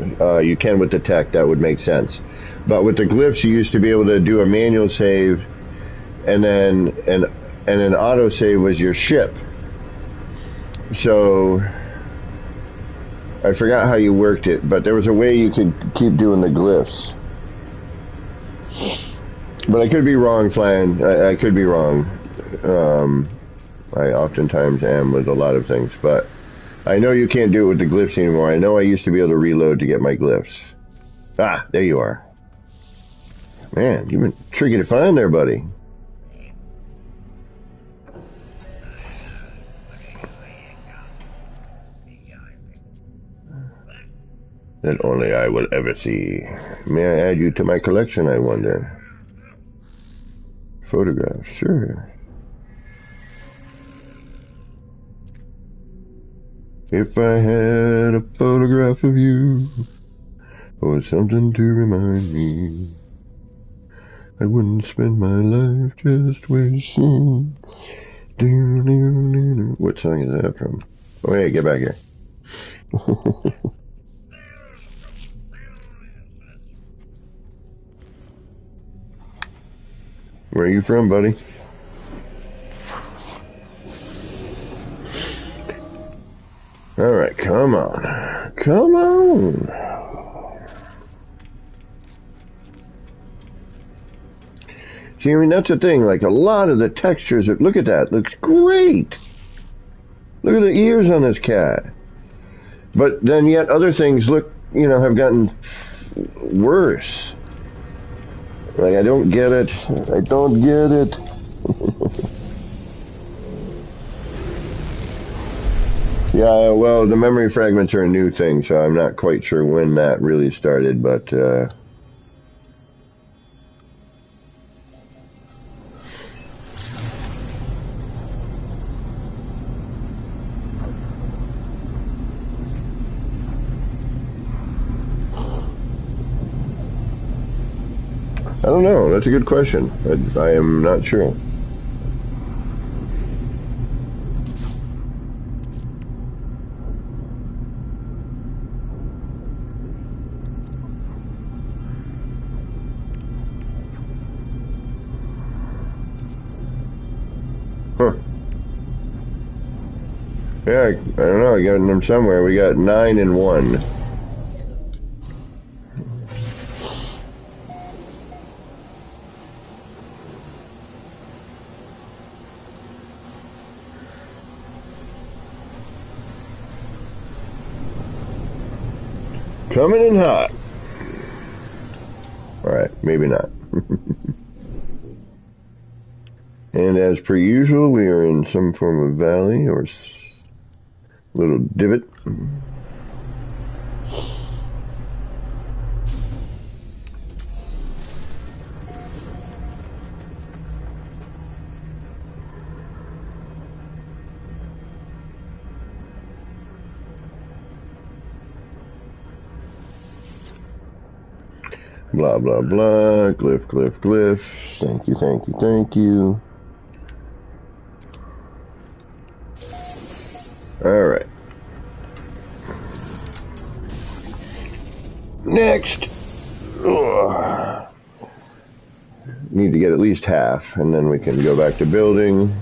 You can with the tech, that would make sense. But with the glyphs, you used to be able to do a manual save, and then an auto save was your ship. So I forgot how you worked it, but there was a way you could keep doing the glyphs. But I could be wrong, Flan. I could be wrong. I oftentimes am with a lot of things, but I know you can't do it with the glyphs anymore. I know I used to be able to reload to get my glyphs. Ah, there you are. Man, you've been tricky to find there, buddy. That only I will ever see. May I add you to my collection, I wonder? Photographs, sure. If I had a photograph of you, or something to remind me, I wouldn't spend my life just wishing. What song is that from? Oh, hey, get back here. Where are you from, buddy? Alright, come on. Come on. See, I mean, that's the thing. Like, a lot of the textures, look at that. Looks great. Look at the ears on this cat. But then yet other things look, you know, have gotten worse. Like, I don't get it. I don't get it. Yeah, well, the memory fragments are a new thing, so I'm not quite sure when that really started, but, I don't know. That's a good question. I am not sure. Huh. Yeah, I don't know. I got them somewhere. We got 9 and 1. Coming in hot. Alright, maybe not. And as per usual, we are in some form of valley or little divot. Blah, blah, blah. Glyph, glyph, glyph. Thank you, thank you, thank you. Alright. Next. Ugh. Need to get at least half, and then we can go back to building.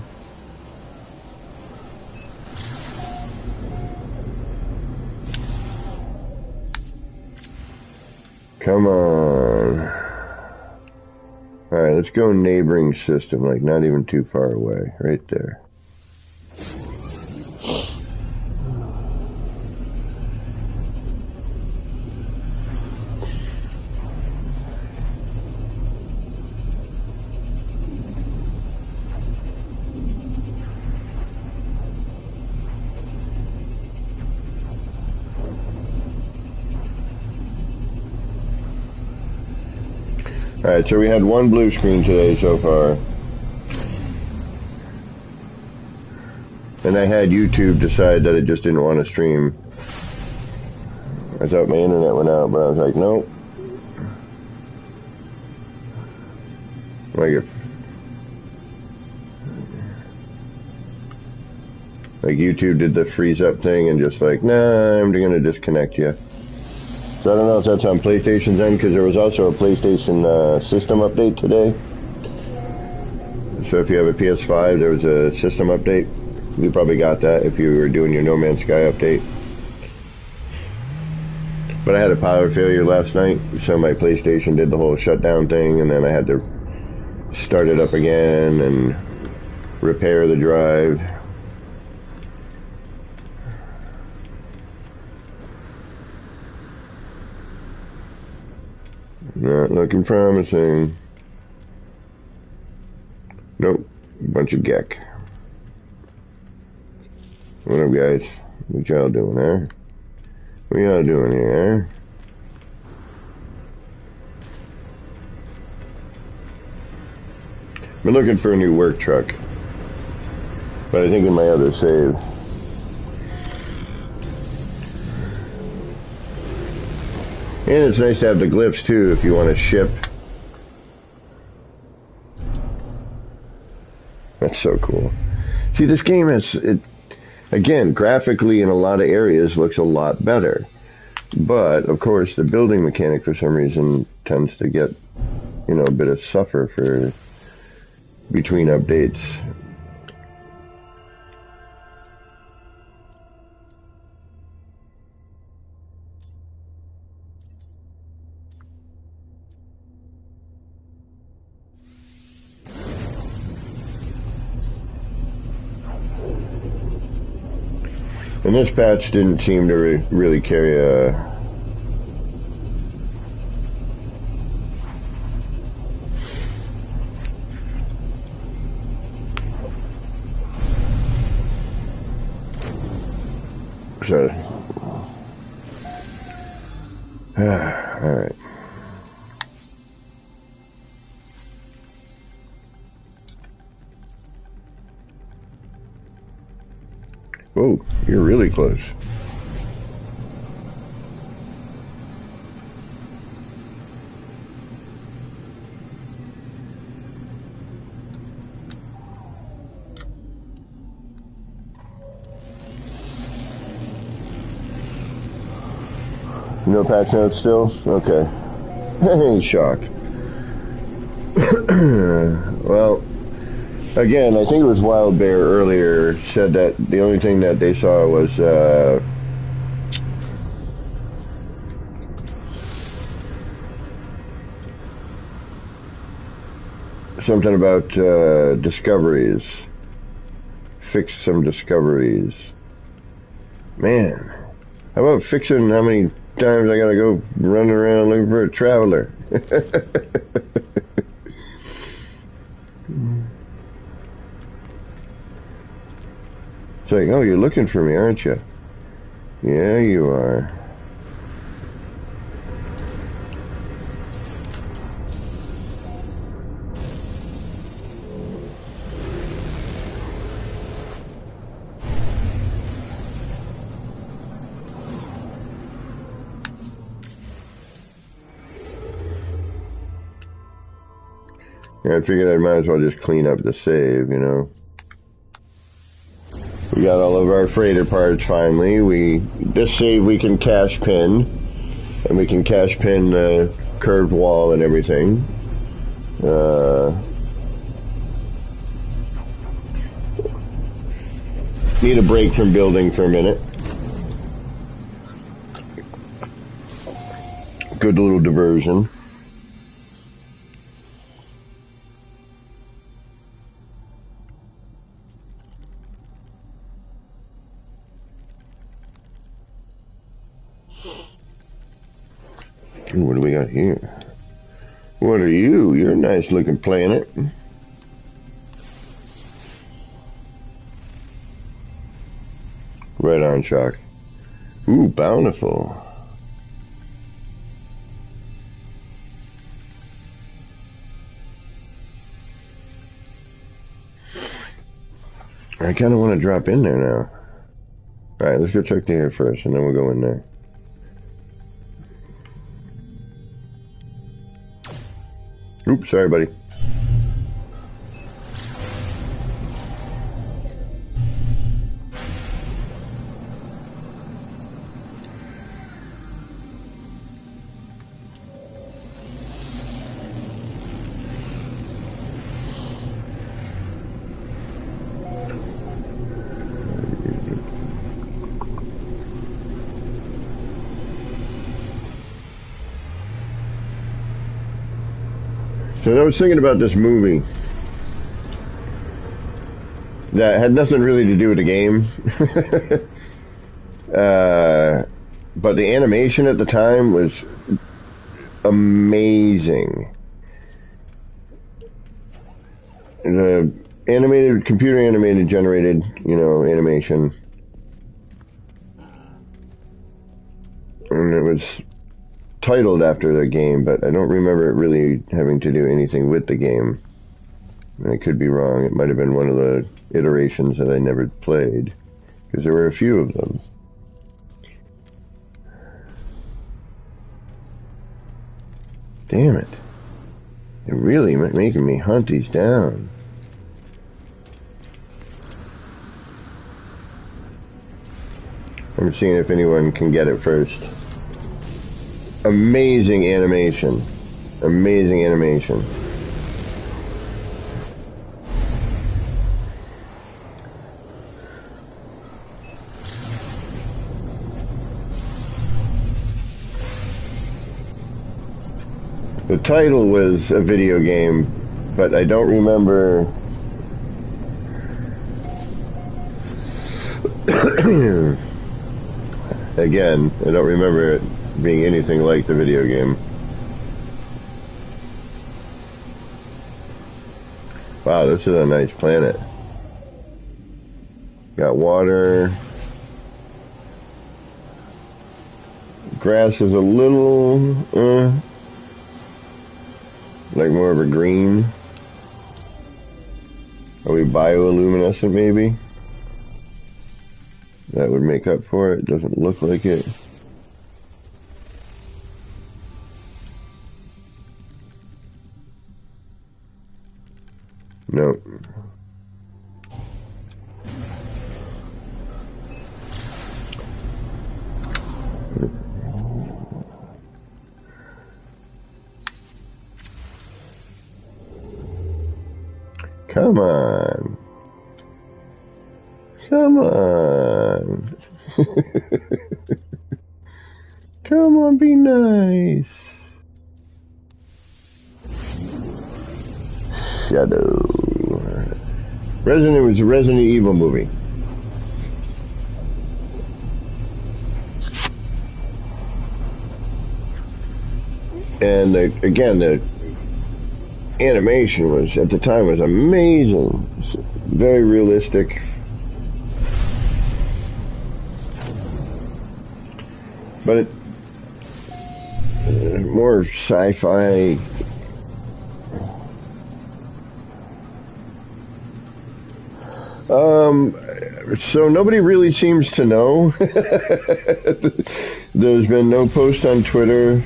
Come on. Alright, let's go neighboring system, like not even too far away. Right there. Alright, so we had one blue screen today so far. And I had YouTube decide that it just didn't want to stream. I thought my internet went out, but I was like, nope. Like YouTube did the freeze up thing and just like, nah, I'm gonna disconnect you. So I don't know if that's on PlayStation's end, because there was also a PlayStation system update today. So if you have a PS5, there was a system update. You probably got that if you were doing your No Man's Sky update. But I had a power failure last night, so my PlayStation did the whole shutdown thing, and then I had to start it up again and repair the drive. Not looking promising. Nope. Bunch of geck. What up, guys? What y'all doing, eh? What y'all doing here, eh? Been looking for a new work truck. But I think in my other save. And it's nice to have the glyphs too if you want to ship. That's so cool. See, this game has, again, graphically in a lot of areas looks a lot better. But, of course, the building mechanic for some reason tends to get, you know, a bit of suffer for between updates. And this patch didn't seem to really carry a... So... Alright. Whoa, you're really close. No patch notes still? Okay. Hey, shock. Well, again, I think it was Wild Bear earlier said that the only thing that they saw was something about discoveries. Fix some discoveries. Man, how about fixing how many times I gotta go running around looking for a traveler? It's like, oh, you're looking for me, aren't you? Yeah, you are. Yeah, I figured I might as well just clean up the save, you know. We got all of our freighter parts finally. This save we can cache pin, and we can cache pin the curved wall and everything. Need a break from building for a minute. Good little diversion. What do we got here? What are you? You're a nice looking planet. Right on, Shock. Ooh, bountiful. I kind of want to drop in there now. Alright, let's go check the air first, and then we'll go in there. Oops, sorry, buddy. So I was thinking about this movie that had nothing really to do with the game. But the animation at the time was amazing. The computer animated generated, you know, animation. And it was titled after the game, but I don't remember it really having to do anything with the game. I could be wrong. It might have been one of the iterations that I never played, because there were a few of them. Damn it. They're really making me hunt these down. I'm seeing if anyone can get it first. Amazing animation. Amazing animation. The title was a video game, but I don't remember. Again, I don't remember it being anything like the video game. Wow, this is a nice planet. Got water. Grass is a little, like more of a green. Are we bioluminescent maybe? That would make up for it. Doesn't look like it. No. Come on. Come on. Come on, be nice. Shadow. It was a Resident Evil movie. And again, the animation was, at the time, was amazing. Very realistic. But more sci-fi. So nobody really seems to know. There's been no post on Twitter.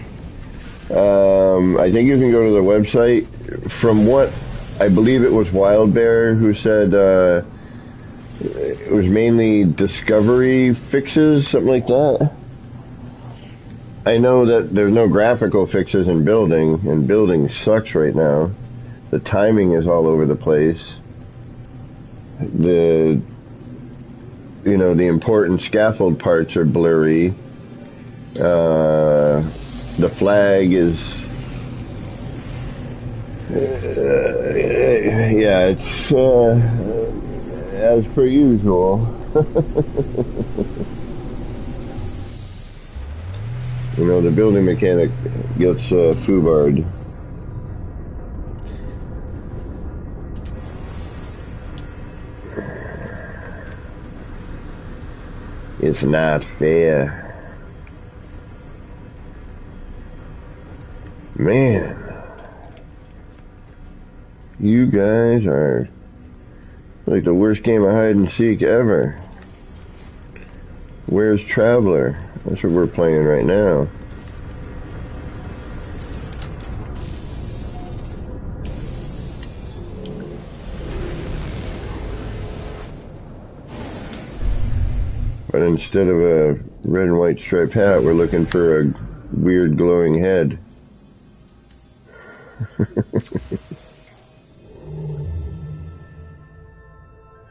I think you can go to the website. From what I believe it was Wild Bear who said it was mainly discovery fixes, something like that. I know that there's no graphical fixes in building, and building sucks right now. The timing is all over the place. The important scaffold parts are blurry. The flag is, it's as per usual. The building mechanic gets foobarred. It's not fair. Man, you guys are like the worst game of hide and seek ever. Where's Traveler? That's what we're playing right now. But instead of a red and white striped hat, we're looking for a weird glowing head.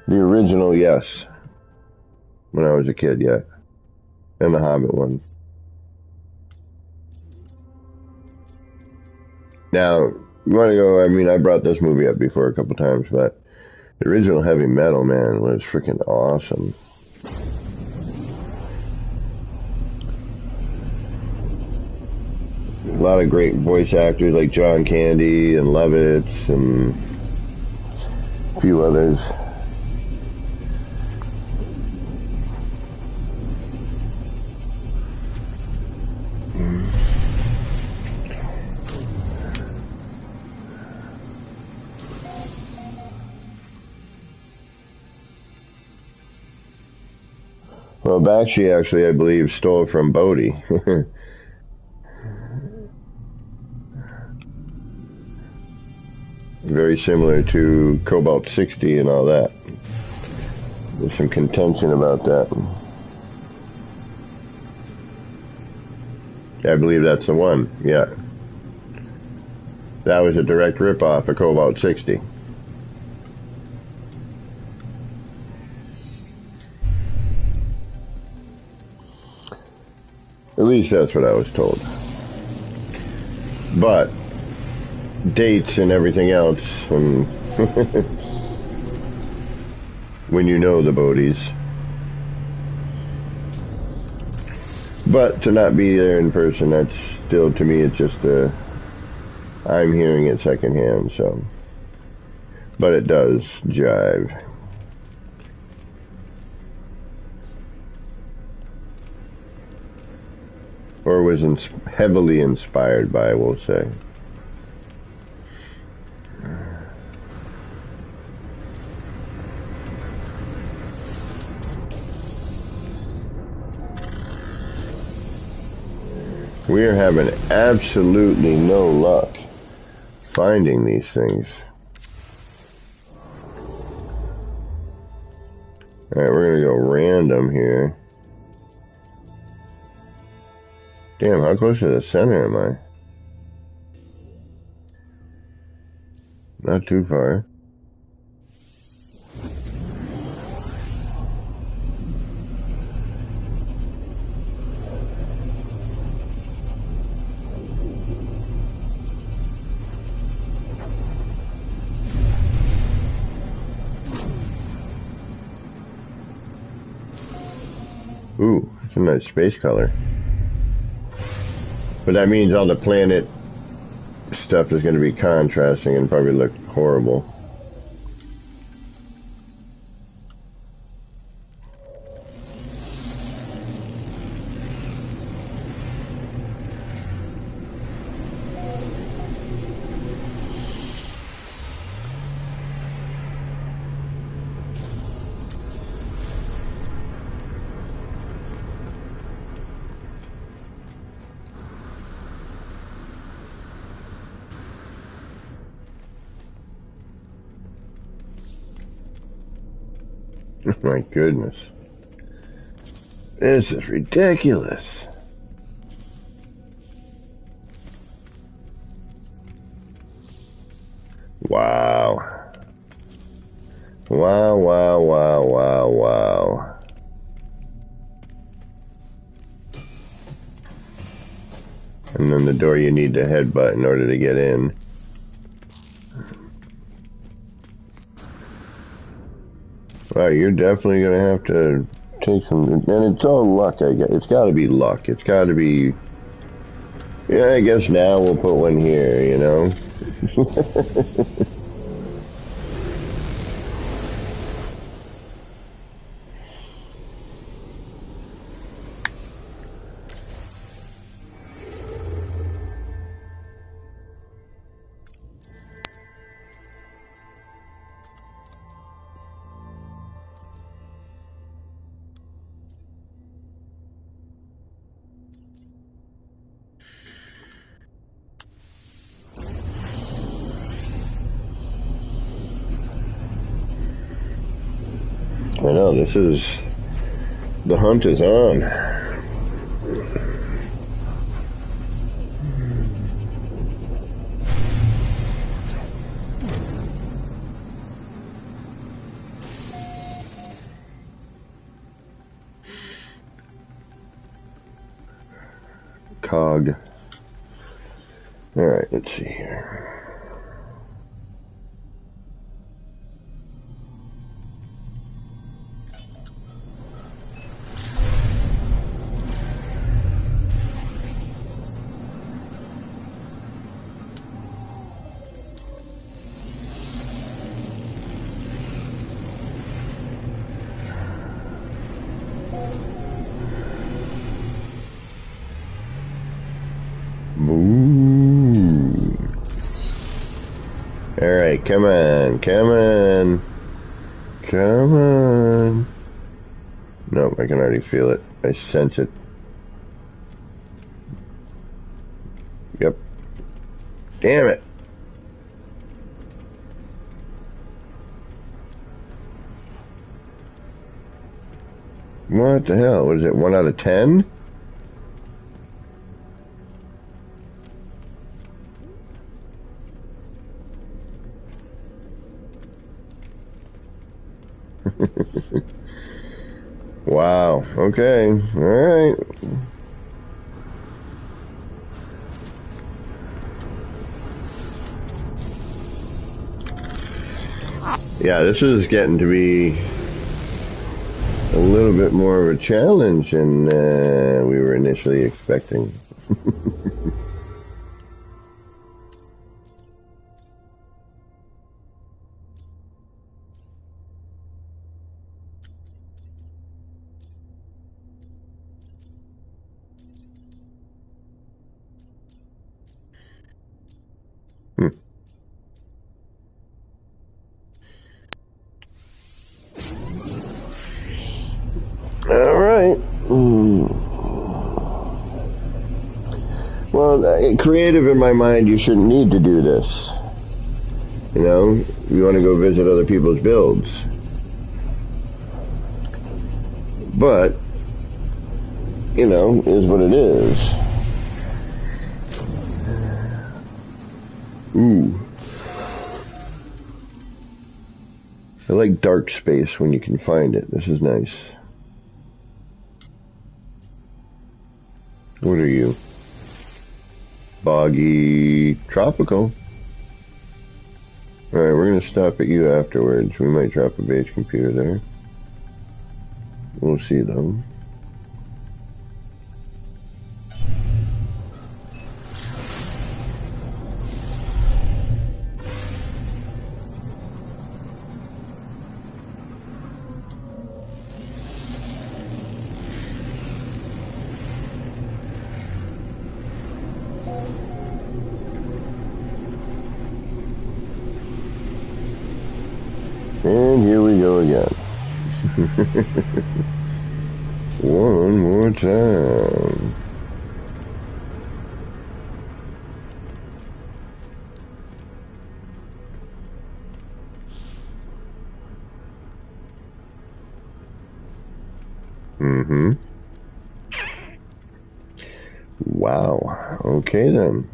The original, yes. When I was a kid, yeah. And the Hobbit one. Now, you want to go, I brought this movie up before a couple times, but the original Heavy Metal, man, was freaking awesome. A lot of great voice actors like John Candy and Lovitz and a few others. Well, Bakshi actually, I believe, stole from Bodhi. Very similar to Cobalt 60 and all that. There's some contention about that. I believe that's the one, yeah. That was a direct ripoff of Cobalt 60. At least that's what I was told. But dates and everything else, and when you know the Bodies. But to not be there in person, that's still, to me, it's just I'm hearing it secondhand, so. But it does jive. Or was heavily inspired by, we'll say. We are having absolutely no luck finding these things. Alright, we're gonna go random here. Damn, how close to the center am I? Not too far. Ooh, it's a nice space color. But that means all the planet stuff is going to be contrasting and probably look horrible. My goodness. This is ridiculous. Wow. Wow, wow, wow, wow, wow. And then the door you need to headbutt in order to get in. Wow, you're definitely going to have to take some... And it's all luck, I guess. It's got to be luck. It's got to be... Yeah, I guess now we'll put one here, you know? I know, this is... The hunt is on. Cog. Alright, let's see here. Alright, come on, come on. Come on. Nope, I can already feel it. I sense it. Yep. Damn it. What the hell? What is it, 1 out of 10? Wow. Okay. All right. Yeah, this is getting to be a little bit more of a challenge than we were initially expecting. All right. Well, creative in my mind, you shouldn't need to do this. You know, you want to go visit other people's builds. But, you know, is what it is. Ooh. I like dark space when you can find it. This is nice. What are you? Boggy tropical. Alright, we're going to stop at you afterwards. We might drop a base computer there. We'll see though. And here we go again. One more time. Mm-hmm. Wow. Okay then.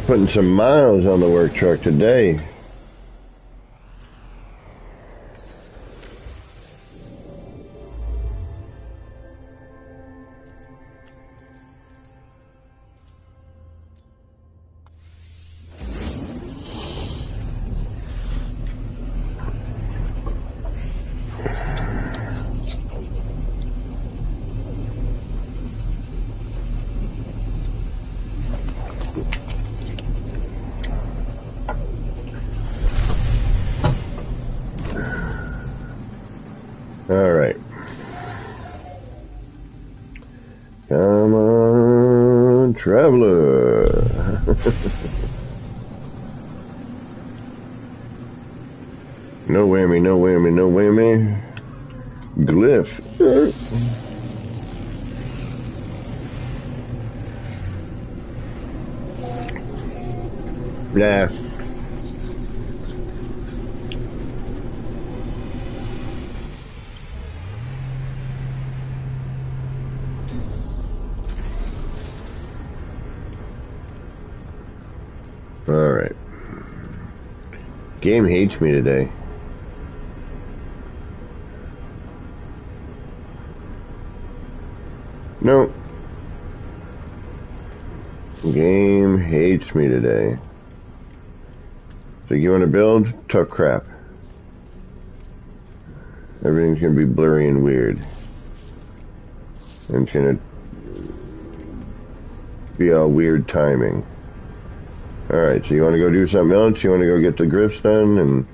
Putting some miles on the work truck today. All right. Come on, traveler. No whammy, no whammy, no whammy. Glyph. Nah. Alright. Game hates me today. No. Game hates me today. So you want to build? Tough crap. Everything's going to be blurry and weird. And it's going to be all weird timing. Alright, so you want to go do something else? You want to go get the grifts done? And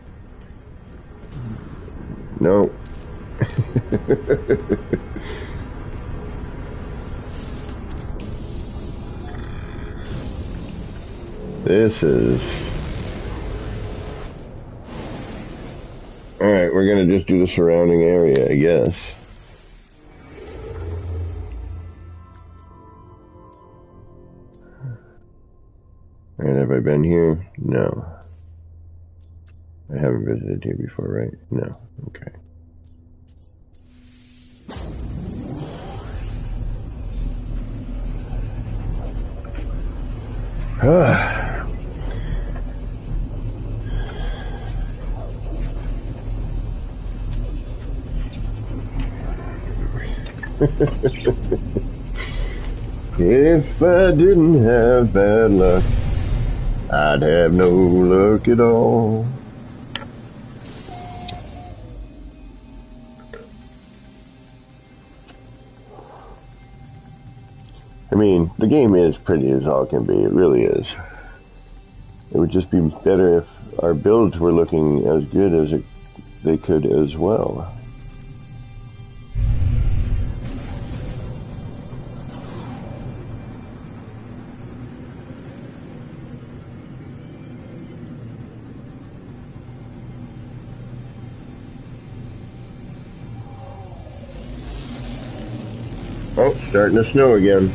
no. This is... Alright, we're going to just do the surrounding area, I guess. Alright, have I been here? No. I haven't visited here before, right? No. Okay. If I didn't have bad luck, I'd have no luck at all. I mean, the game is pretty as all can be. It really is. It would just be better if our builds were looking as good as they could as well. Oh, starting to snow again.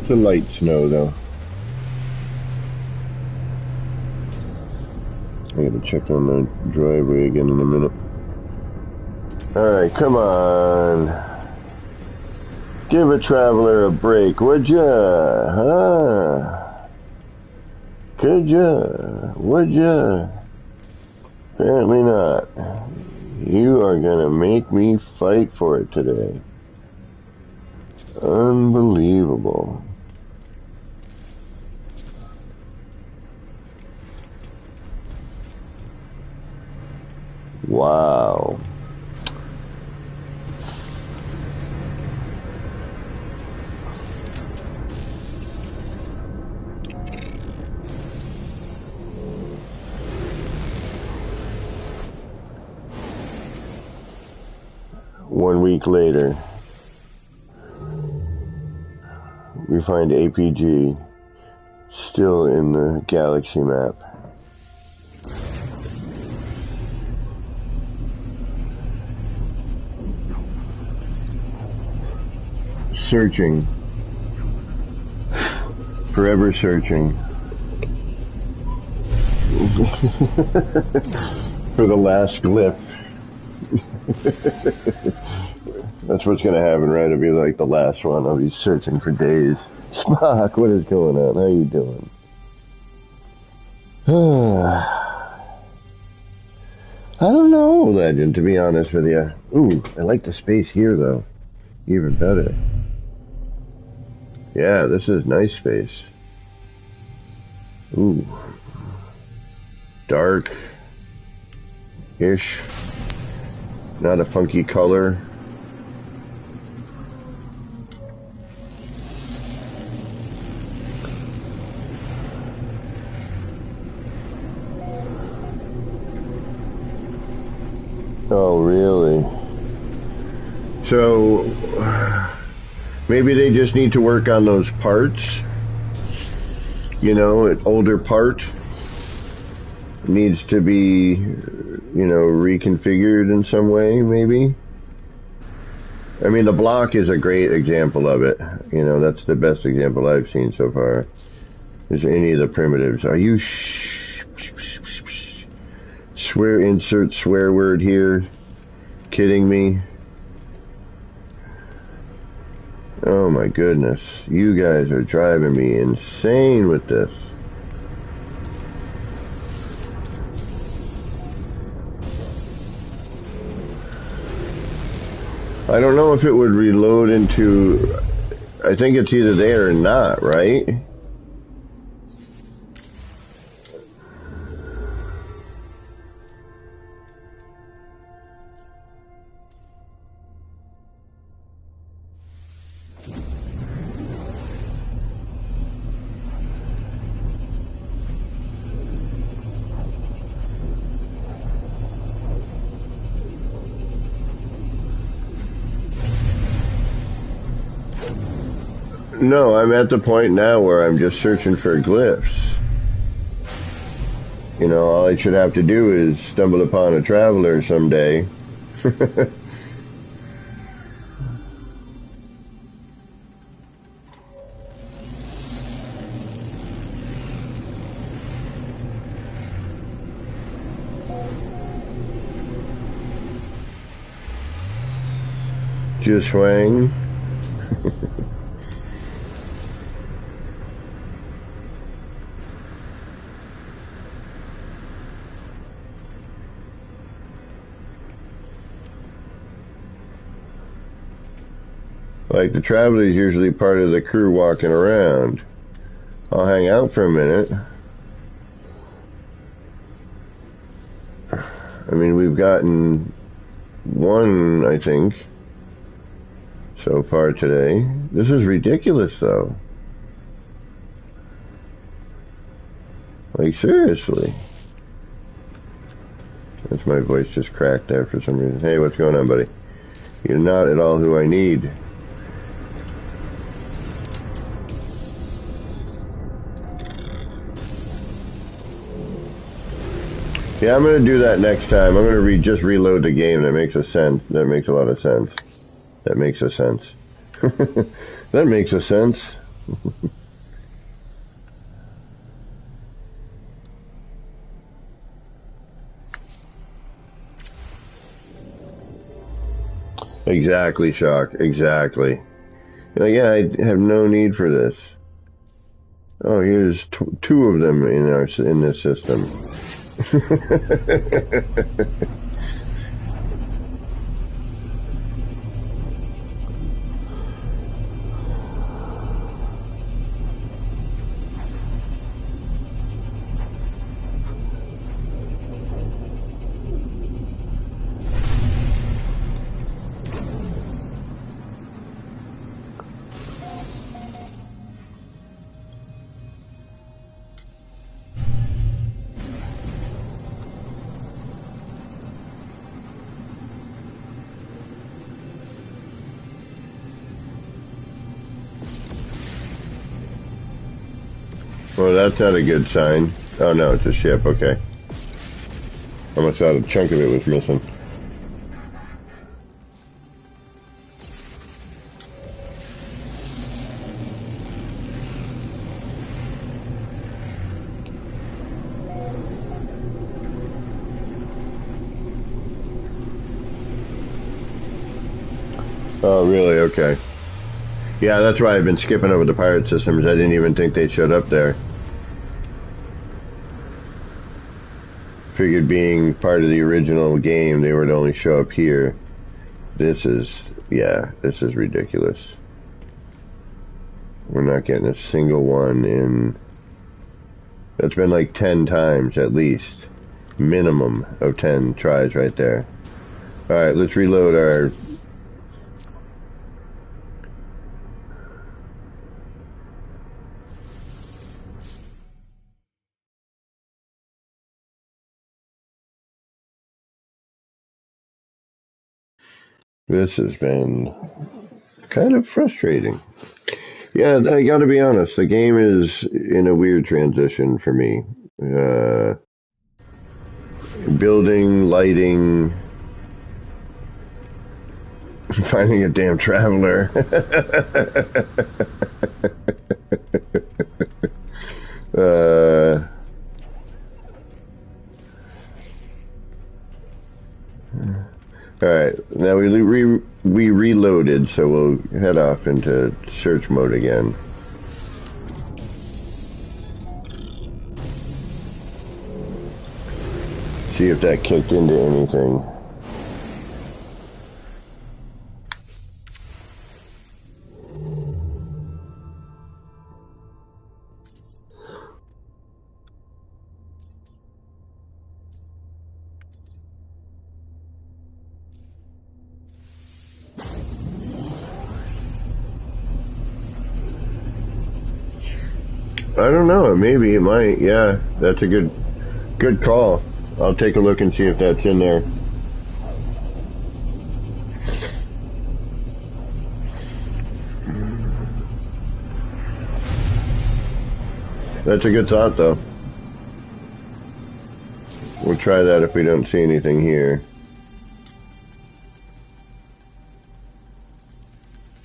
It's a light snow, though. I gotta check on the driveway again in a minute. Alright, come on. Give a traveler a break, would ya? Huh? Could ya? Would ya? Apparently not. You are gonna make me fight for it today. Unbelievable. Wow. One week later, we find APG still in the galaxy map. Searching. Forever searching. For the last glyph. That's what's going to happen, right? It'll be like the last one. I'll be searching for days. Spock, what is going on? How you doing? I don't know, Legend, to be honest with you. Ooh, I like the space here, though. Even better. Yeah, this is nice space. Ooh. Dark-ish. Not a funky color. Oh, really? So, maybe they just need to work on those parts. You know, an older part needs to be, you know, reconfigured in some way, maybe. I mean, the block is a great example of it. You know, that's the best example I've seen so far. Is any of the primitives. Are you insert swear word here? Kidding me? Oh my goodness. You guys are driving me insane with this. I don't know if it would reload into... I think it's either there or not, right? No, I'm at the point now where I'm just searching for glyphs. You know, all I should have to do is stumble upon a traveler someday. Just swang. Like, the traveler is usually part of the crew walking around. I'll hang out for a minute. I mean, we've gotten one, I think, so far today. This is ridiculous, though. Like, seriously. That's my voice just cracked there for some reason. Hey, what's going on, buddy? You're not at all who I need. Yeah, I'm going to do that next time. I'm going to just reload the game. That makes a sense. That makes a lot of sense. That makes a sense. That makes a sense. Exactly, Shock. Exactly. Like, yeah, I have no need for this. Oh, here's two of them in this system. Well, that's not a good sign. Oh no, it's a ship, okay. I almost thought a chunk of it was missing. Oh, really? Okay. Yeah, that's why I've been skipping over the pirate systems. I didn't even think they showed up there. Figured being part of the original game, they would only show up here. This is, yeah, this is ridiculous. We're not getting a single one in... That's been like 10 times at least. Minimum of 10 tries right there. Alright, let's reload our... This has been kind of frustrating. Yeah, I gotta be honest, the game is in a weird transition for me. Building, lighting, finding a damn traveler. Alright, now we reloaded, so we'll head off into search mode again. See if that kicked into anything. I don't know, maybe it might, yeah, that's a good call. I'll take a look and see if that's in there. That's a good thought, though. We'll try that if we don't see anything here.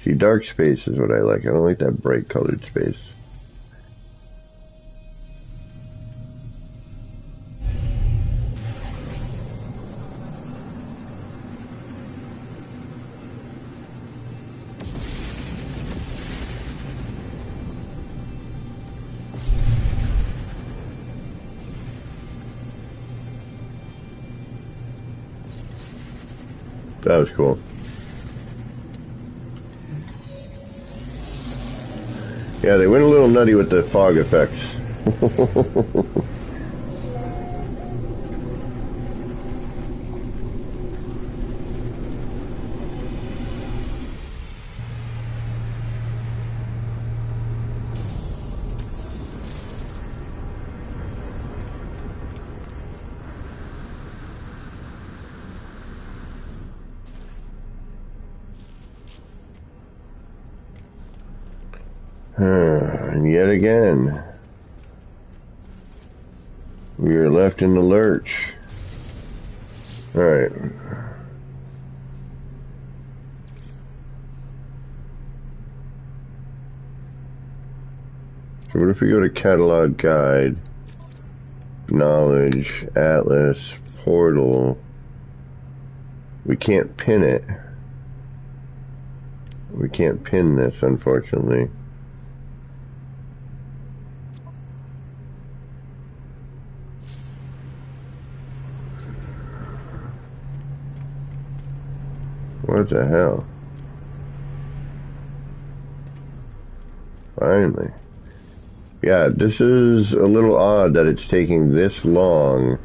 See, dark space is what I like. I don't like that bright colored space. That was cool. Yeah, they went a little nutty with the fog effects. And yet again, we are left in the lurch. Alright. So what if we go to Catalog Guide, Knowledge, Atlas, Portal? We can't pin it. We can't pin this, unfortunately. What the hell? Finally. Yeah, this is a little odd that it's taking this long.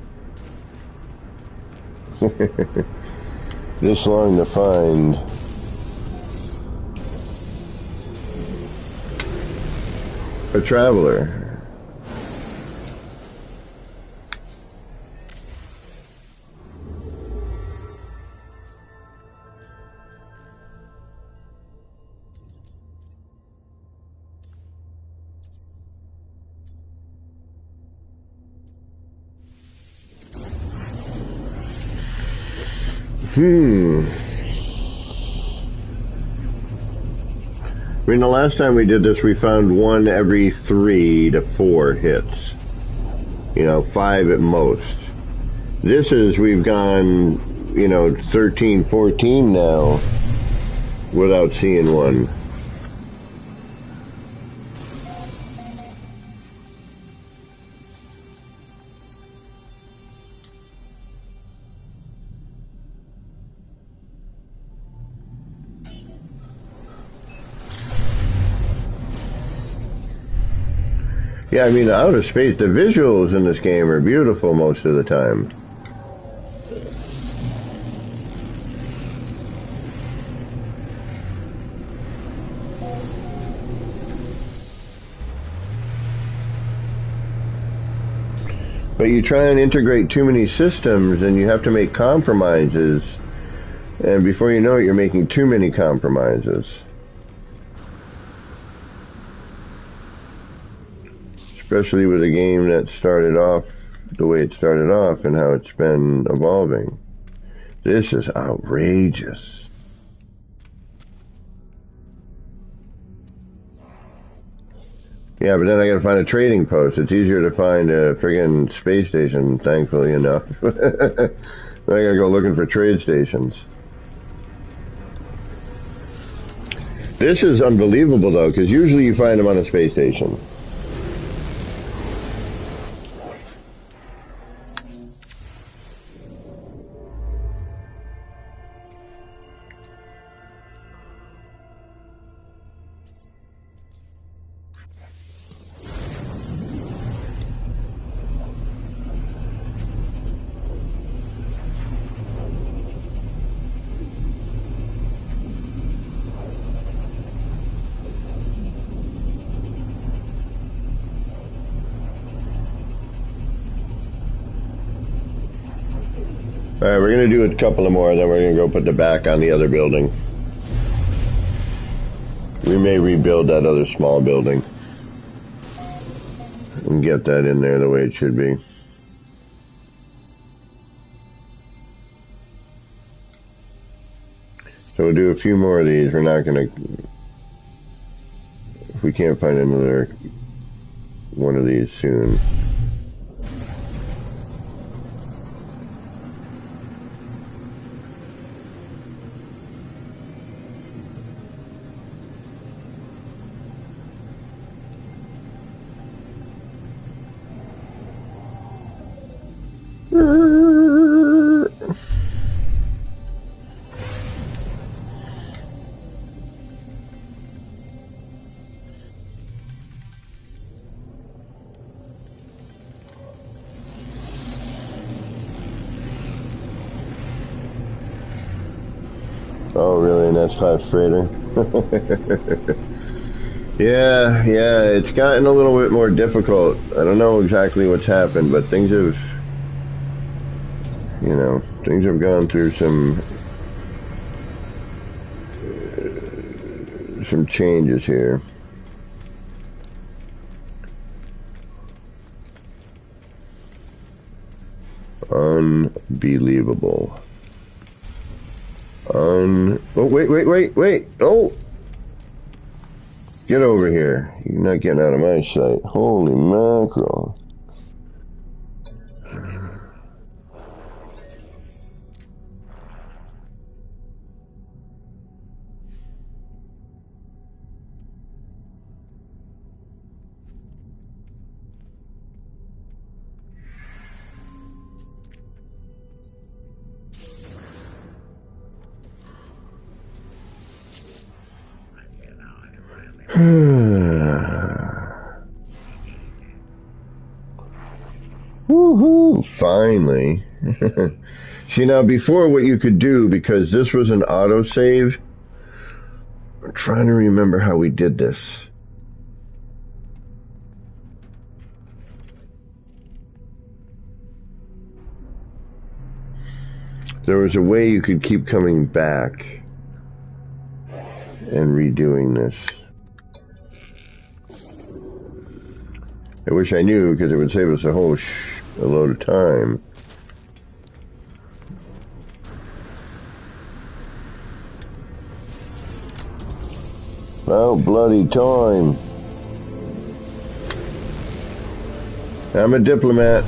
This long to find. A traveler. I mean, the last time we did this, we found 1 every 3 to 4 hits. You know, 5 at most. This is, we've gone, you know, 13, 14 now without seeing one. Yeah, I mean, the outer space, the visuals in this game are beautiful most of the time. But you try and integrate too many systems and you have to make compromises. And before you know it, you're making too many compromises. Especially with a game that started off the way it started off and how it's been evolving. This is outrageous. Yeah, but then I gotta find a trading post. It's easier to find a friggin' space station, thankfully enough. I gotta go looking for trade stations. This is unbelievable though, because usually you find them on a space station. Alright, we're going to do a couple of more, then we're going to go put the back on the other building. We may rebuild that other small building and get that in there the way it should be. So we'll do a few more of these. We're not going to... If we can't find another one of these soon. Oh, really? And that's past freighter? Yeah, it's gotten a little bit more difficult. I don't know exactly what's happened, but things have, things have gone through some changes here. Unbelievable. Oh, wait. Oh! Get over here. You're not getting out of my sight. Holy mackerel. Woohoo! Finally. See, now before what you could do, because this was an autosave, I'm trying to remember how we did this. There was a way you could keep coming back and redoing this. I wish I knew, because it would save us a load of time. Oh, bloody time. I'm a diplomat.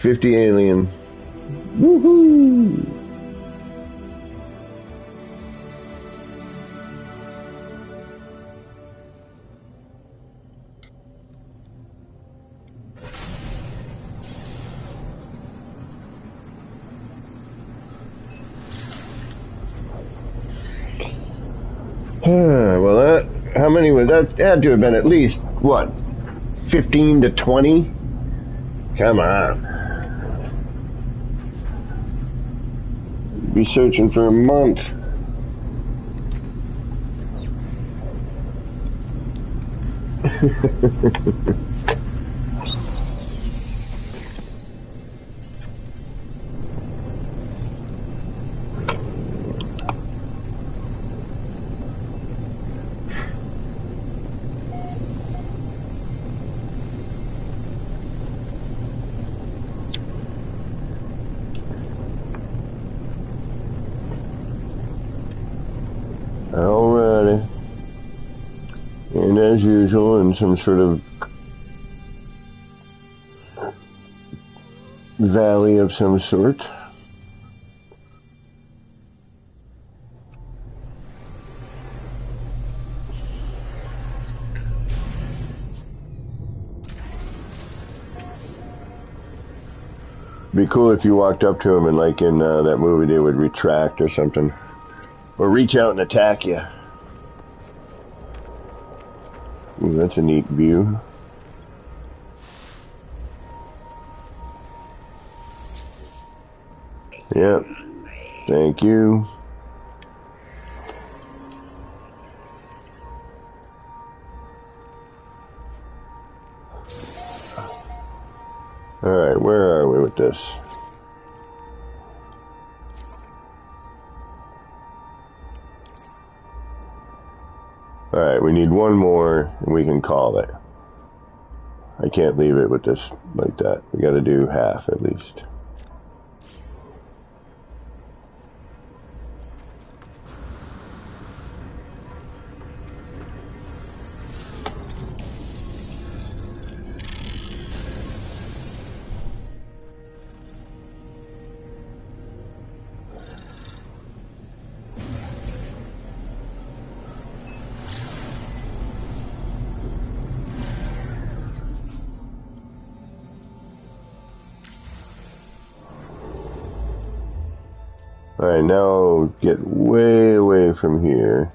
50 alien. Woohoo! Well, how many was that? Had to have been at least, what, 15 to 20? Come on. Be searching for a month. Alrighty. And as usual, in some sort of valley of some sort. Be cool if you walked up to him and, like in that movie, they would retract or something. Or reach out and attack you. Ooh, that's a neat view. Yep. Thank you. Alright, where are we with this? Alright, we need one more and we can call it. I can't leave it with this like that. We gotta do half at least. Alright, now get way away from here.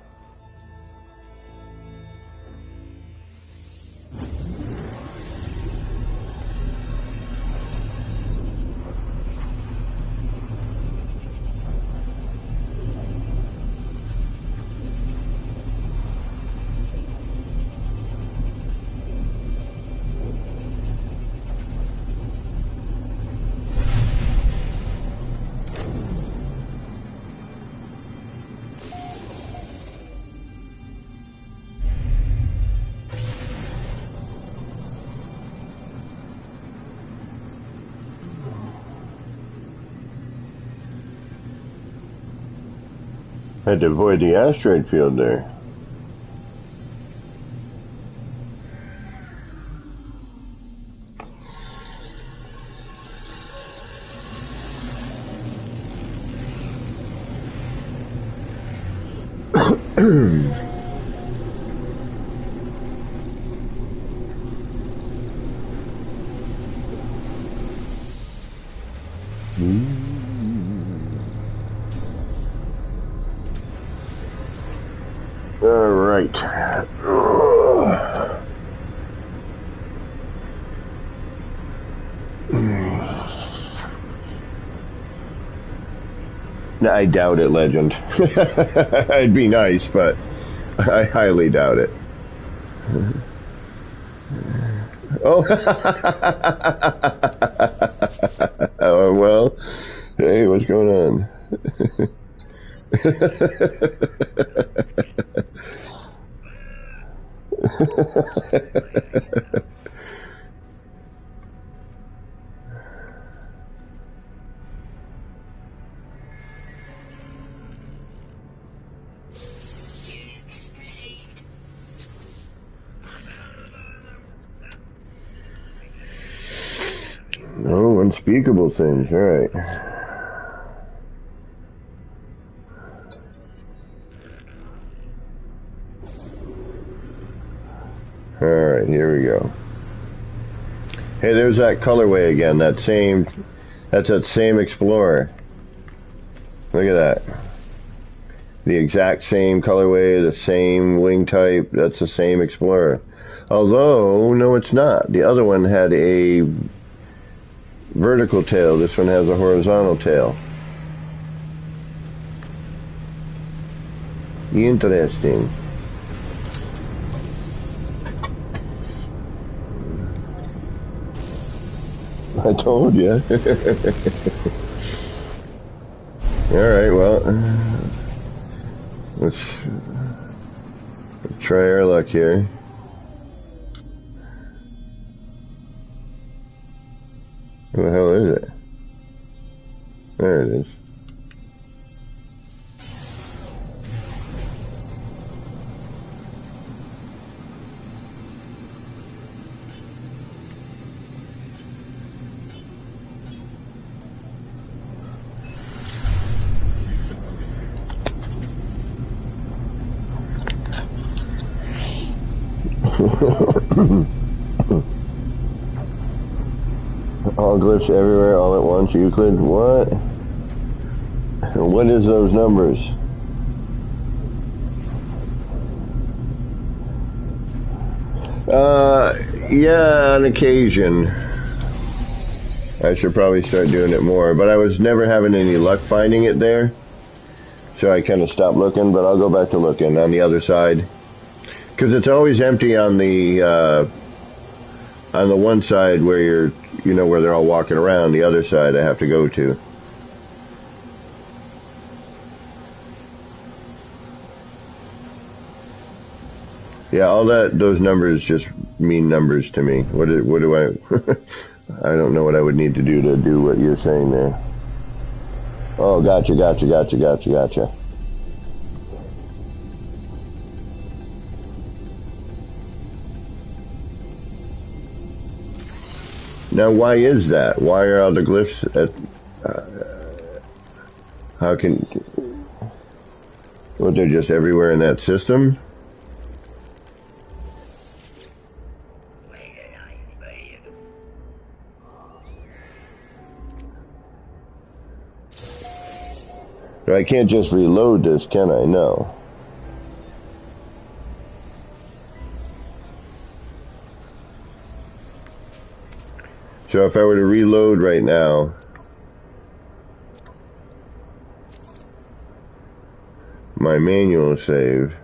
Had to avoid the asteroid field there. All right. I doubt it, Legend. It'd be nice, but I highly doubt it. Oh, oh well. Hey, what's going on? No unspeakable things. All right. All right, here we go. Hey, there's that colorway again. That's that same Explorer. Look at that. The exact same colorway, the same wing type. That's the same Explorer. Although, no, it's not. The other one had a vertical tail. This one has a horizontal tail. Interesting. I told you. Alright, well, let's try our luck here. Who the hell is it? There it is. All glyphs everywhere, all at once. Euclid, what? What is those numbers? Yeah, on occasion. I should probably start doing it more, but I was never having any luck finding it there, so I kind of stopped looking, but I'll go back to looking on the other side. Because it's always empty on the one side where you're, you know, where they're all walking around. The other side I have to go to. Yeah, all those numbers just mean numbers to me. What do I? I don't know what I would need to do what you're saying there. Oh, gotcha. Now, why is that? Why are all the glyphs at... how can... Well, they're just everywhere in that system? I can't just reload this, can I? No. So if I were to reload right now, my manual save,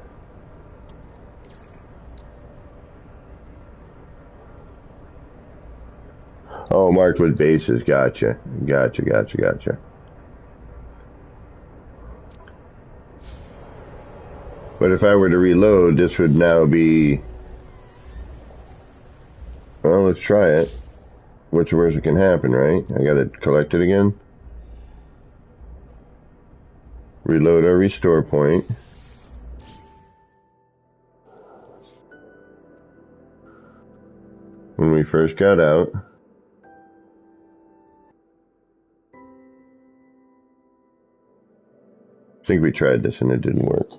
oh, marked with bases, gotcha. But if I were to reload, this would now be, well, let's try it. What's the worst that can happen, right? I gotta collect it again. Reload our restore point. When we first got out. I think we tried this and it didn't work.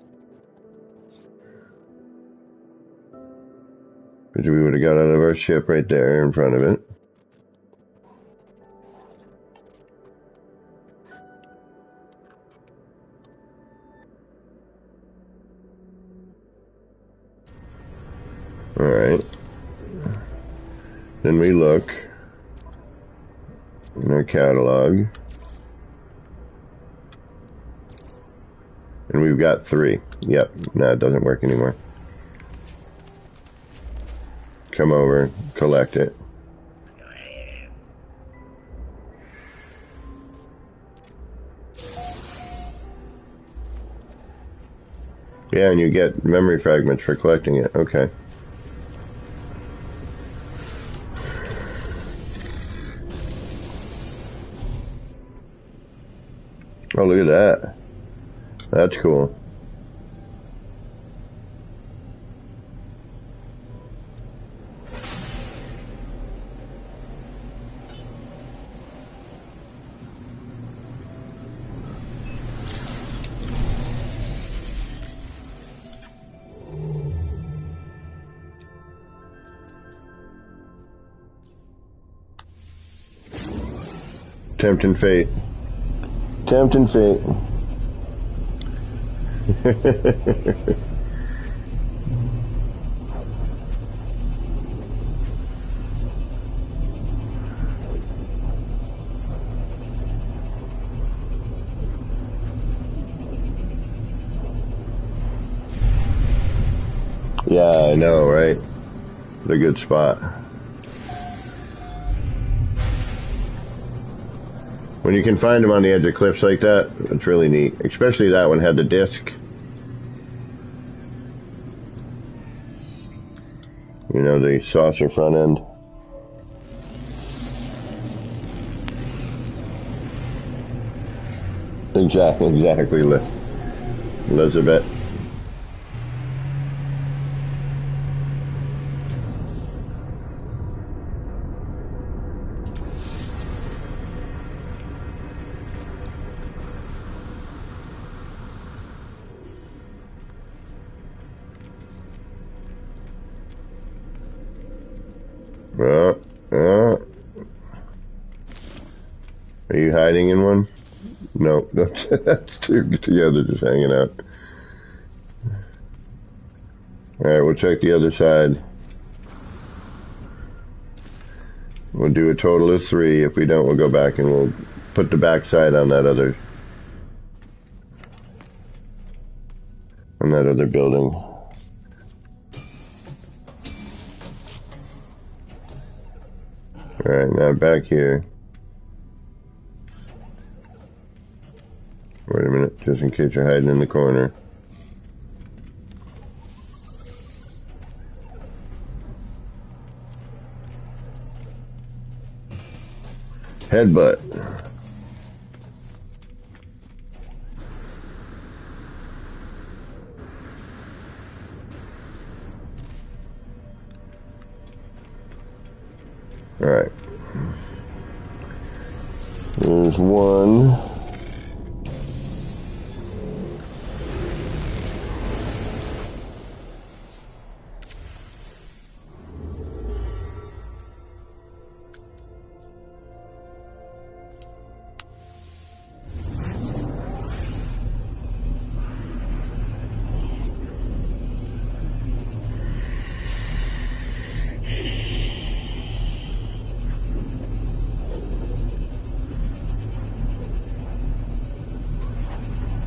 Because we would have got out of our ship right there in front of it. Alright. Then we look in our catalog. And we've got 3. Yep. No, it doesn't work anymore. Come over, collect it. Yeah, and you get memory fragments for collecting it. Okay. Oh, look at that. That's cool. Tempting fate. Tempting fate. Yeah, I know, right? It's a good spot. When you can find them on the edge of cliffs like that, it's really neat. Especially that one had the disc. You know, the saucer front end. Exactly, Elizabeth. Are you hiding in one? No, that's two together just hanging out. Alright, we'll check the other side. We'll do a total of 3. If we don't, we'll go back and we'll put the back side on that other building. Alright, now back here. Wait a minute, just in case you're hiding in the corner. Headbutt. Alright. There's one.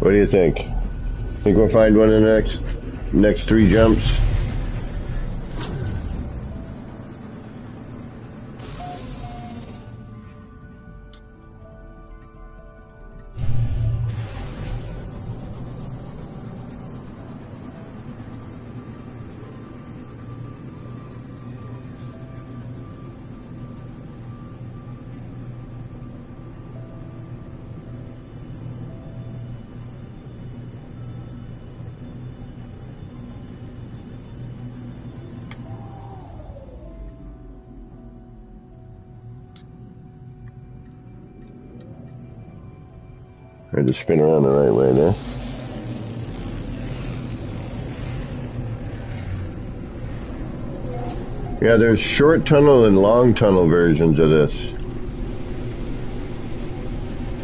What do you think? Think we'll find one in the next 3 jumps? I had to spin around the right way there. Yeah, there's short tunnel and long tunnel versions of this.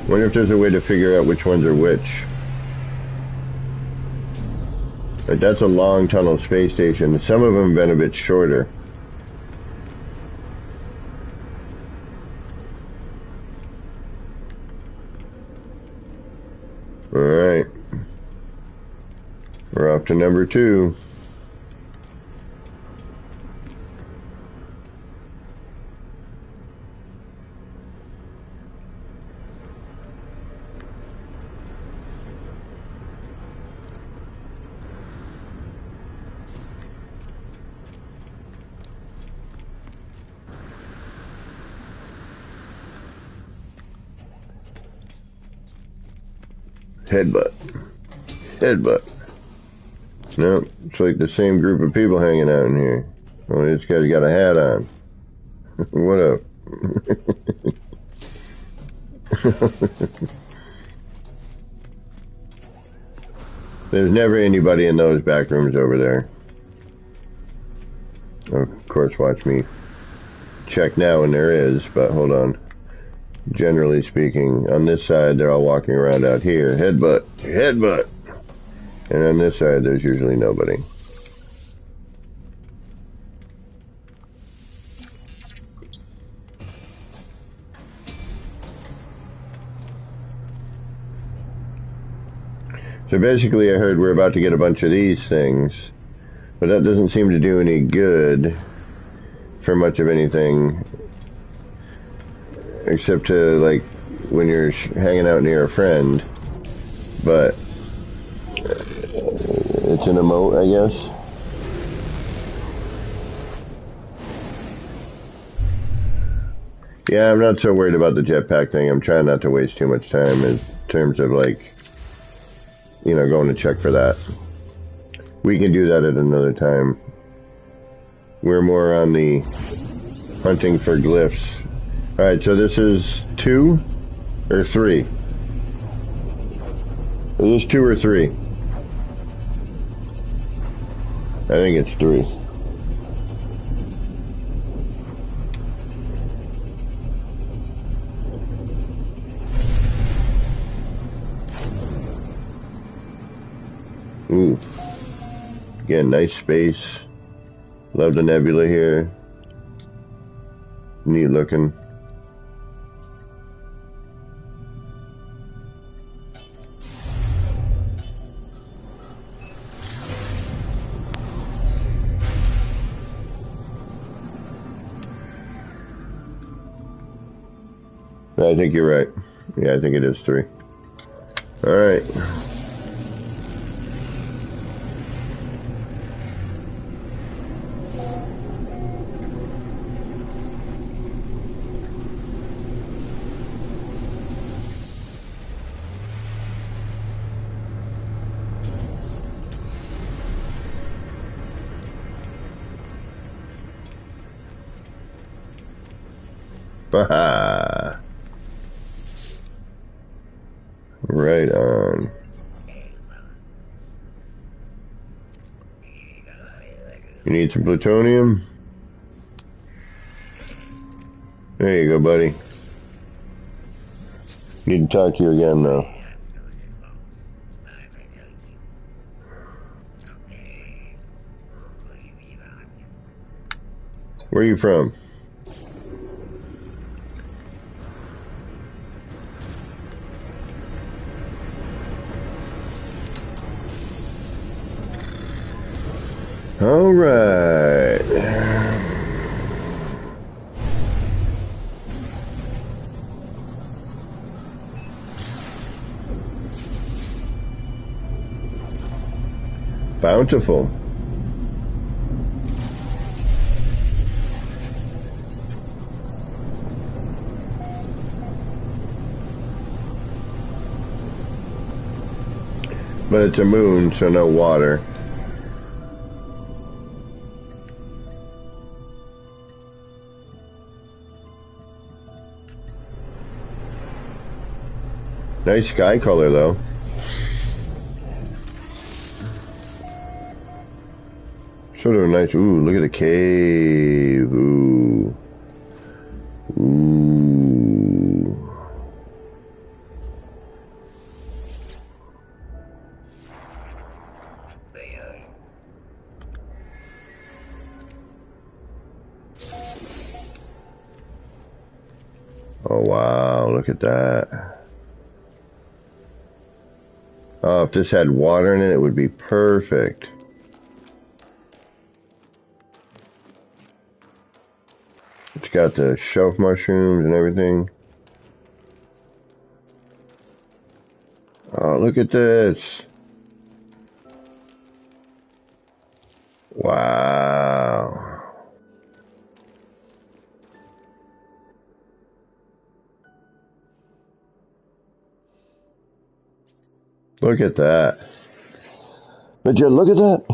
Wonder if there's a way to figure out which ones are which. Like, that's a long tunnel space station. Some of them have been a bit shorter. Alright. We're off to number 2. Headbutt. Headbutt. No, it's like the same group of people hanging out in here. Only this guy's got a hat on. What up? There's never anybody in those back rooms over there. Of course, watch me check now when there is, but hold on. Generally speaking, on this side, they're all walking around out here. Headbutt, headbutt. And on this side, there's usually nobody. So basically, I heard we're about to get a bunch of these things, but that doesn't seem to do any good for much of anything. Except to, like, when you're hanging out near a friend. But it's an emote, I guess. Yeah, I'm not so worried about the jetpack thing. I'm trying not to waste too much time in terms of, like, you know, going to check for that. We can do that at another time. We're more on the hunting for glyphs. Alright, so this is 2 or 3? Is this 2 or 3? I think it's 3. Ooh. Again, nice space. Love the nebula here. Neat looking. I think you're right. Yeah, I think it is 3. Alright. Baha! Right on. You need some plutonium? There you go, buddy. Need to talk to you again, though. Where are you from? All right. Bountiful. But it's a moon, so no water. Nice sky color, though. Sort of a nice... Ooh, look at the cave. Ooh. Ooh. Oh, wow. Look at that. Oh, if this had water in it, it would be perfect. It's got the shelf mushrooms and everything. Oh, look at this. Wow. Look at that. Would you look at that?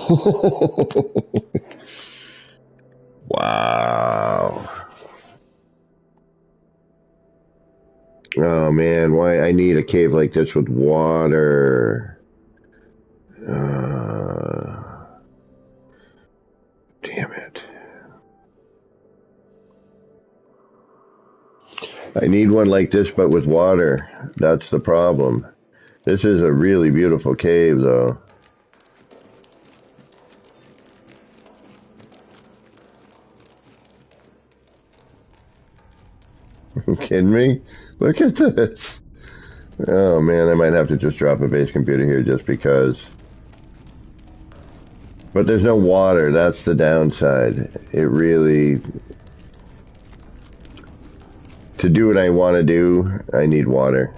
Wow. Oh man, why I need a cave like this with water. Damn it. I need one like this but with water. That's the problem. This is a really beautiful cave though. Are you kidding me? Look at this. Oh man, I might have to just drop a base computer here just because. But there's no water, that's the downside. It really... To do what I want to do, I need water.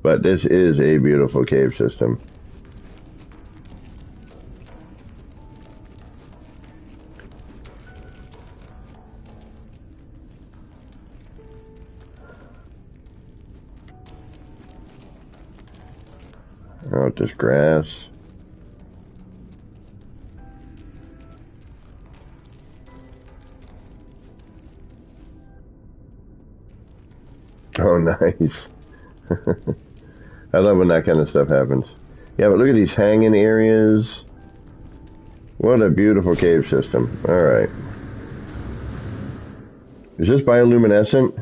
But this is a beautiful cave system. Oh, this grass. Oh, nice. I love when that kind of stuff happens. Yeah, but look at these hanging areas. What a beautiful cave system. Alright. Is this bioluminescent?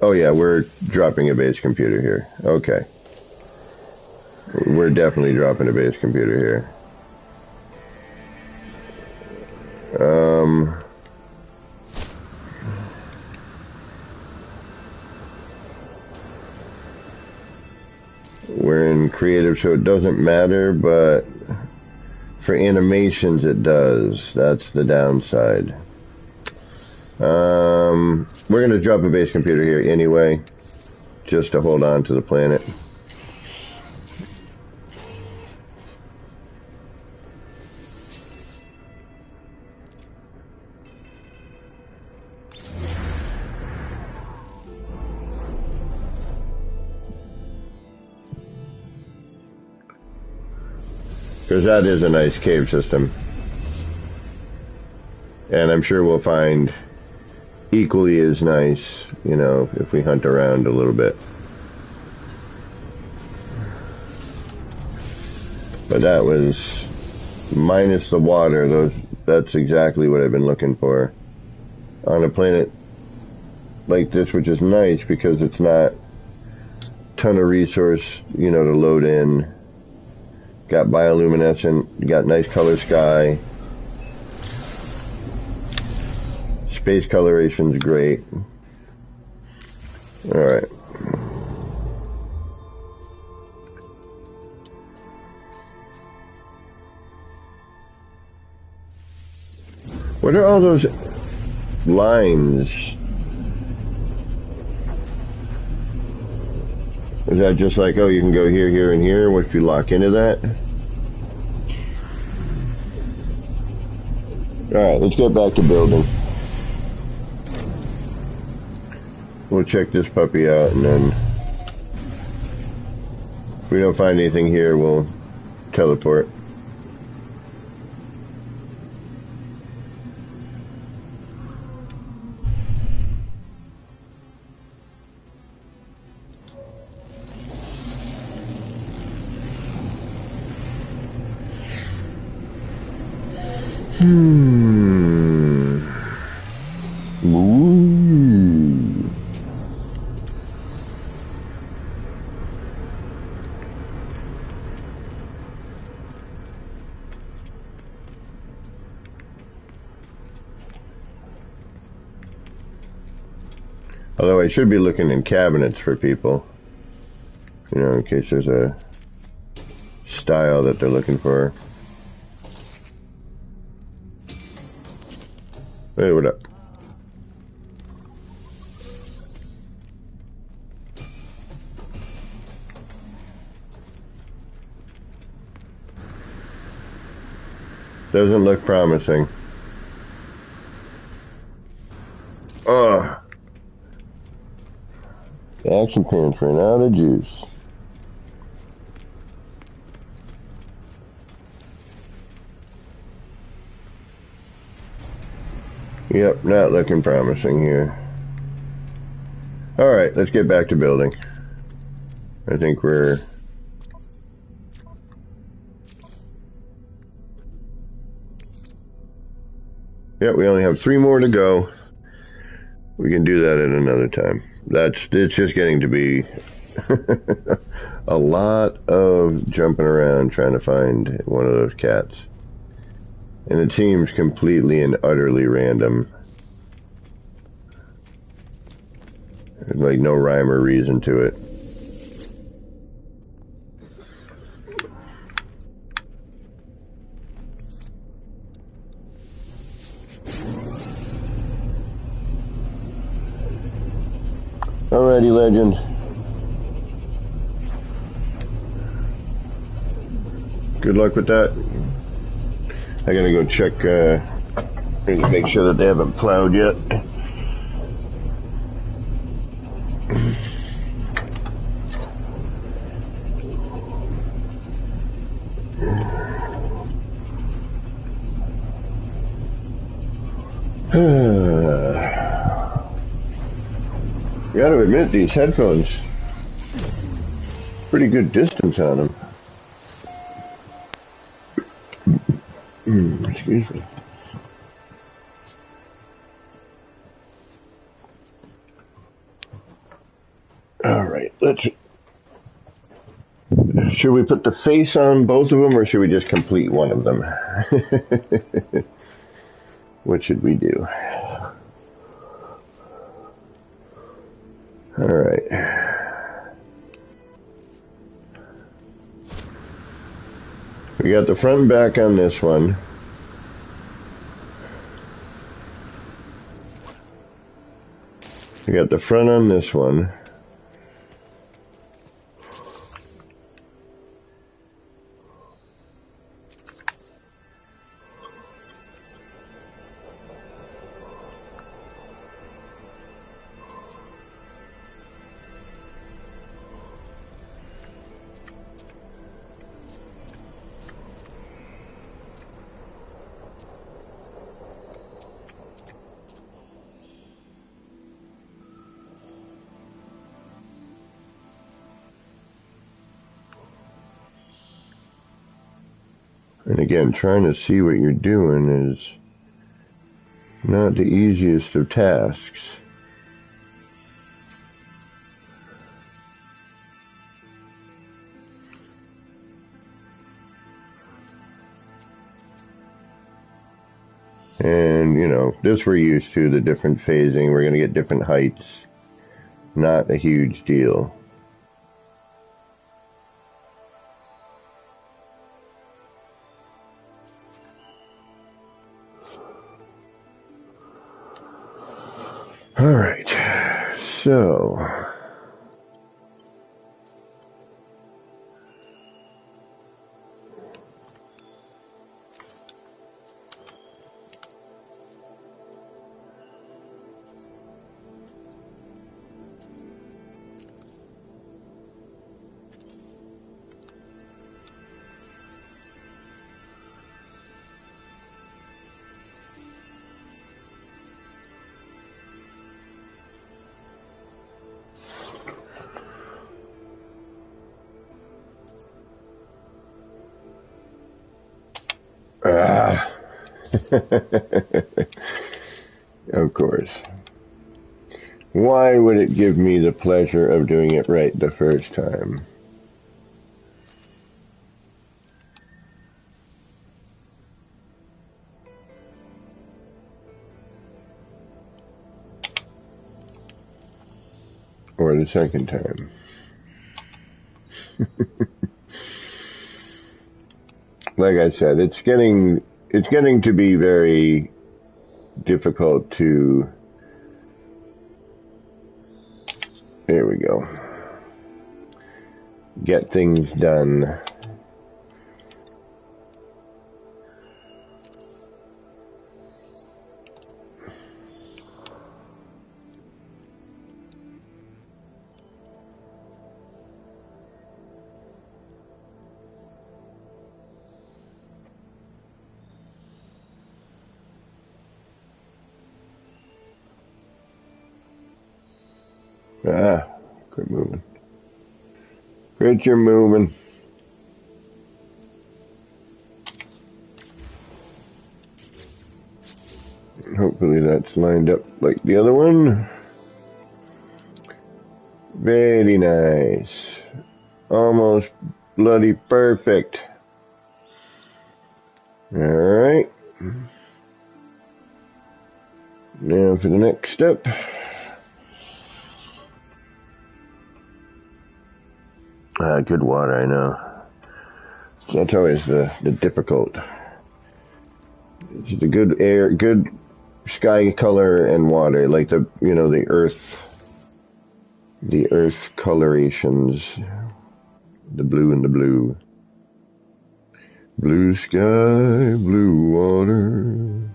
Oh yeah, we're dropping a base computer here. Okay. We're definitely dropping a base computer here. We're in creative, so it doesn't matter, but for animations it does. That's the downside. We're going to drop a base computer here anyway, just to hold on to the planet. Because that is a nice cave system. And I'm sure we'll find equally as nice, you know, if we hunt around a little bit. But that was minus the water. That's exactly what I've been looking for on a planet like this, which is nice because it's not a ton of resource, you know, to load in. Got bioluminescent, got nice color sky. Space coloration's great. Alright. What are all those lines? Is that just like, oh, you can go here, here, and here once you lock into that? Alright, let's get back to building. We'll check this puppy out, and then if we don't find anything here, we'll teleport. Ooh. Although I should be looking in cabinets for people, you know, in case there's a style that they're looking for. Hey, what up? Doesn't look promising. Ugh. The action pants ran out of juice. Yep, not looking promising here. Alright, let's get back to building. I think we're... Yep, we only have 3 more to go. We can do that at another time. It's just getting to be a lot of jumping around trying to find one of those cats. And it seems completely and utterly random. There's like no rhyme or reason to it. Alrighty, legends. Good luck with that. I gotta go check, make sure that they haven't plowed yet. Gotta admit, these headphones, pretty good distance on them. Excuse me. Alright, should we put the face on both of them, or should we just complete one of them? What should we do? Alright. We got the front and back on this one. We got the front on this one. And again, trying to see what you're doing is not the easiest of tasks. And, you know, this we're used to, the different phasing. We're going to get different heights. Not a huge deal. All right, so Of course. Why would it give me the pleasure of doing it right the first time? Or the second time? Like I said, it's getting to be very difficult to, there we go, get things done. Quit moving. Quit your moving. Hopefully that's lined up like the other one. Very nice. Almost bloody perfect. Alright. Now for the next step. Good water, I know. That's always the difficult. It's the good air, good sky color and water, like the earth colorations, the blue and the blue. Blue sky, blue water.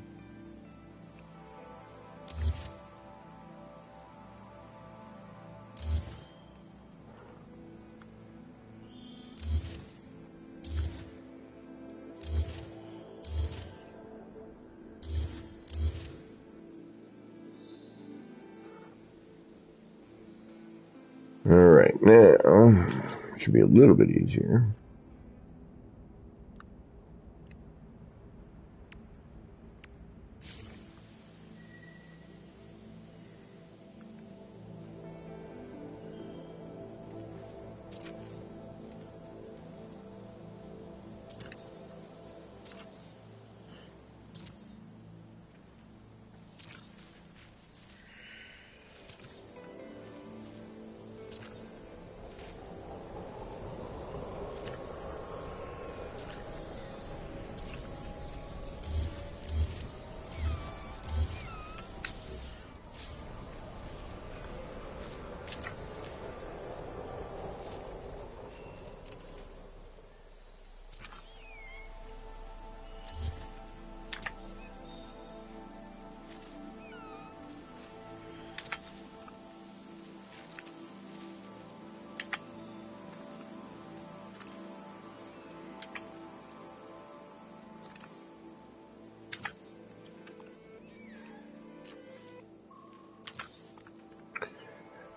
Alright, now, should be a little bit easier.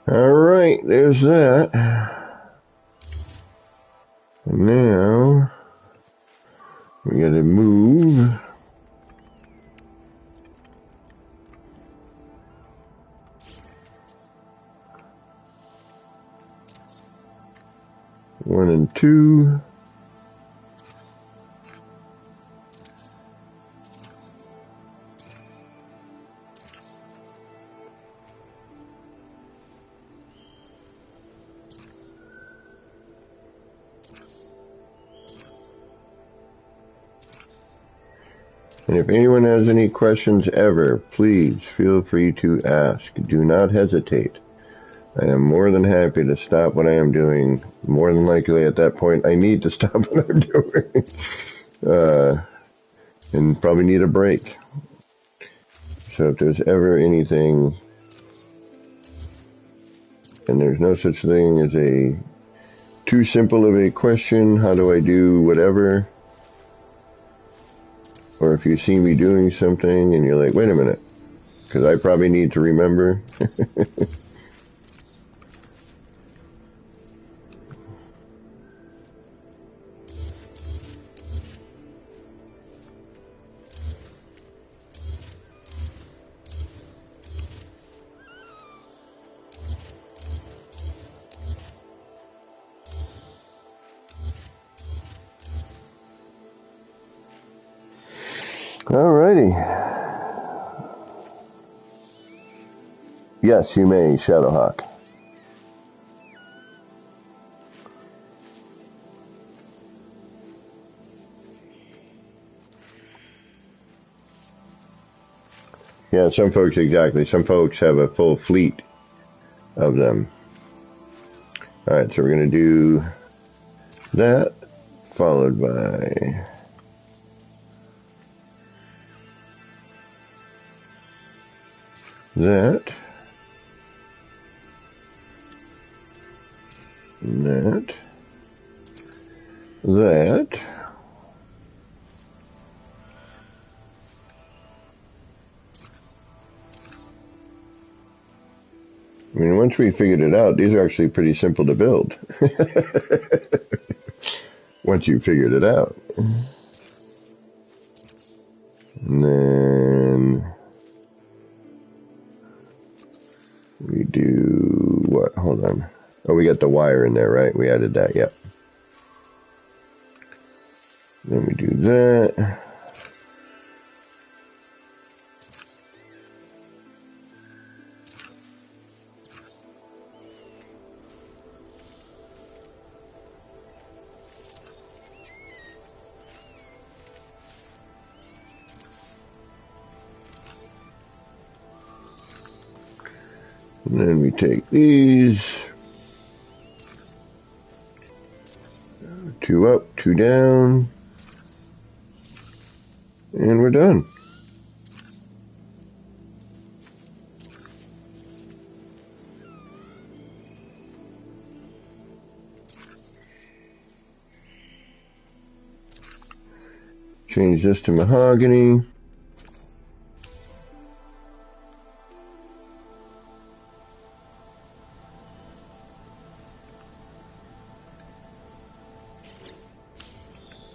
Alright, there's that. And now, we gotta move. One and two. And if anyone has any questions ever, please feel free to ask. Do not hesitate. I am more than happy to stop what I am doing. More than likely at that point I need to stop what I'm doing. And probably need a break. So if there's ever anything, and there's no such thing as a too simple of a question, how do I do whatever? Or if you see me doing something and you're like, wait a minute, because I probably need to remember. Alrighty. Yes, you may, Shadowhawk. Yeah, some folks, exactly. Some folks have a full fleet of them. Alright, so we're going to do that, followed by that, that, that. I mean, once we figured it out, these are actually pretty simple to build. Once you figured it out. And then we do what? Hold on. Oh, we got the wire in there, right? We added that, yep. Then we do that. And then we take these, 2 up, 2 down, and we're done. Change this to mahogany.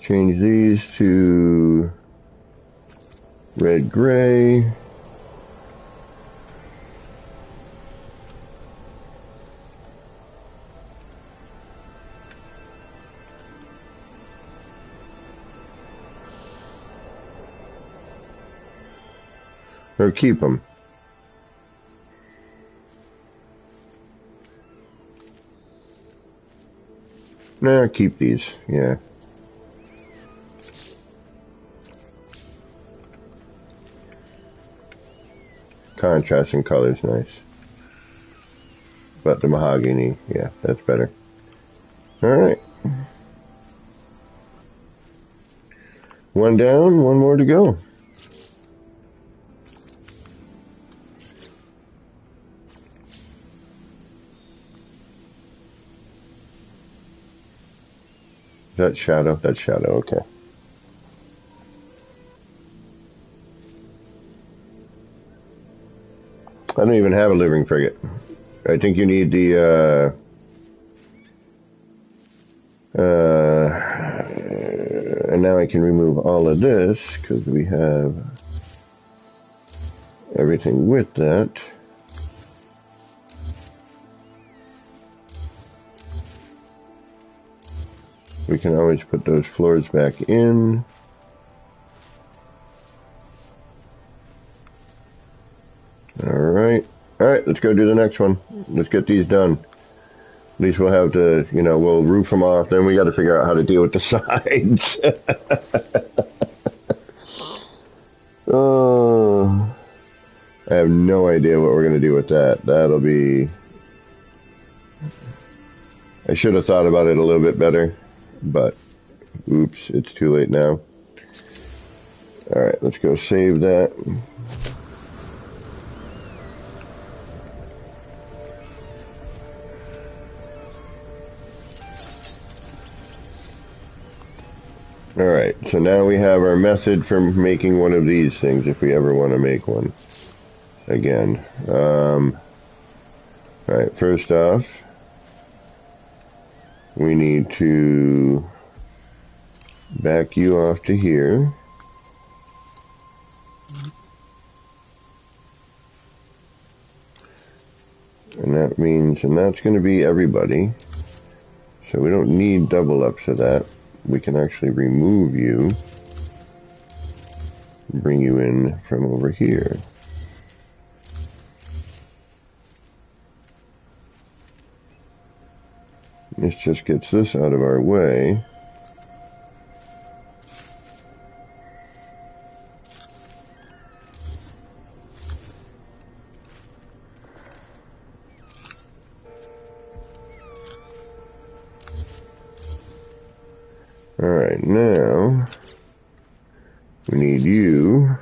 Change these to red-gray. Or keep them. Nah, keep these, yeah. Contrast in color's nice. But the mahogany, yeah, that's better. Alright. 1 down, 1 more to go. That's shadow, okay. I don't even have a living frigate. I think you need the, and now I can remove all of this, because we have everything with that. We can always put those floors back in. Alright, let's go do the next one. Let's get these done. At least we'll have to, you know, we'll roof them off. Then we got to figure out how to deal with the sides. Oh, I have no idea what we're going to do with that. That'll be... I should have thought about it a little bit better, but oops, it's too late now. Alright, let's go save that. Alright, so now we have our method for making one of these things if we ever want to make one again. Alright, first off, we need to back you off to here. And that means, and that's going to be everybody. So we don't need double ups of that. We can actually remove you. bring you in from over here. This just gets this out of our way. Alright, now we need you.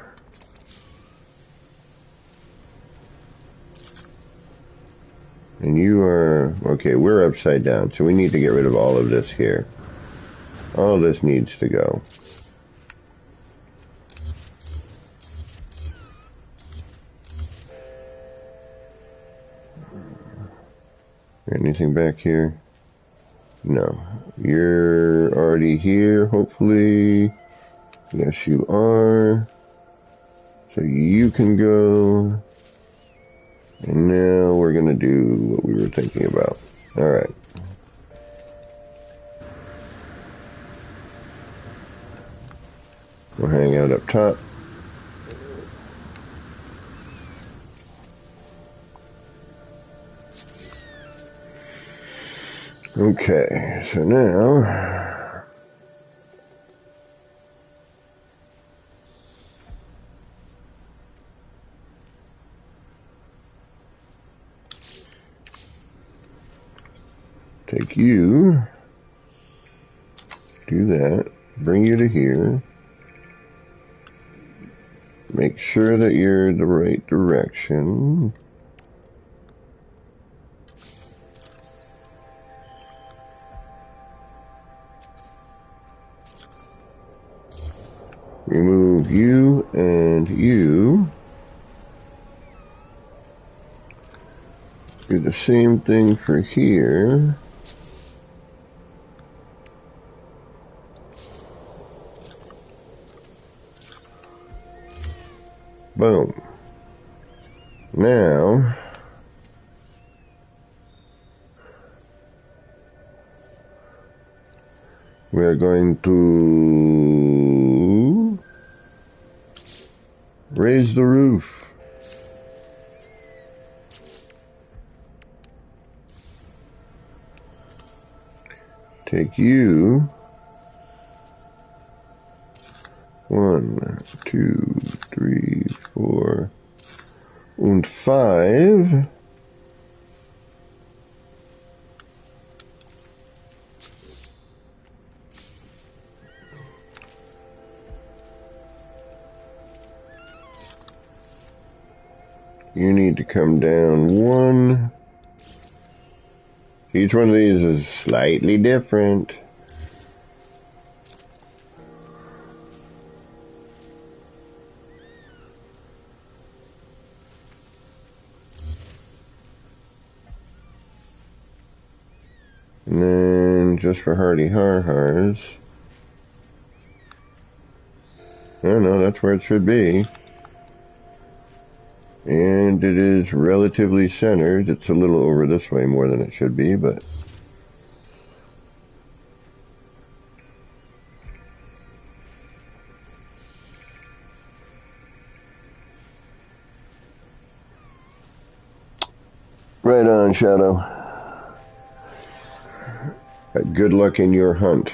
And you are, okay, we're upside down, so we need to get rid of all of this here. All of this needs to go. Anything back here? No. You're already here, hopefully. Yes, you are. So you can go. And now we're going to do what we were thinking about. Alright. We'll hang out up top. Okay, so now take you, do that, bring you to here, make sure that you're the right direction. Remove you and you. Do the same thing for here. Boom. Now, we're going to raise the roof. Take you. 1, 2, 3, 4, and 5. You need to come down 1. Each one of these is slightly different. And then just for hardy har-hars. I don't know, that's where it should be. And it is relatively centered. It's a little over this way more than it should be, but right on, Shadow. Good luck in your hunt.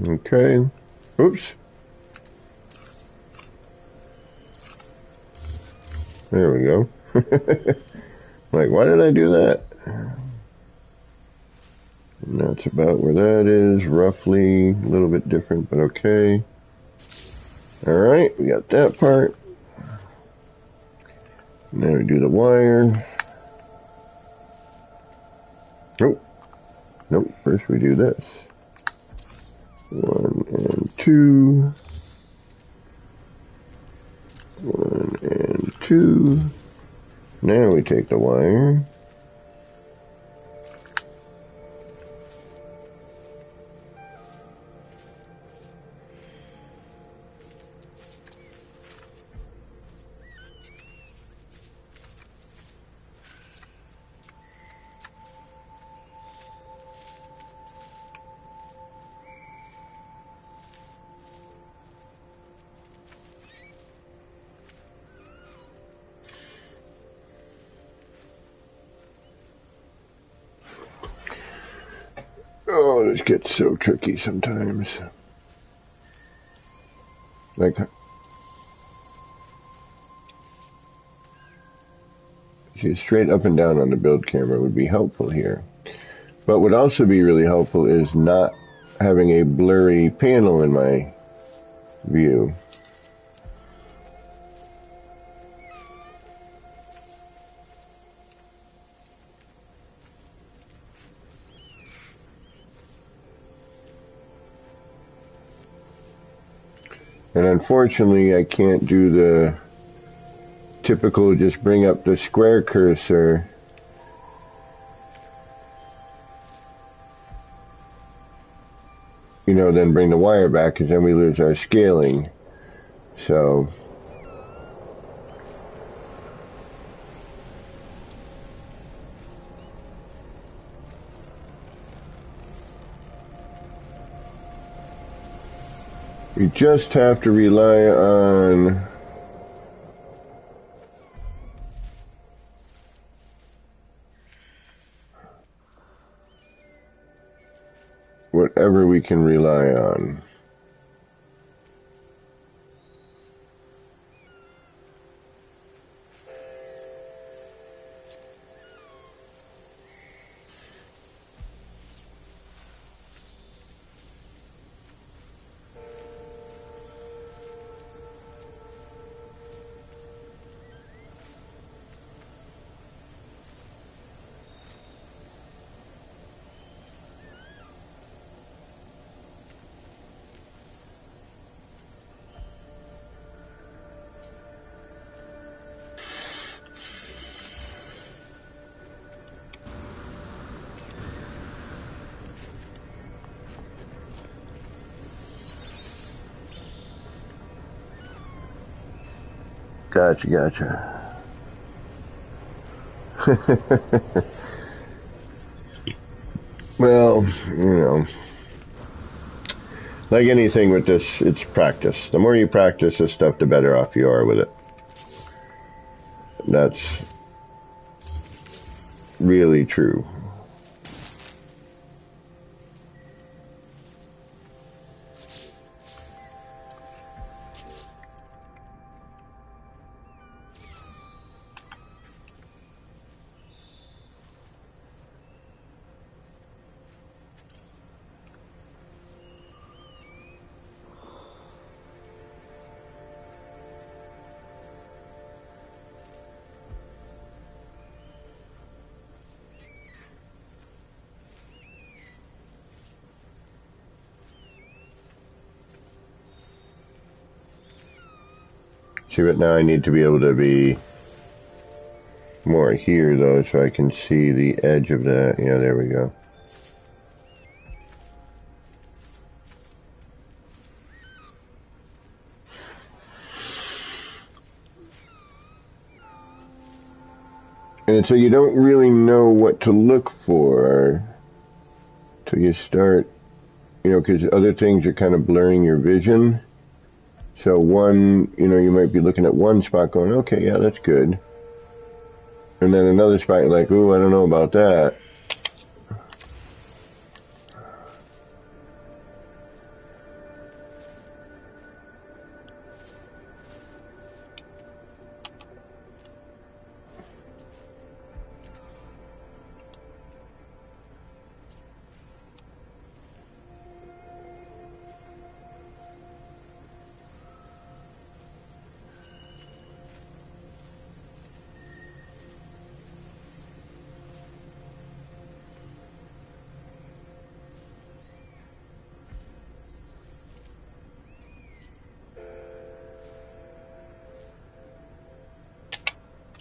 Okay. Oops. There we go. Like, why did I do that? And that's about where that is, roughly. A little bit different, but okay. Alright, we got that part. Now we do the wire. Nope. Nope. First we do this. 1 and 2. 1 and 2. Now we take the wire. Oh, this gets so tricky sometimes. Like, see, straight up and down on the build camera would be helpful here. But would also be really helpful is not having a blurry panel in my view. And unfortunately, I can't do the typical just bring up the square cursor then bring the wire back, because then we lose our scaling. So we just have to rely on whatever we can rely on. Gotcha. Well, like anything with this, it's practice. The more you practice this stuff, the better off you are with it. That's really true. See, but now I need to be able to be more here, though, so I can see the edge of that. Yeah, there we go. And so you don't really know what to look for till you start, because other things are kind of blurring your vision. So one, you might be looking at one spot going, okay, yeah, that's good. And then another spot, you're like, ooh, I don't know about that.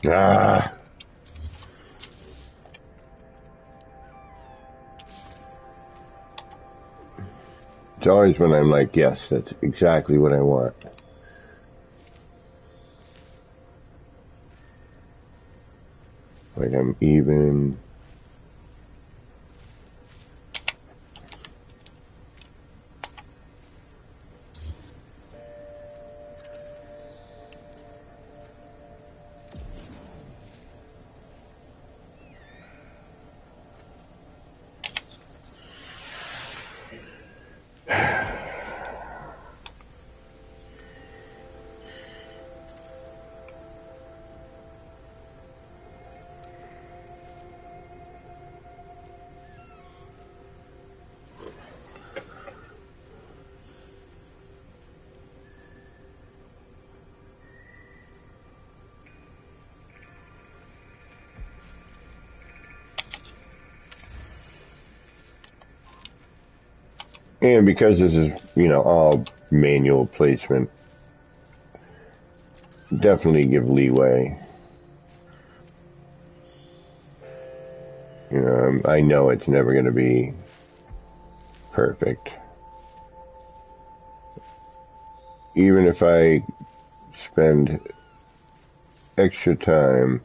Ah. It's always when I'm like, yes, that's exactly what I want. Like I'm even. And because this is, all manual placement, definitely give leeway. I know it's never going to be perfect. Even if I spend extra time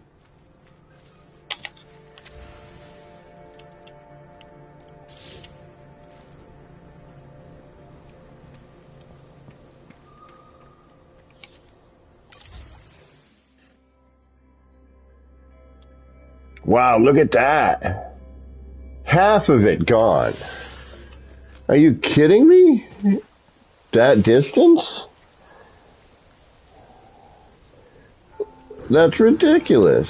Wow, look at that. Half of it gone. Are you kidding me? That distance? That's ridiculous.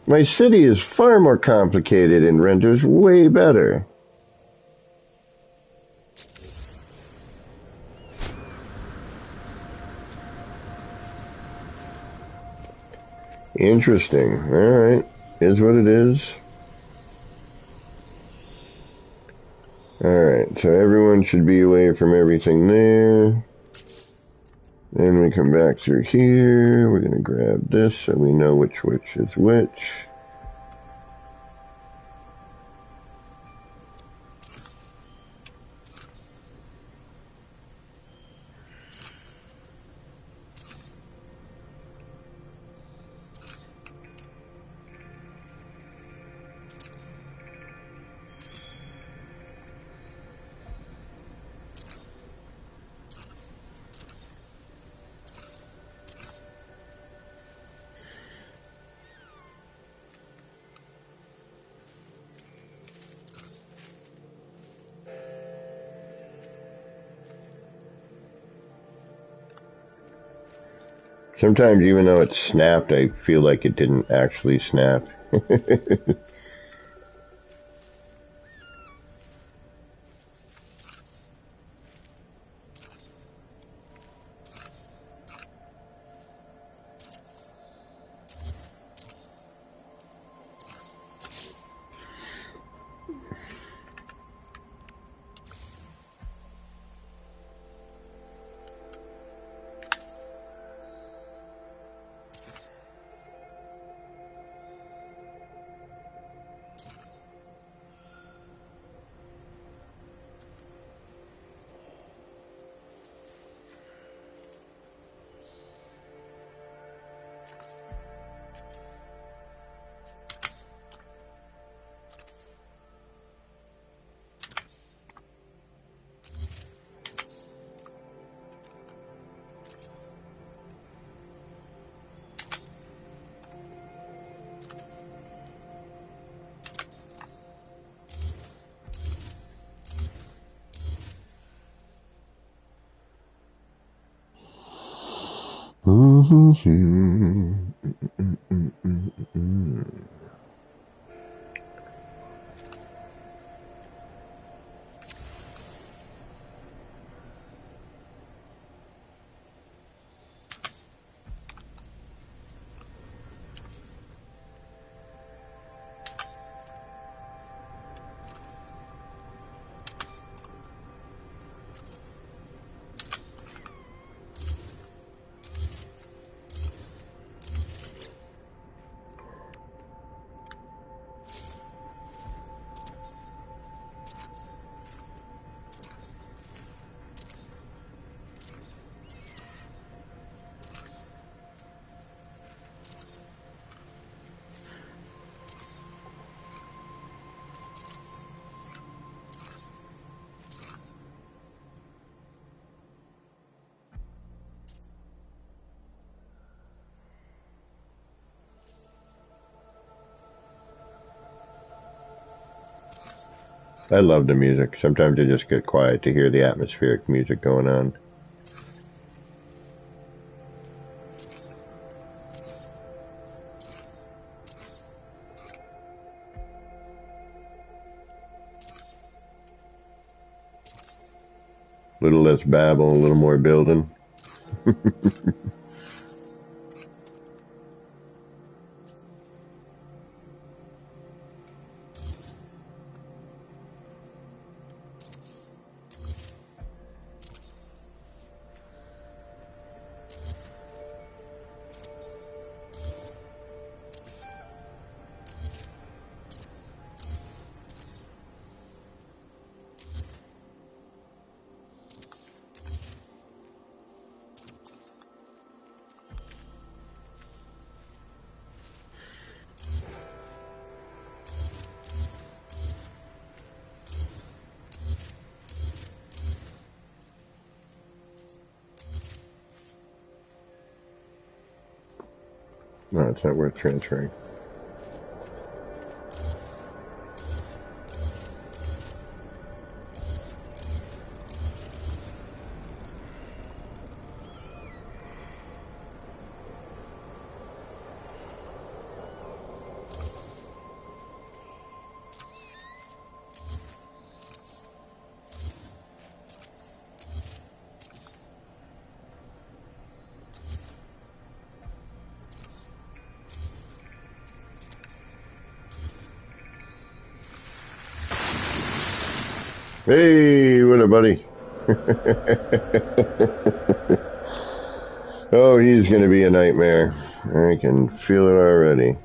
My city is far more complicated and renders way better. Interesting. Alright. Is what it is. Alright, so everyone should be away from everything there. Then we come back through here. We're going to grab this so we know which is which. Sometimes even though it snapped, I feel like it didn't actually snap. I love the music. Sometimes I just get quiet to hear the atmospheric music going on. A little less babble, a little more building. No, it's not worth transferring. Hey, what up, buddy? Oh, he's going to be a nightmare. I can feel it already.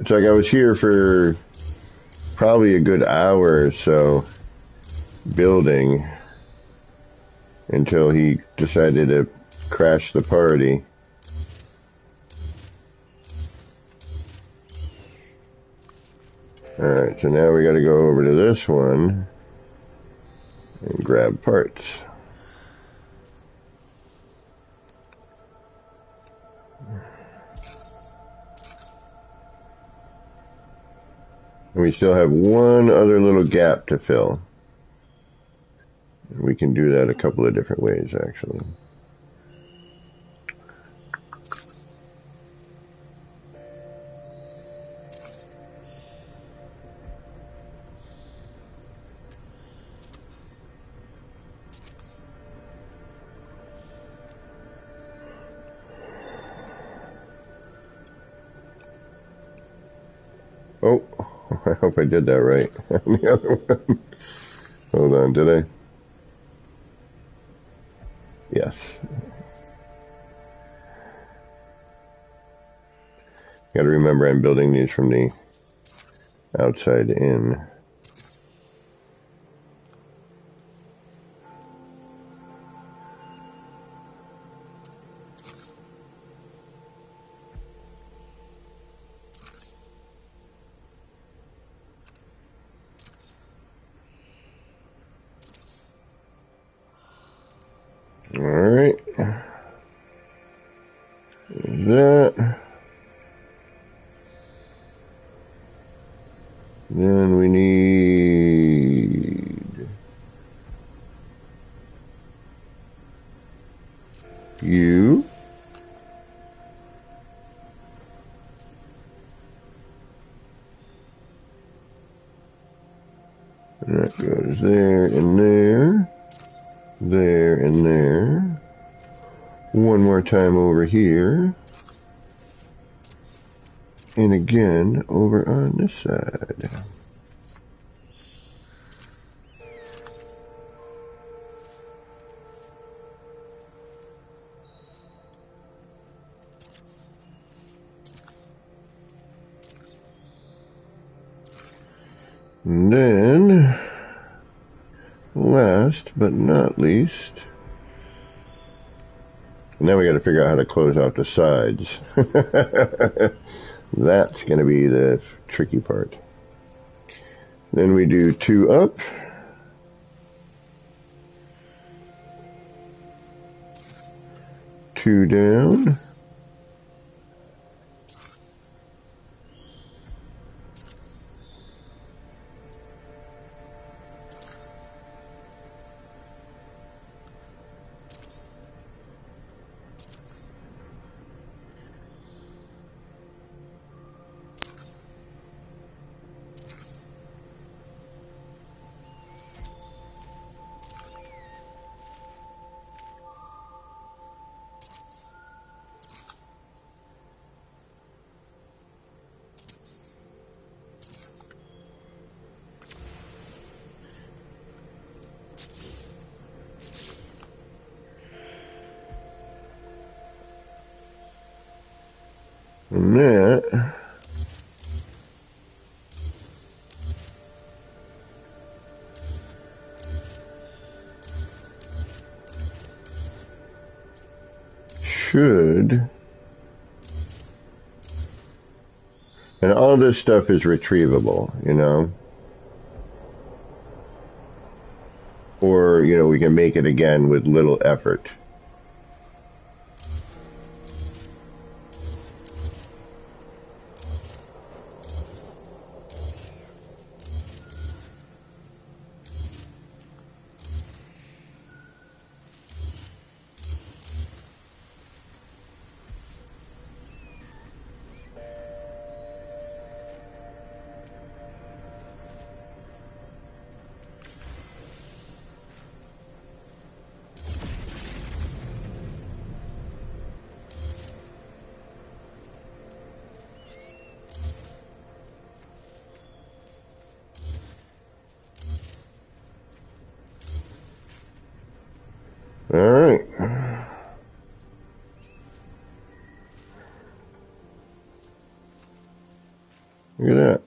It's like I was here for probably a good hour or so building until he decided to crash the party. Alright, so now we got to go over to this one and grab parts. And we still have one other little gap to fill. We can do that a couple of different ways, actually. Oh, I hope I did that right. The other one. Hold on, did I? Yes. Got to remember I'm building these from the outside in. Alright. That. Then we need you. And that goes there and there. There and there. One more time over here. And again over on this side. And then, last but not least, now we got to figure out how to close out the sides. That's going to be the tricky part. Then we do 2 up. Two down. And that should, and all this stuff is retrievable, you know, or, you know, we can make it again with little effort. All right. Look at that.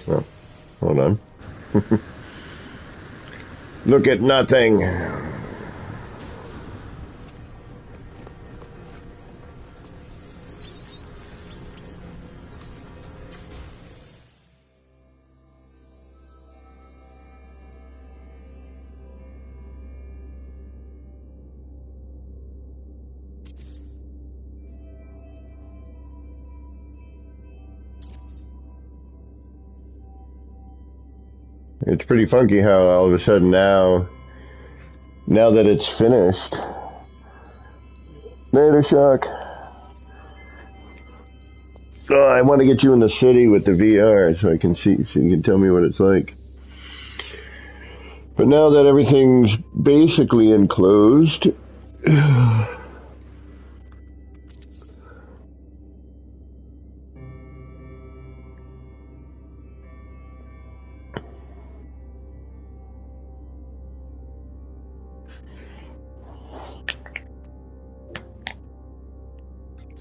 Oh, hold on. Look at nothing. It's pretty funky how all of a sudden now that it's finished. Later, Shock. Oh, I want to get you in the city with the VR so I can see, so you can tell me what it's like. But now that everything's basically enclosed,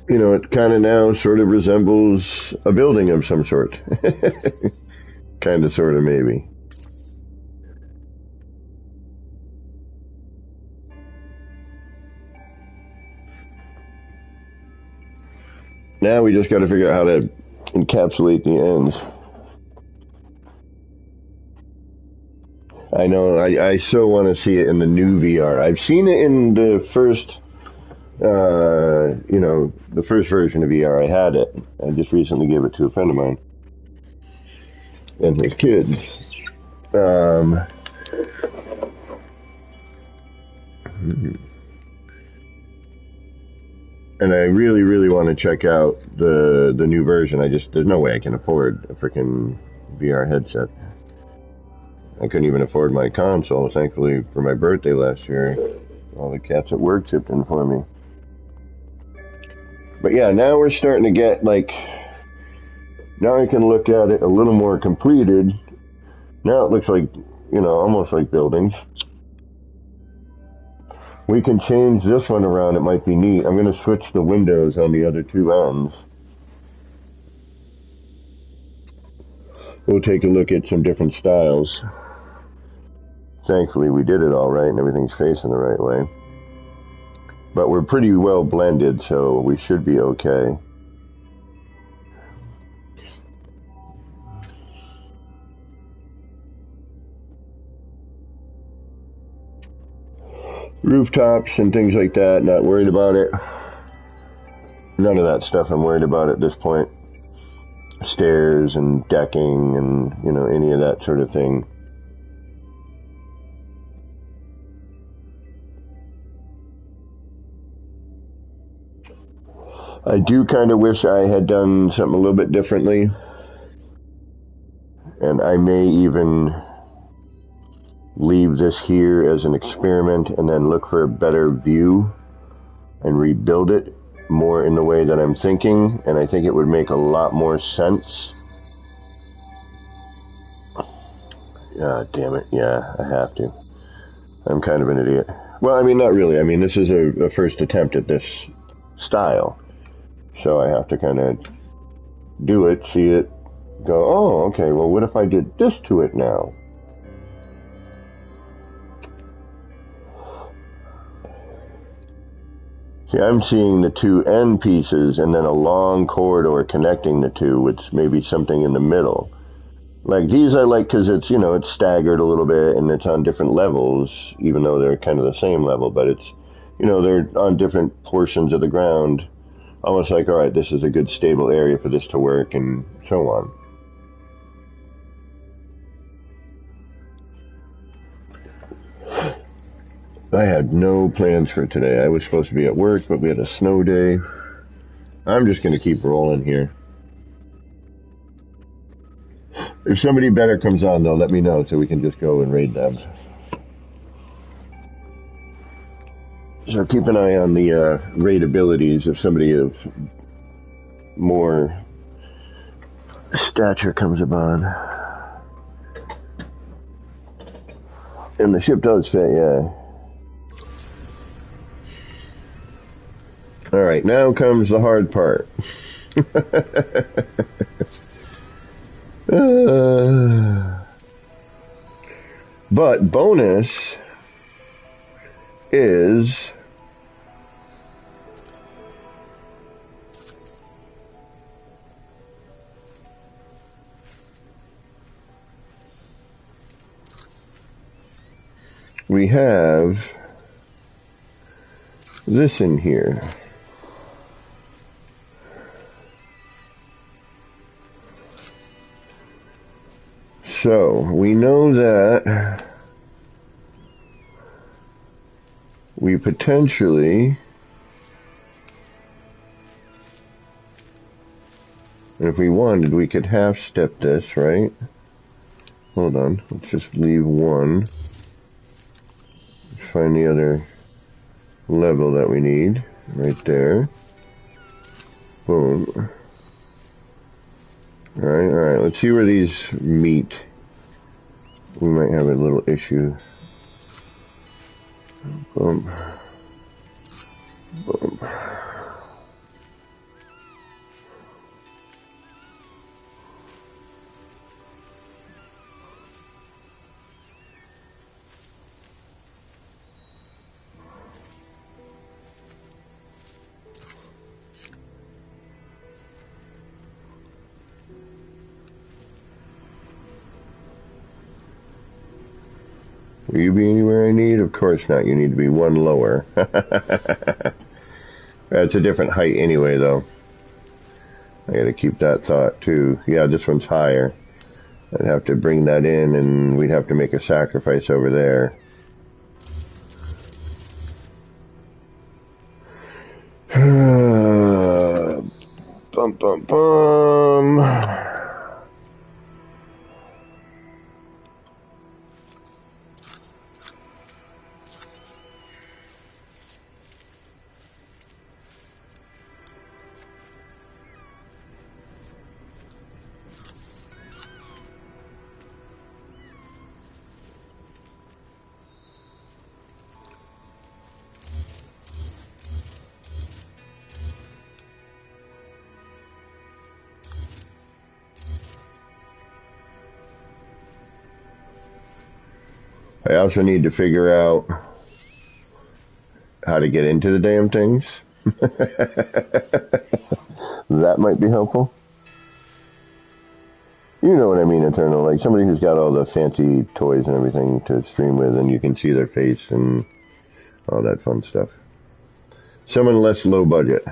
you know, it kind of now sort of resembles a building of some sort. Kind of, sort of, maybe. Now we just got to figure out how to encapsulate the ends. I know, I so want to see it in the new VR. I've seen it in the first, you know, the first version of VR. I had it. I just recently gave it to a friend of mine and his kids. And I really, really want to check out the new version. There's no way I can afford a freaking VR headset. I couldn't even afford my console. Thankfully, for my birthday last year, all the cats at work chipped in for me. But yeah, now we're starting to get, like, now I can look at it a little more completed. Now it looks like, you know, almost like buildings. We can change this one around. It might be neat. I'm going to switch the windows on the other two ends. We'll take a look at some different styles. Thankfully, we did it all right and everything's facing the right way. But we're pretty well blended, so we should be okay. Rooftops and things like that, not worried about it. None of that stuff I'm worried about at this point. Stairs and decking and, you know, any of that sort of thing. I do kind of wish I had done something a little bit differently. And I may even leave this here as an experiment and then look for a better view and rebuild it more in the way that I'm thinking, and I think it would make a lot more sense. Damn it, yeah, I have to. I'm kind of an idiot. Well, I mean, not really. I mean, this is a first attempt at this style. So I have to kind of do it, see it, go, oh, okay, well, what if I did this to it now? See, I'm seeing the two end pieces and then a long corridor connecting the two with maybe something in the middle. Like these I like because it's, you know, it's staggered a little bit and it's on different levels, even though they're kind of the same level, but it's, you know, they're on different portions of the ground. Almost like, all right, this is a good stable area for this to work and so on. I had no plans for today. I was supposed to be at work, but we had a snow day. I'm just going to keep rolling here. If somebody better comes on, though, let me know so we can just go and raid them. So keep an eye on the raid abilities if somebody of more stature comes upon. And the ship does fit, yeah. Alright, now comes the hard part. But bonus is we have this in here. So, we know that we potentially, if we wanted, we could half step this, right? Hold on, let's just leave one. Let's find the other level that we need, right there. Boom. Alright, let's see where these meet. We might have a little issue. Boom. Boom. Will you be anywhere I need? Of course not. You need to be one lower. That's a different height anyway, though. I gotta keep that thought, too. Yeah, this one's higher. I'd have to bring that in, and we'd have to make a sacrifice over there. Bum, bum, bum. I also need to figure out how to get into the damn things. That might be helpful. You know what I mean, Eternal. Like somebody who's got all the fancy toys and everything to stream with, and you can see their face and all that fun stuff. Someone less low budget.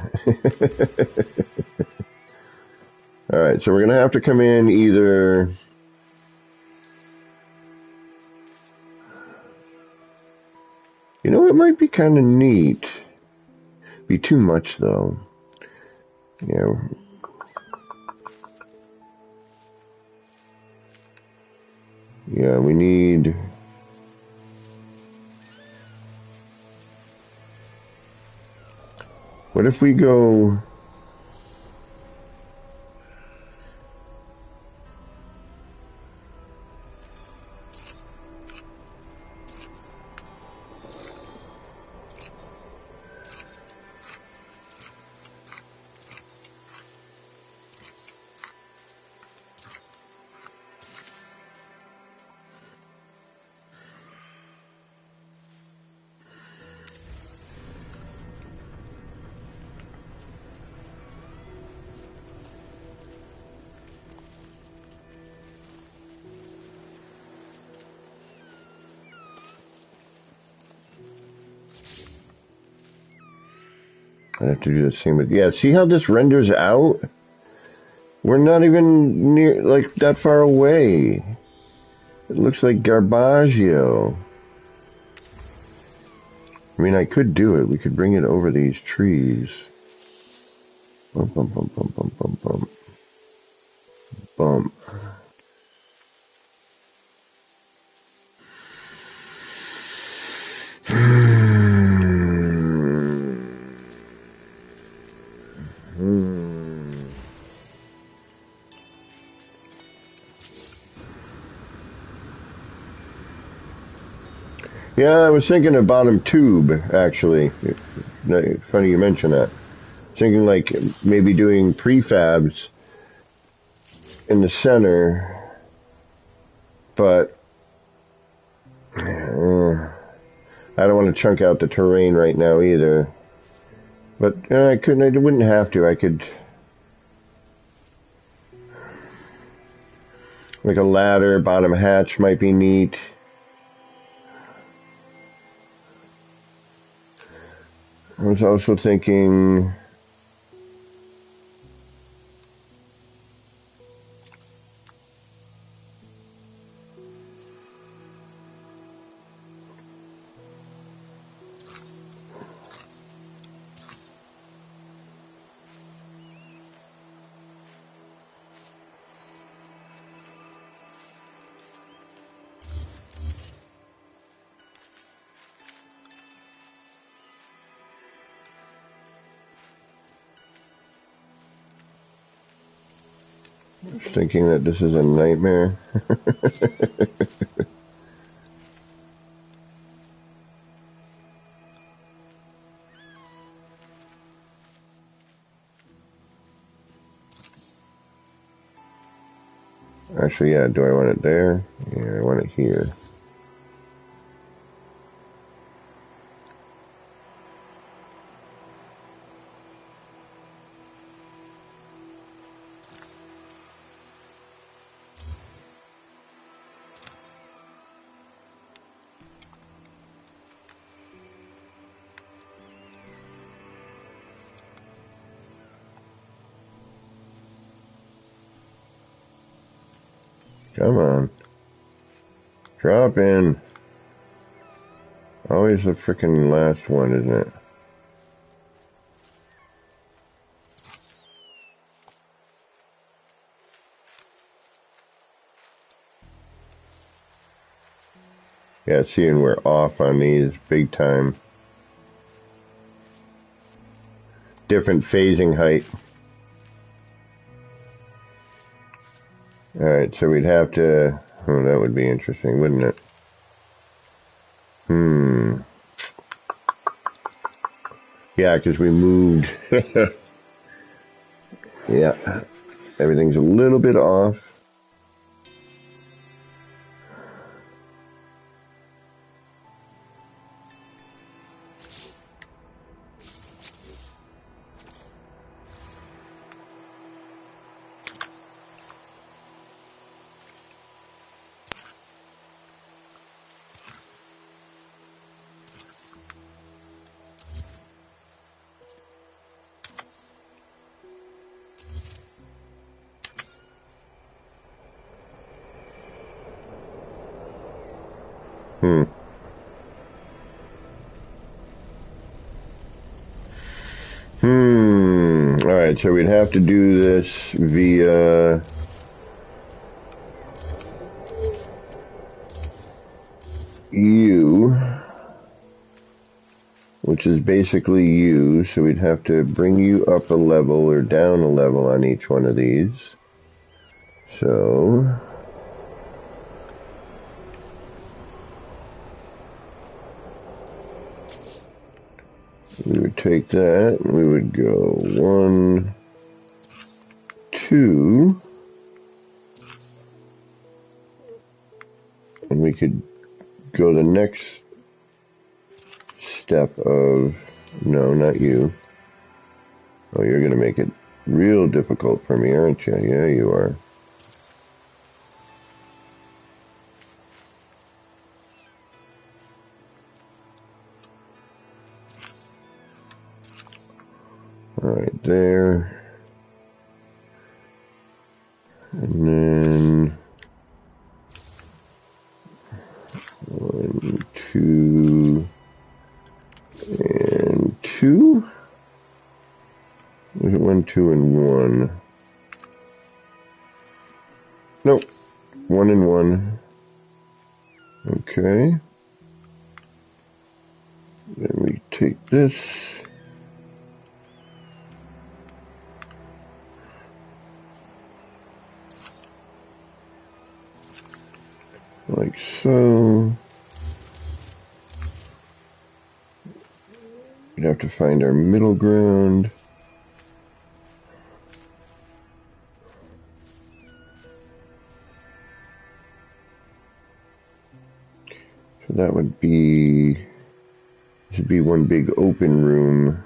Alright, so we're going to have to come in either... You know, it might be kind of neat. Be too much, though. Yeah. Yeah, we need... What if we go... I have to do the same with, yeah, see how this renders out? We're not even near, like, that far away. It looks like Garbaggio. I mean, I could do it. We could bring it over these trees. Bump, bump, bump, bump, bump, bump, bump. Bump. Yeah, I was thinking of bottom tube, actually. Funny you mention that. Thinking like maybe doing prefabs in the center, but I don't want to chunk out the terrain right now either. But I couldn't. I wouldn't have to. I could, like a ladder, bottom hatch might be neat. I was also thinking. Thinking that this is a nightmare. Actually, yeah, do I want it there? Yeah, I want it here. Come on. Drop in. Always the frickin' last one, isn't it? Yeah, seeing we're off on these big time. Different phasing height. Alright, so we'd have to... Oh, that would be interesting, wouldn't it? Yeah, because we moved. Yeah, everything's a little bit off. Alright, so we'd have to do this via... U, which is basically U, so we'd have to bring you up a level or down a level on each one of these. So... we would take that, and we would go 1, 2, and we could go the next step of, no, not you. Oh, you're going to make it real difficult for me, aren't you? Yeah, you are. right there. And then 1, 2, and 2. Is it 1, 2, and 1? Nope. 1 and 1. Okay. Then we take this. Like so. We'd have to find our middle ground. So that would be, this would be one big open room.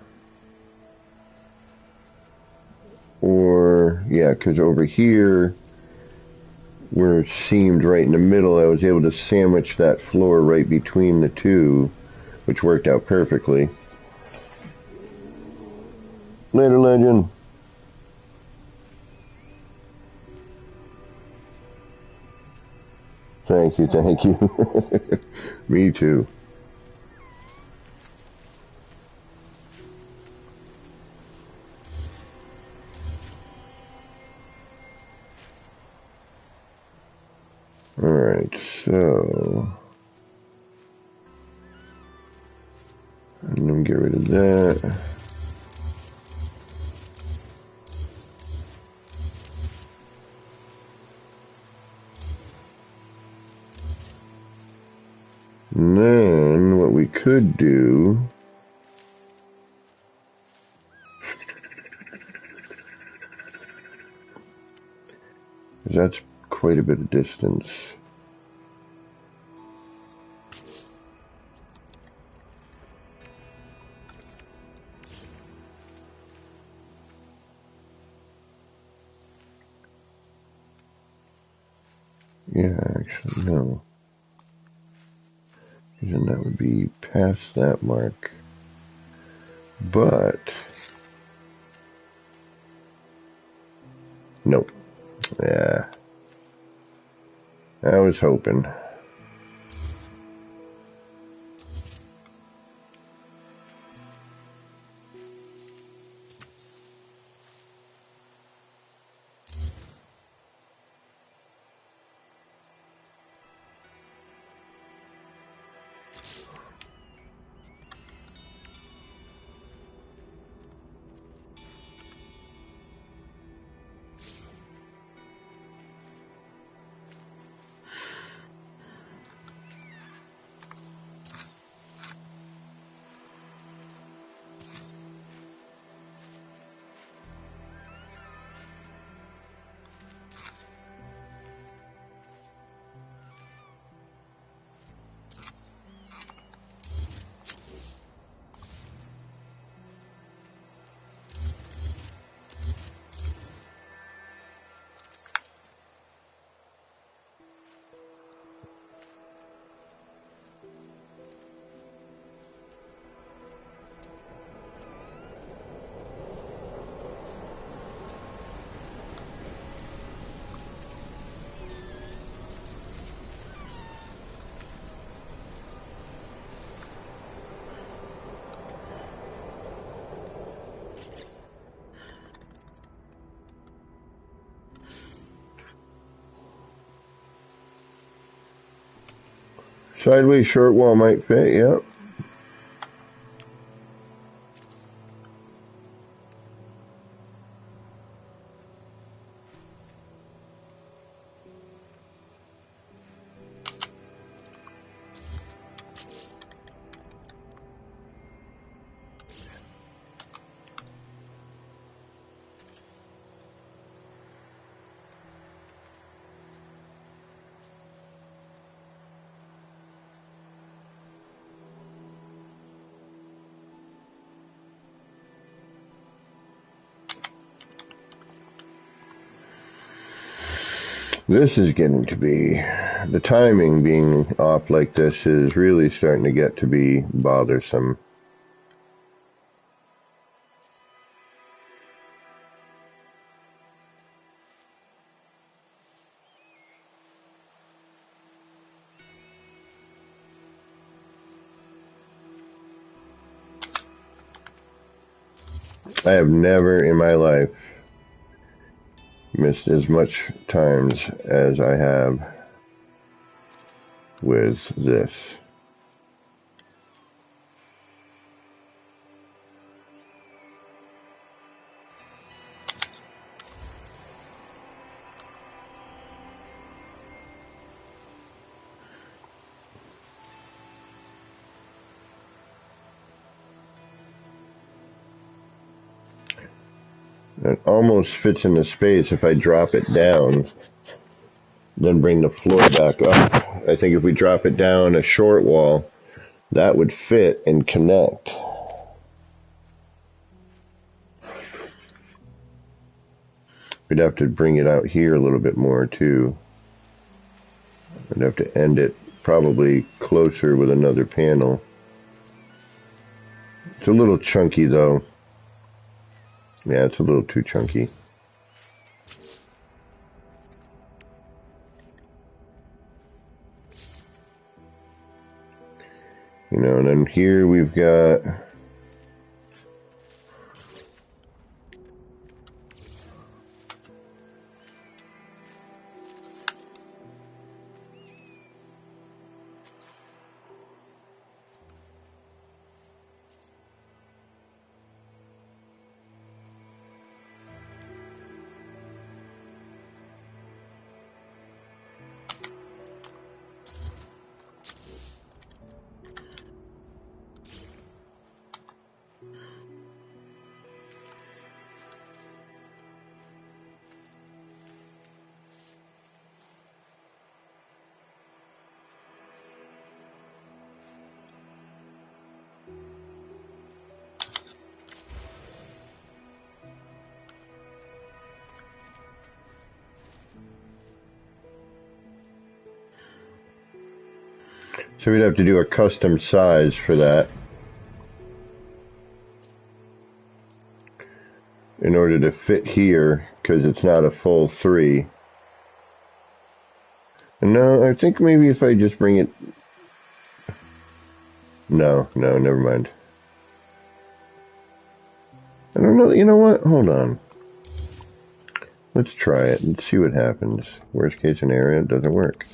Or, yeah, because over here, where it seamed right in the middle, I was able to sandwich that floor right between the two, which worked out perfectly. Later, legend. Thank you, thank you. Me too. Alright, so I'm gonna get rid of that. And then what we could do is that's quite a bit of distance. Yeah, actually, no. And that would be past that mark. But nope. Yeah. I was hoping. Sideways short wall might fit, yep. This is getting to be, the timing being off like this is really starting to get to be bothersome. I have never in my life missed as much times as I have with this. It almost fits in the space if I drop it down, then bring the floor back up. I think if we drop it down a short wall, that would fit and connect. We'd have to bring it out here a little bit more too. We'd have to end it probably closer with another panel. It's a little chunky though. Yeah, it's a little too chunky. You know, and then here we've got so we'd have to do a custom size for that in order to fit here, because it's not a full 3. No, I think maybe if I just bring it... No, never mind. I don't know, you know what? Hold on. Let's try it and see what happens. Worst case scenario, it doesn't work.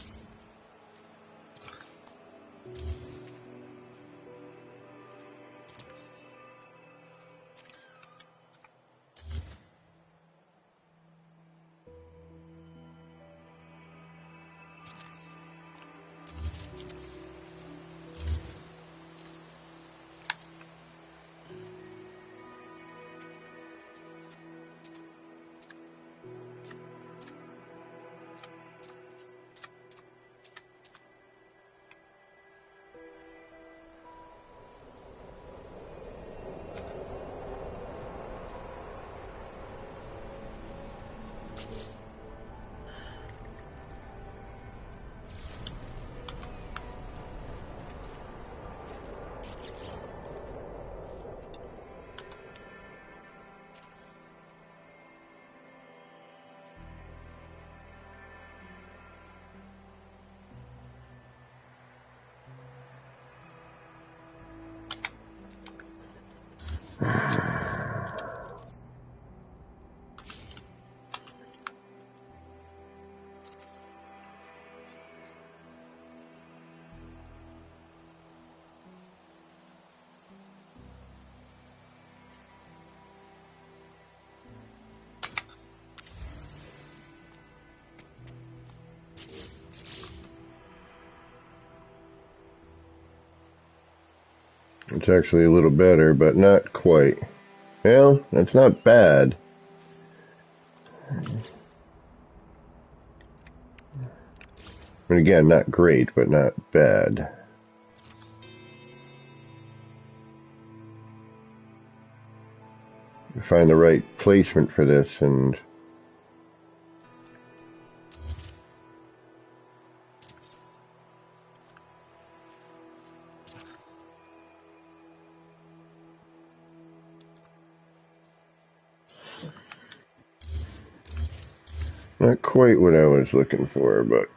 It's actually a little better, but not quite. Well, that's not bad. And again, not great, but not bad. Find the right placement for this and... Not quite what I was looking for, but...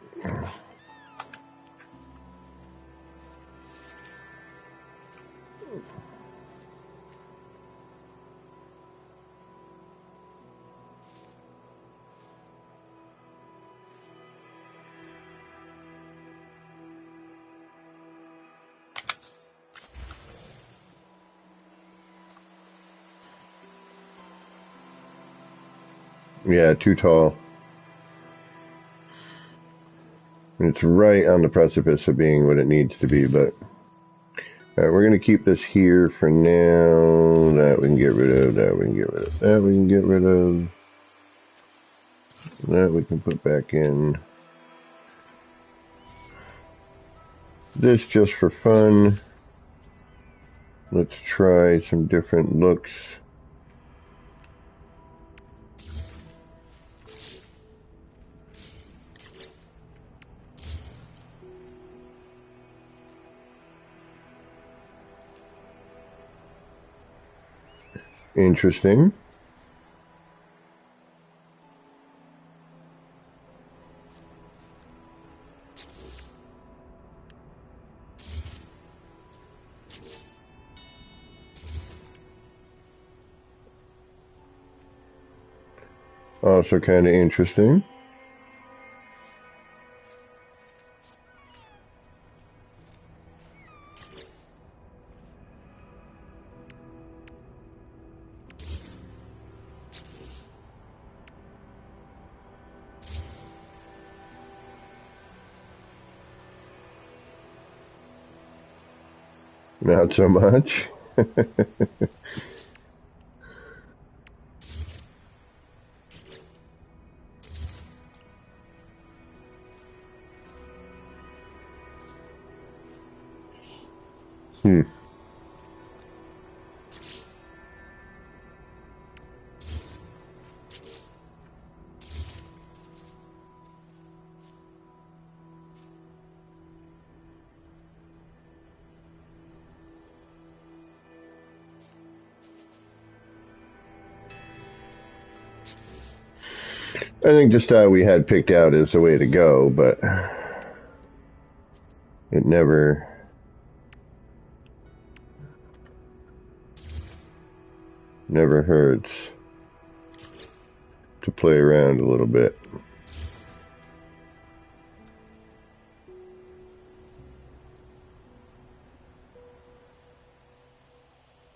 Yeah, too tall. It's right on the precipice of being what it needs to be, but we're going to keep this here for now. That we can get rid of, that we can get rid of, that we can get rid of, that we can put back in. This just for fun. Let's try some different looks. Interesting. Also kind of interesting. Not so much. Hmm. I think the style we had picked out is the way to go, but it never hurts to play around a little bit.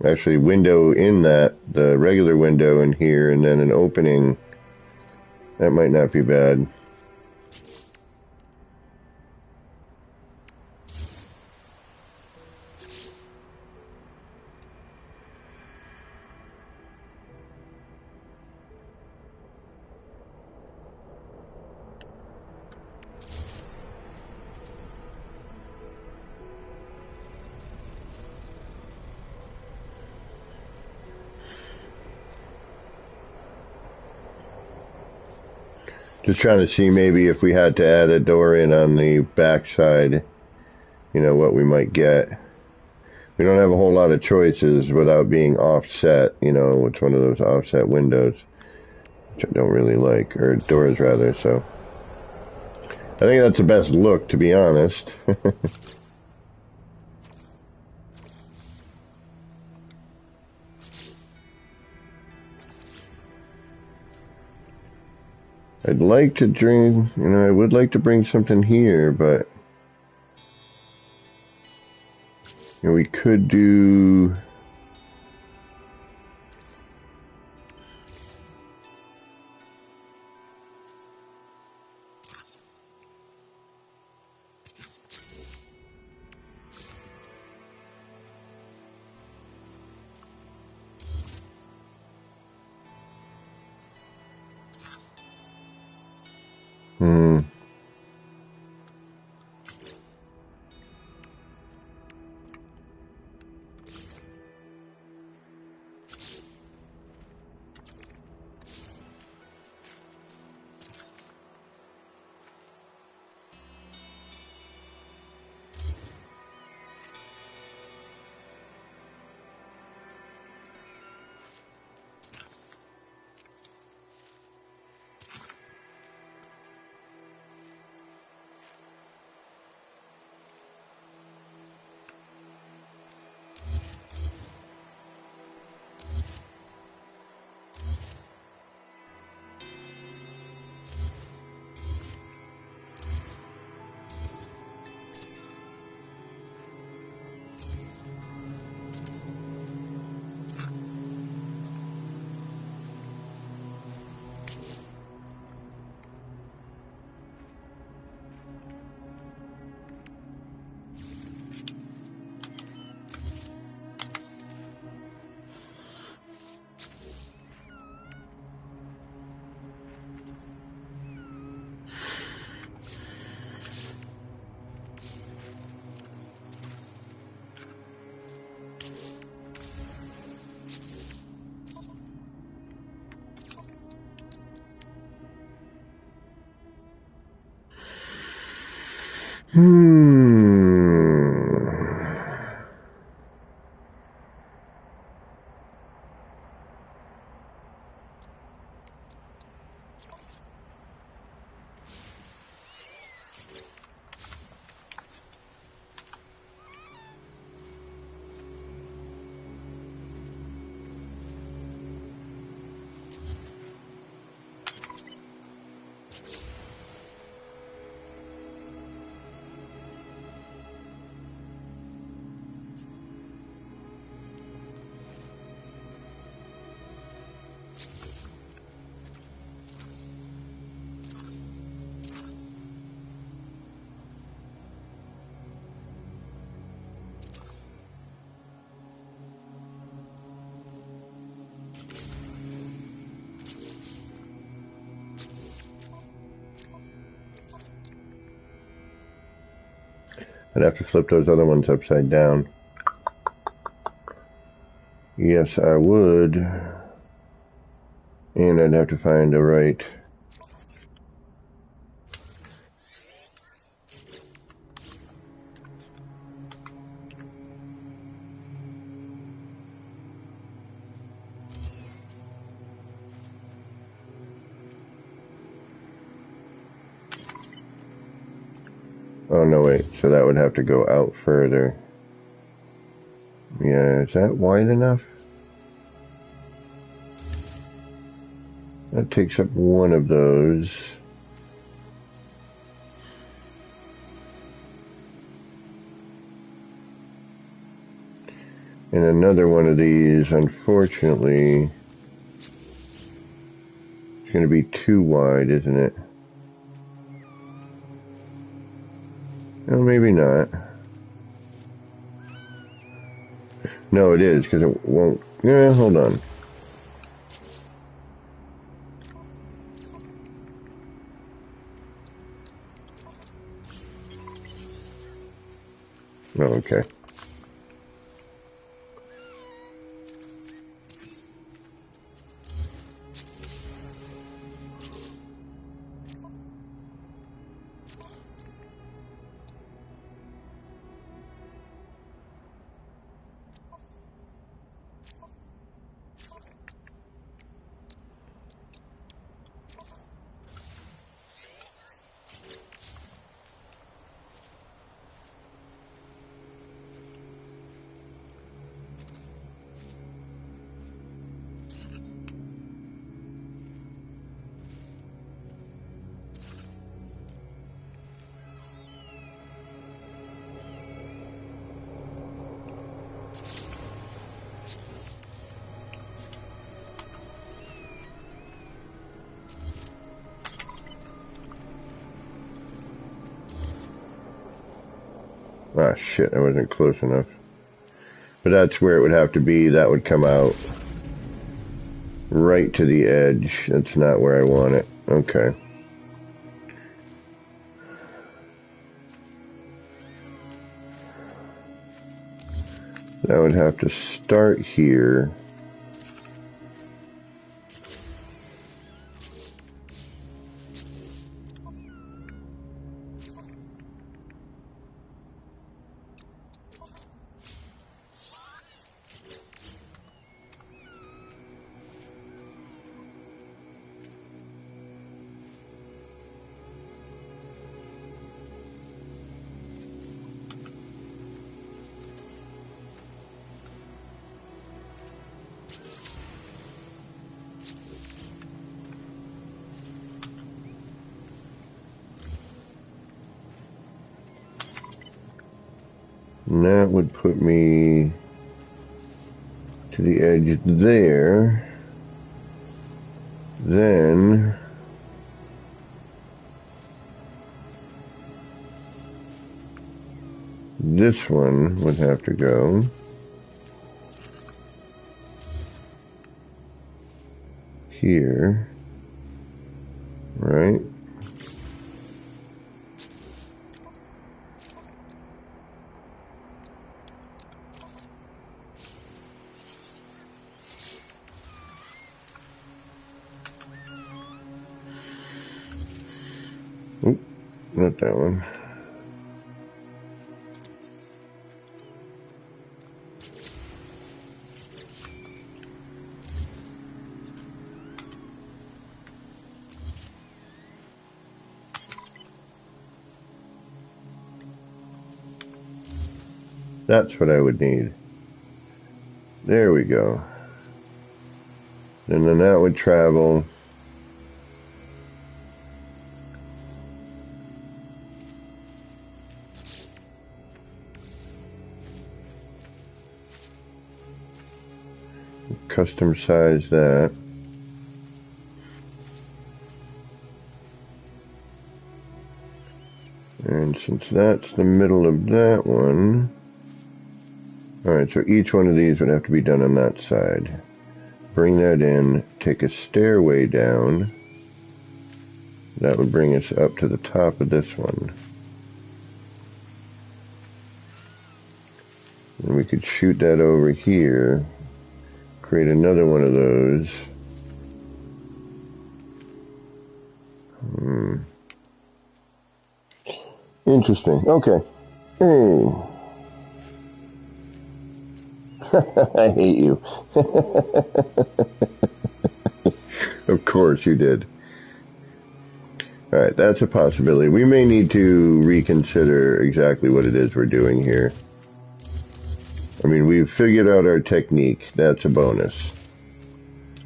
Actually, window in that, the regular window in here, and then an opening. That might not be bad. Just trying to see maybe if we had to add a door in on the back side, you know, what we might get. We don't have a whole lot of choices without being offset, you know, it's one of those offset windows, which I don't really like, or doors rather, so. I think that's the best look, to be honest. I'd like to drink, you know, I would like to bring something here, but you know, we could do. Hmm. I'd have to flip those other ones upside down. Yes, I would. And I'd have to find the right... Oh, no, wait. So that would have to go out further. Yeah, is that wide enough? That takes up one of those. And another one of these, unfortunately, is going to be too wide, isn't it? No, maybe not. No, it is, because it won't... Yeah, hold on. Oh, okay. Ah, shit, I wasn't close enough. But that's where it would have to be. That would come out right to the edge. That's not where I want it. Okay. That would have to start here. And that would put me to the edge there. Then this one would have to go here, right? Oop, not that one. That's what I would need. There we go. And then that would travel. Custom size that. And since that's the middle of that one, alright, so each one of these would have to be done on that side. Bring that in, take a stairway down. That would bring us up to the top of this one. And we could shoot that over here, create another one of those. Interesting. Okay. Hey. I hate you. Of course you did. Alright, that's a possibility. We may need to reconsider exactly what it is we're doing here. I mean, we've figured out our technique. That's a bonus.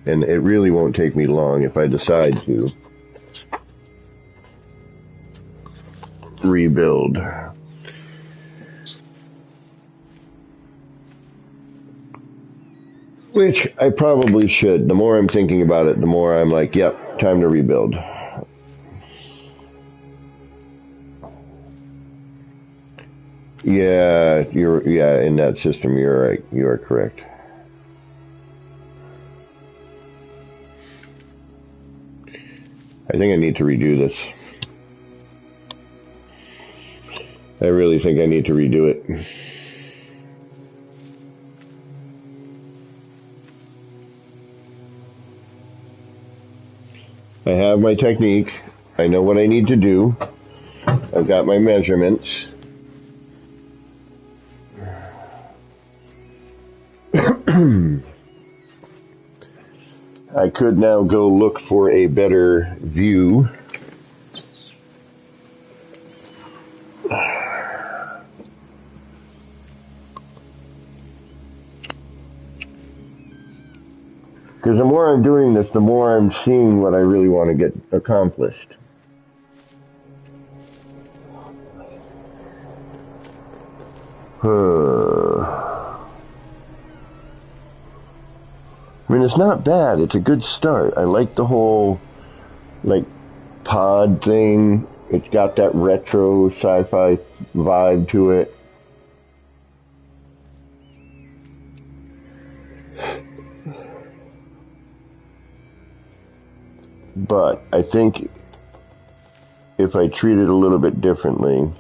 And it really won't take me long if I decide to rebuild. Which I probably should. The more I'm thinking about it, the more I'm like, yep, time to rebuild. Yeah, in that system, you're right. You are correct. I think I need to redo this. I really think I need to redo it. I have my technique. I know what I need to do. I've got my measurements. I could now go look for a better view. Because the more I'm doing this, the more I'm seeing what I really want to get accomplished. I mean, it's not bad. It's a good start. I like the whole, pod thing. It's got that retro sci-fi vibe to it. But I think if I treat it a little bit differently,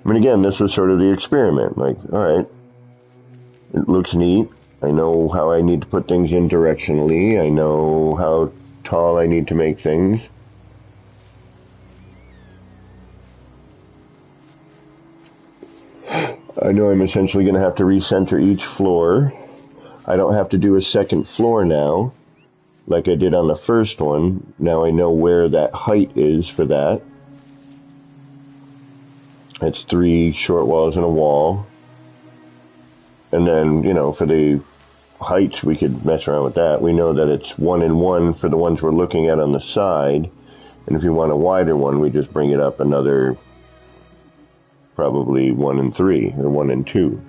I mean, again, this was sort of the experiment. Like, all right, it looks neat. I know how I need to put things in directionally. I know how tall I need to make things. I know I'm essentially going to have to recenter each floor. I don't have to do a second floor now, like I did on the first one. Now I know where that height is for that. It's 3 short walls and a wall. And then, for the heights, we could mess around with that. We know that it's 1 and 1 for the ones we're looking at on the side. And if you want a wider one, we just bring it up another, probably 1 and 3, or 1 and 2.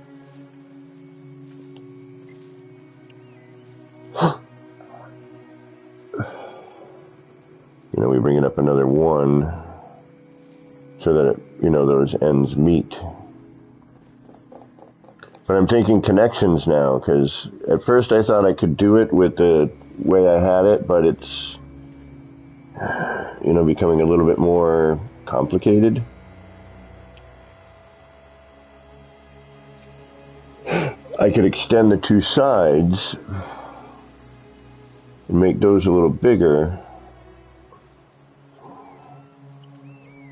We bring it up another 1 so that, those ends meet. But I'm thinking connections now, because at first I thought I could do it with the way I had it, but it's, becoming a little bit more complicated. I could extend the 2 sides and make those a little bigger.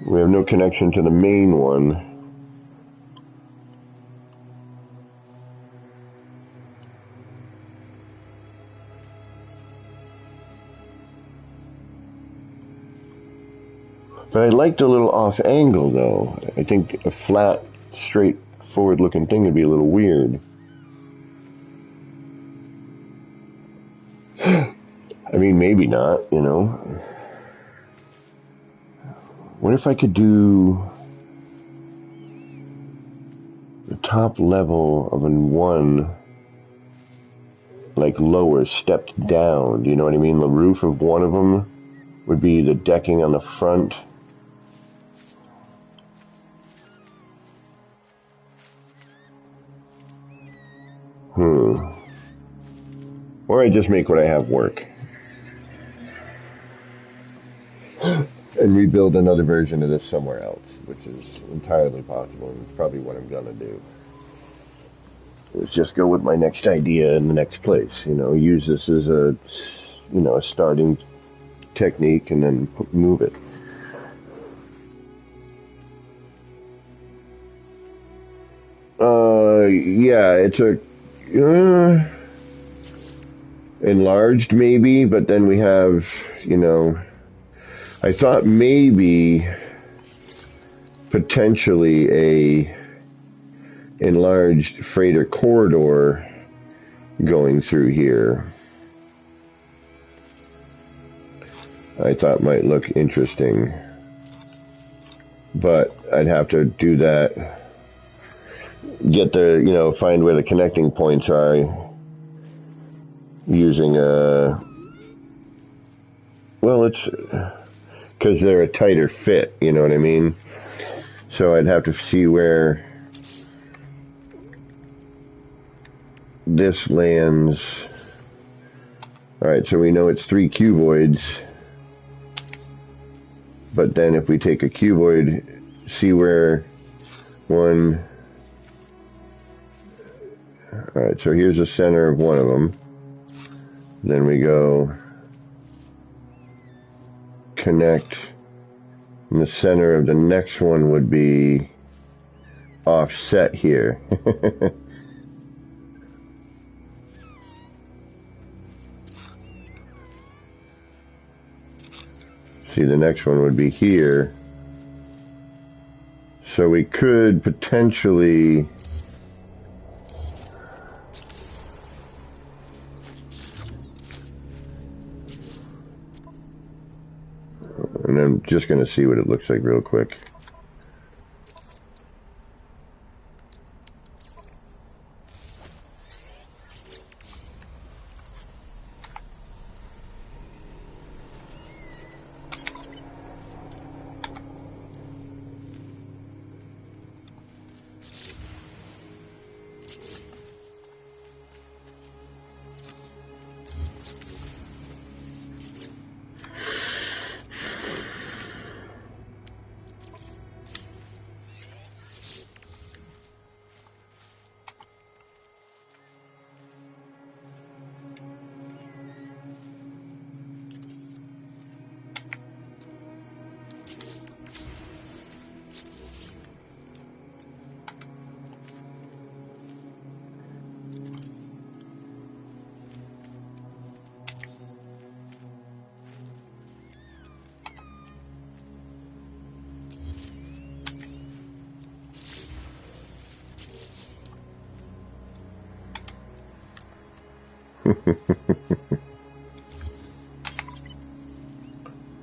We have no connection to the main one. But I liked a little off angle though. I think a flat, straightforward looking thing would be a little weird. I mean, maybe not, you know. What if I could do the top level of a one, like lower, stepped down? Do you know what I mean? The roof of one of them would be the decking on the front. Or I just make what I have work. And rebuild another version of this somewhere else, which is entirely possible, and it's probably what I'm gonna do. Is just go with my next idea in the next place, you know, use this as a, you know, a starting technique and then move it. Yeah, it's a, enlarged maybe, but then we have, you know, I thought maybe potentially a enlarged freighter corridor going through here. I thought might look interesting, but I'd have to do that, get the, you know, find where the connecting points are using a, well, it's because they're a tighter fit, you know what I mean? So I'd have to see where this lands. Alright, so we know it's 3 cuboids, but then if we take a cuboid, see where one, alright, so here's the center of one of them. Then we go connect, and the center of the next one would be offset here. See, the next one would be here. So we could potentially and I'm just going to see what it looks like real quick.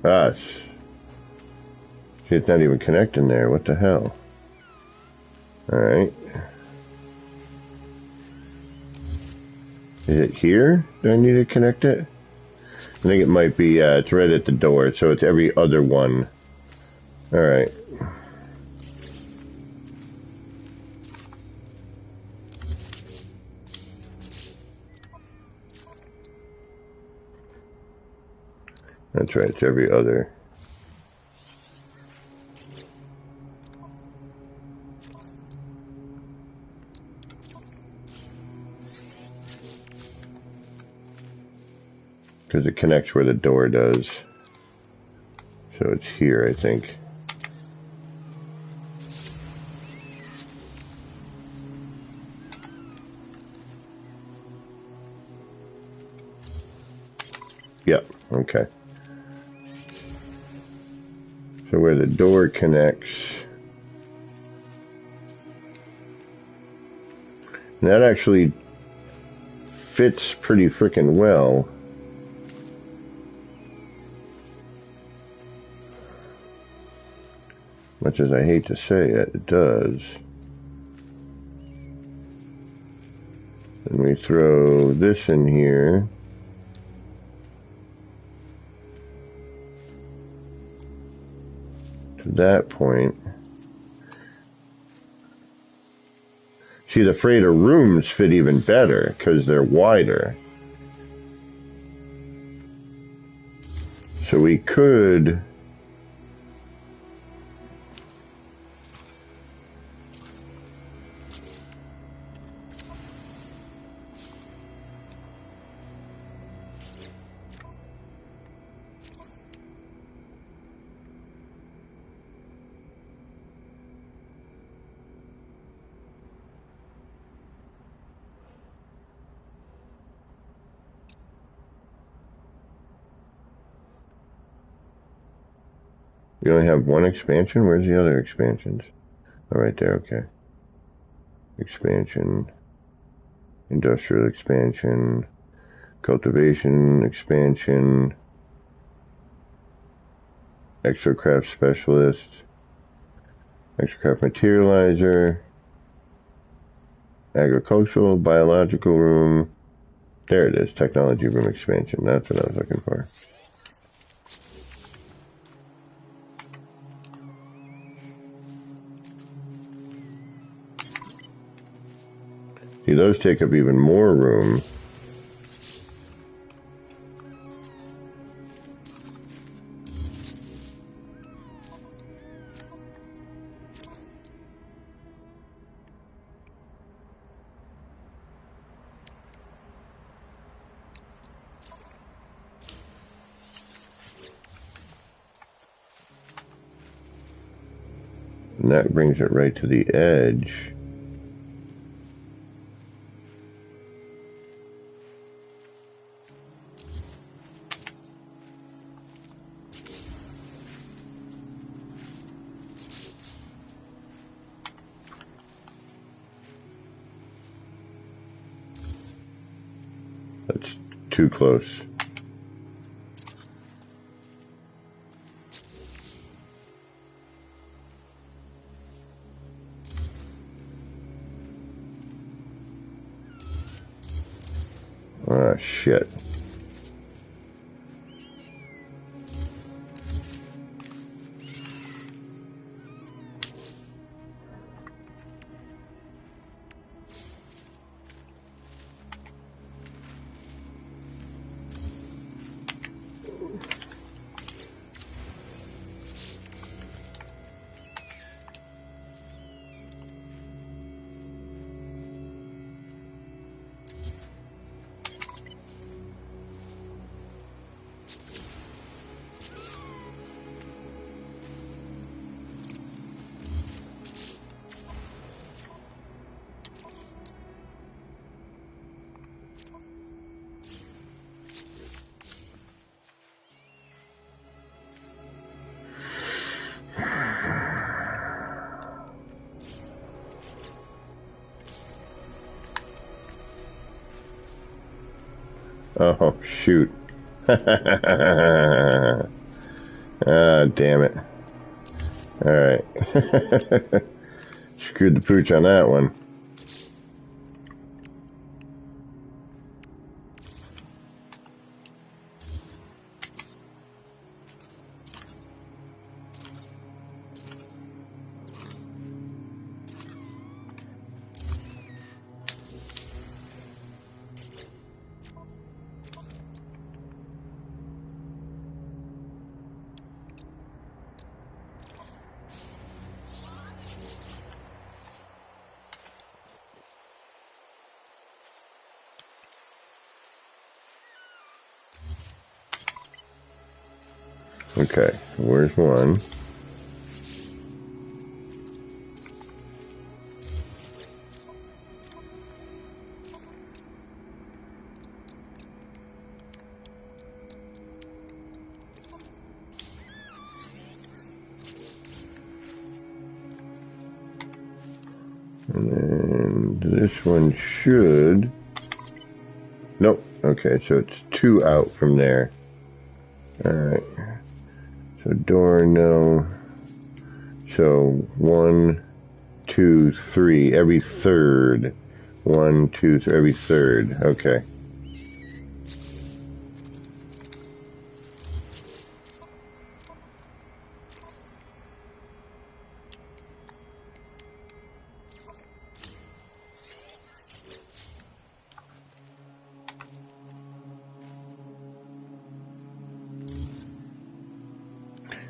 Gosh. See, it's not even connecting there. What the hell? Alright. Is it here? Do I need to connect it? I think it might be, it's right at the door, so it's every other one. Alright. That's right, it's every other. Because it connects where the door does. So it's here, I think. Yep, okay. So where the door connects, and that actually fits pretty freaking well. Much as I hate to say it, it does. And we throw this in here. To that point. See, the freighter rooms fit even better because they're wider. So we could... We only have one expansion? Where's the other expansions? Oh, right there, okay. Expansion, industrial expansion, cultivation expansion, exocraft specialist, exocraft materializer, agricultural, biological room. There it is, technology room expansion. That's what I was looking for. See, those take up even more room. And that brings it right to the edge. That's too close. Ah, shit. Oh, shoot. Ah, damn it. Alright. Screwed the pooch on that one. Okay, where's one? And then this one should... Nope. Okay, so it's 2 out from there. Alright. So door, no. So 1, 2, 3. Every third. 1, 2, 3. Every third. Okay.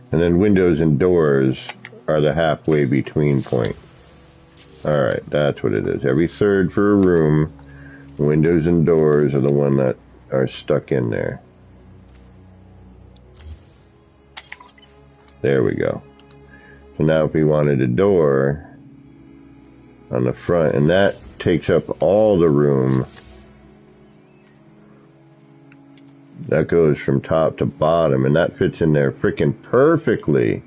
And then windows and doors are the halfway between point. Alright, that's what it is. Every third for a room. Windows and doors are the one that are stuck in there. There we go. So now if we wanted a door on the front, and that takes up all the room. That goes from top to bottom, and that fits in there freaking perfectly.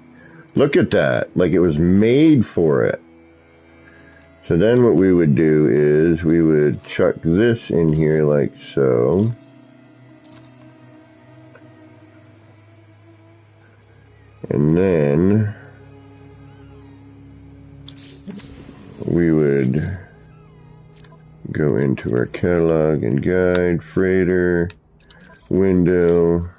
Look at that. Like it was made for it. So then what we would do is we would chuck this in here like so. And then we would go into our catalog and guide, freighter, window.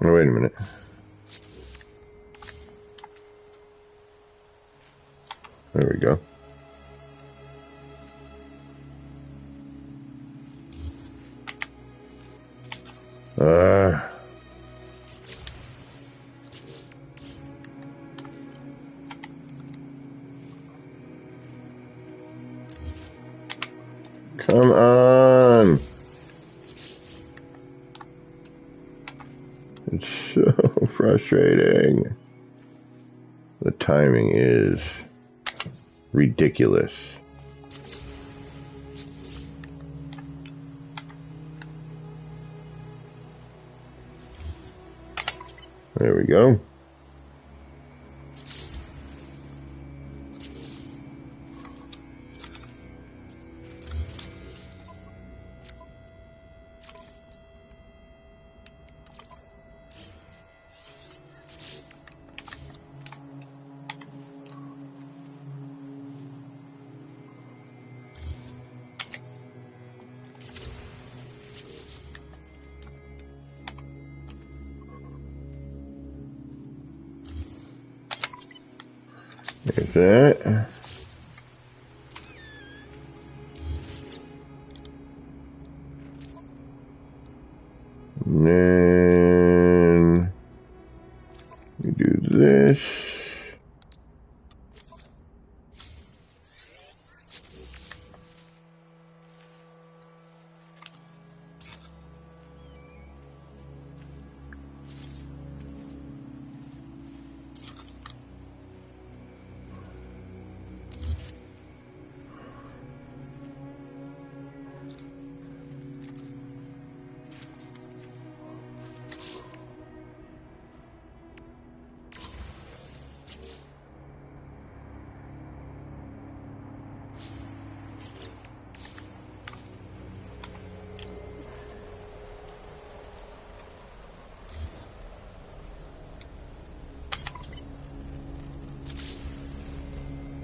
Oh, wait a minute. There we go. Come on. It's so frustrating. The timing is ridiculous. There we go. There's that. And then we do this.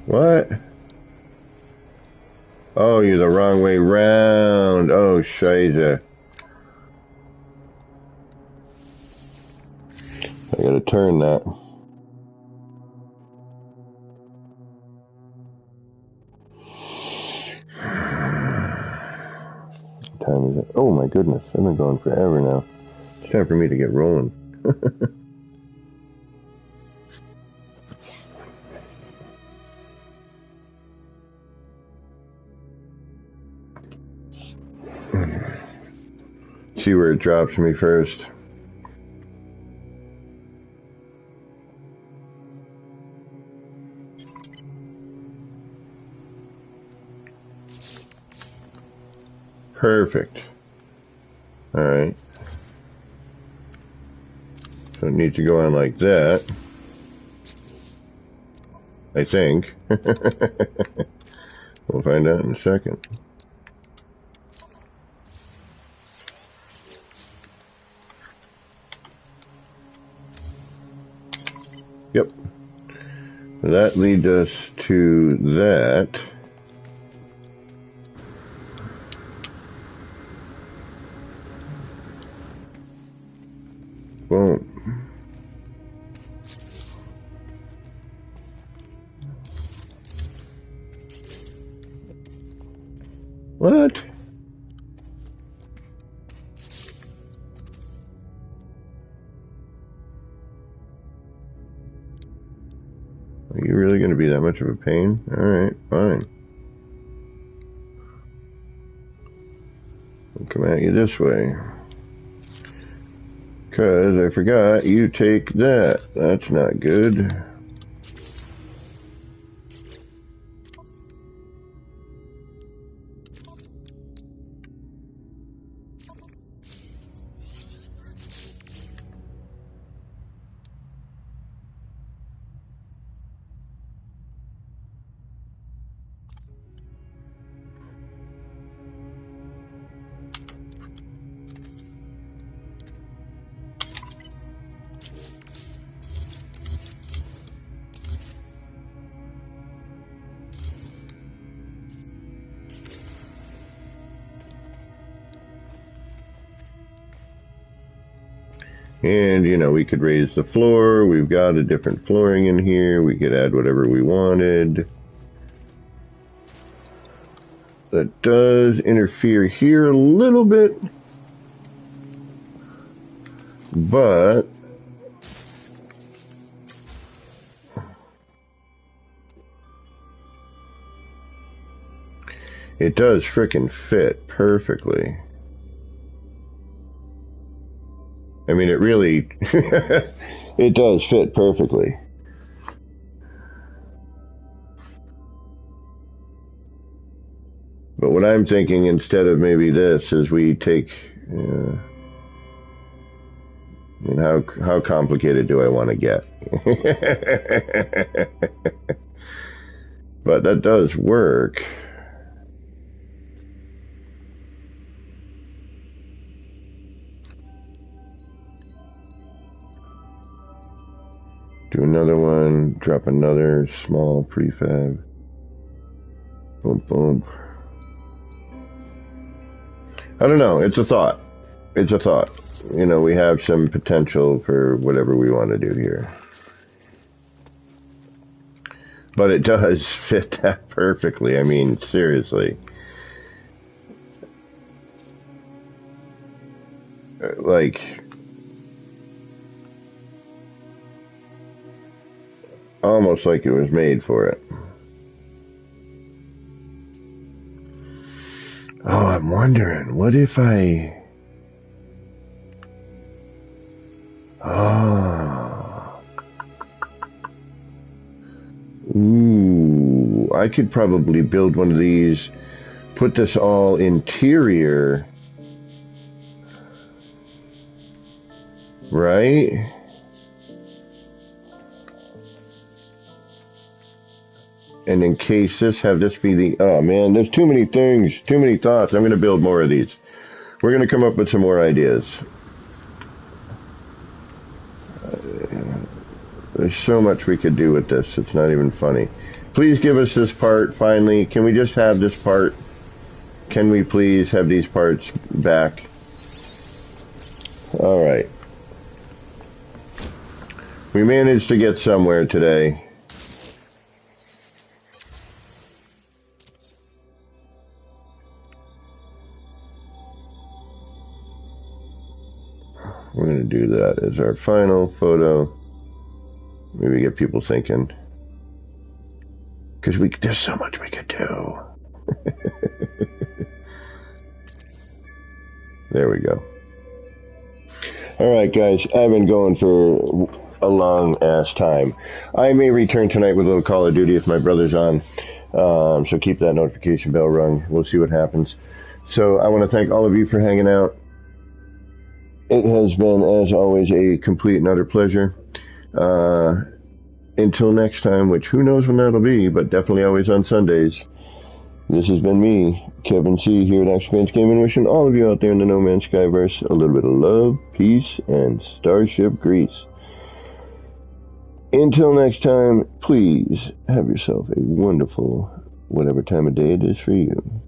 What? Oh, you're the wrong way round. Oh, shiza. I gotta turn that. What time is it? Oh my goodness, I've been going forever now. It's time for me to get rolling. See where it drops me first. Perfect. Alright. So it needs to go on like that. I think. We'll find out in a second. Yep. That leads us to that. Boom. What? Are you really going to be that much of a pain? Alright, fine. I'll come at you this way. Because I forgot you take that. That's not good. And, you know, we could raise the floor. We've got a different flooring in here. We could add whatever we wanted. That does interfere here a little bit. But it does frickin' fit perfectly. I mean, it really, it does fit perfectly. But what I'm thinking instead of maybe this is we take, I mean, how complicated do I want to get? But that does work. Do another one, drop another small prefab. Boom, boom. I don't know, it's a thought. It's a thought. You know, we have some potential for whatever we want to do here. But it does fit that perfectly. I mean, seriously. Like, almost like it was made for it. Oh, I'm wondering, what if I... Oh. Ooh, I could probably build one of these, put this all interior, right? And in case this, have this be the, oh man, there's too many things, too many thoughts. I'm going to build more of these. We're going to come up with some more ideas. There's so much we could do with this. It's not even funny. Please give us this part, finally. Can we just have this part? Can we please have these parts back? All right. We managed to get somewhere today. We're going to do that as our final photo. Maybe get people thinking. Because there's so much we could do. There we go. All right, guys, I've been going for a long ass time. I may return tonight with a little Call of Duty if my brother's on. So keep that notification bell rung. We'll see what happens. So I want to thank all of you for hanging out. It has been, as always, a complete and utter pleasure. Until next time, which who knows when that'll be, but definitely always on Sundays. This has been me, Kevin C, here at Expanse Gaming, wishing all of you out there in the No Man's Skyverse a little bit of love, peace, and starship grease. Until next time, please have yourself a wonderful whatever time of day it is for you.